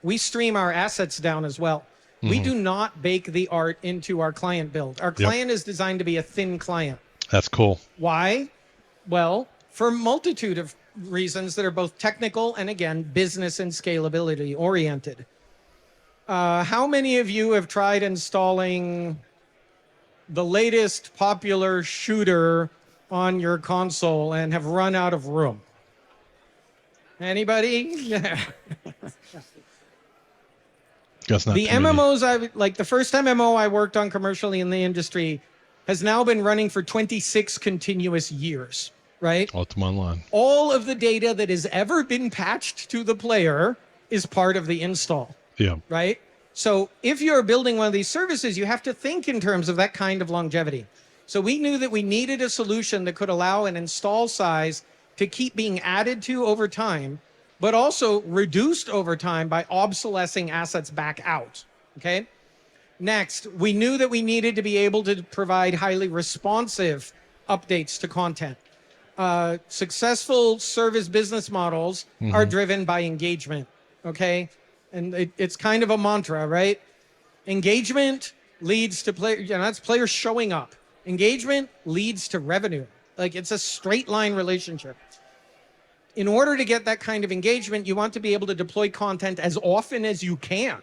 we stream our assets down as well. We do not bake the art into our client build. Our client is designed to be a thin client. That's cool. Why? Well, for a multitude of reasons that are both technical and, again, business and scalability oriented. How many of you have tried installing the latest popular shooter on your console and have run out of room? Anybody? Guess not. The MMOs, the first MMO I worked on commercially in the industry has now been running for 26 continuous years, right? Ultima Online. All of the data that has ever been patched to the player is part of the install. Yeah. Right? So if you're building one of these services, you have to think in terms of that kind of longevity. So we knew that we needed a solution that could allow an install size to keep being added to over time, but also reduced over time by obsolescing assets back out. Okay? Next, we knew that we needed to be able to provide highly responsive updates to content. Successful service business models are driven by engagement. Okay? And it's kind of a mantra, right? Engagement leads to that's players showing up. Engagement leads to revenue. Like, it's a straight line relationship. In order to get that kind of engagement, you want to be able to deploy content as often as you can.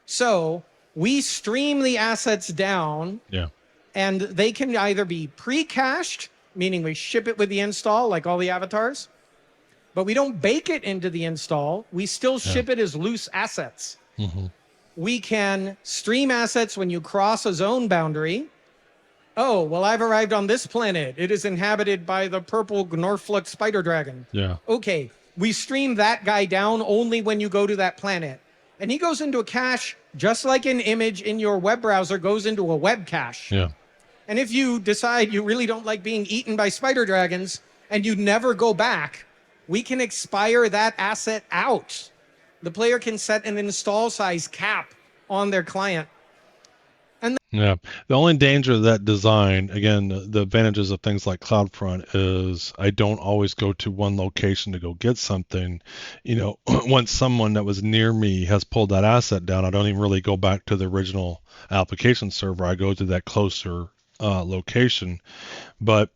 So we stream the assets down, and they can either be pre-cached, meaning we ship it with the install, like all the avatars, but we don't bake it into the install. We still ship it as loose assets. We can stream assets when you cross a zone boundary. Oh, well, I've arrived on this planet. It is inhabited by the purple Norfolk spider dragon. Yeah. Okay, we stream that guy down only when you go to that planet. And he goes into a cache just like an image in your web browser goes into a web cache. Yeah. And if you decide you really don't like being eaten by spider dragons and you never go back, we can expire that asset out. The player can set an install size cap on their client. Yeah. The only danger of that design, again, the advantages of things like CloudFront is I don't always go to one location to go get something. You know, once someone that was near me has pulled that asset down, I don't even really go back to the original application server. I go to that closer location. But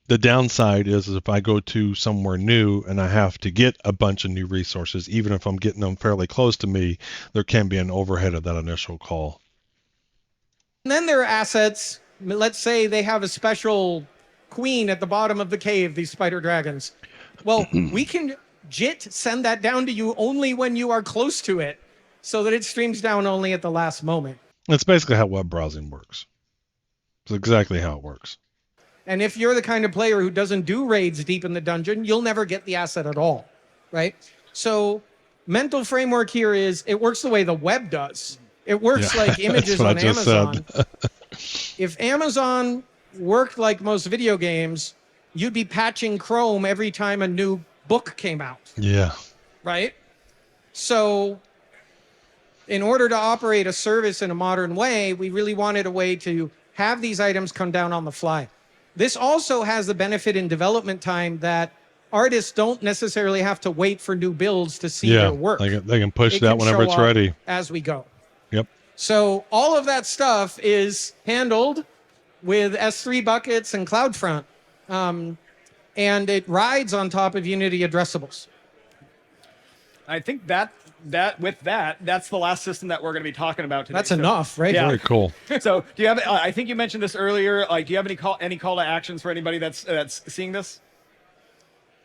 the downside is if I go to somewhere new and I have to get a bunch of new resources, even if I'm getting them fairly close to me, there can be an overhead of that initial call. And then there are assets. Let's say they have a special queen at the bottom of the cave, these spider dragons. Well, we can JIT send that down to you only when you are close to it so that it streams down only at the last moment. That's basically how web browsing works. It's exactly how it works. And if you're the kind of player who doesn't do raids deep in the dungeon, you'll never get the asset at all, right? So mental framework here is it works the way the web does. It works like images on Amazon. If Amazon worked like most video games, you'd be patching Chrome every time a new book came out. Yeah. Right? So in order to operate a service in a modern way, we really wanted a way to have these items come down on the fly. This also has the benefit in development time that artists don't necessarily have to wait for new builds to see their work. They can push that whenever it's ready. As we go. Yep. So all of that stuff is handled with S3 buckets and CloudFront. And it rides on top of Unity addressables. I think that that's the last system that we're going to be talking about today. That's enough, right? Yeah. Very cool. So, do you have? I think you mentioned this earlier. Like, do you have any call to actions for anybody that's seeing this?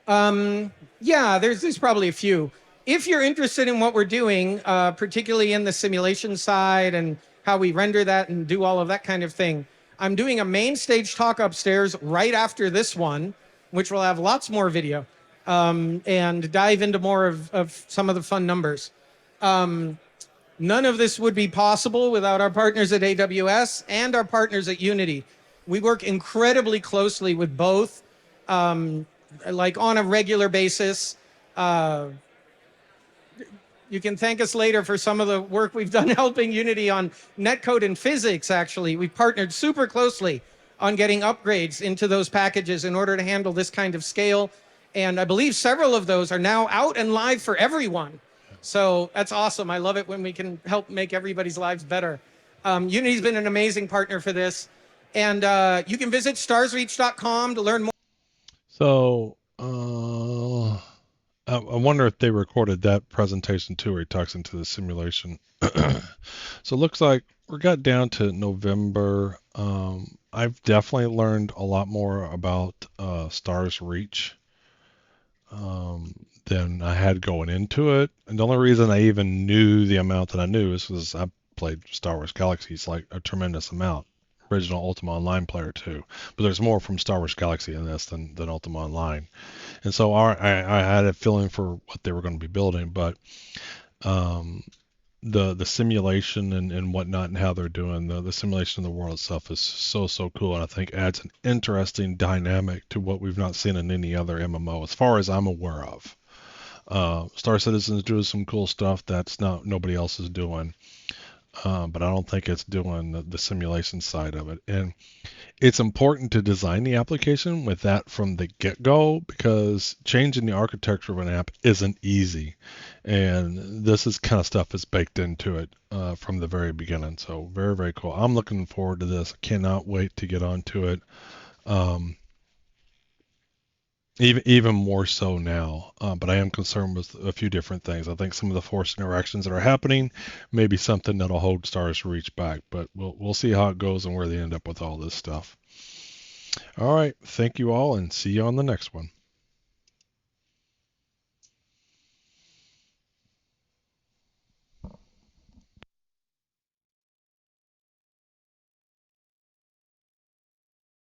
Yeah, there's probably a few. If you're interested in what we're doing, particularly in the simulation side and how we render that and do all of that kind of thing, I'm doing a main stage talk upstairs right after this one, which will have lots more video, and dive into more of some of the fun numbers. None of this would be possible without our partners at AWS and our partners at Unity. We work incredibly closely with both, like on a regular basis. You can thank us later for some of the work we've done helping Unity on netcode and physics, actually. We've partnered super closely on getting upgrades into those packages in order to handle this kind of scale. And I believe several of those are now out and live for everyone. So that's awesome. I love it when we can help make everybody's lives better. Unity's been an amazing partner for this. And you can visit starsreach.com to learn more. So, I wonder if they recorded that presentation too, where he talks into the simulation. So it looks like we got down to November. I've definitely learned a lot more about Stars Reach than I had going into it. And the only reason I even knew the amount that I knew is because I played Star Wars Galaxies like a tremendous amount. Original Ultima Online player too, but there's more from Star Wars Galaxy in this than Ultima Online, and so I had a feeling for what they were going to be building, but the simulation and whatnot and how they're doing the simulation of the world itself is so cool, and I think adds an interesting dynamic to what we've not seen in any other MMO as far as I'm aware of. Star Citizen is doing some cool stuff that's nobody else is doing. But I don't think it's doing the simulation side of it. And it's important to design the application with that from the get-go, because changing the architecture of an app isn't easy. And this is kind of stuff that's baked into it from the very beginning. So very, very cool. I'm looking forward to this. I cannot wait to get onto it. Even more so now, but I am concerned with a few different things. I think some of the forced interactions that are happening may be something that'll hold Stars Reach back, but we'll see how it goes and where they end up with all this stuff. All right, thank you all, and see you on the next one.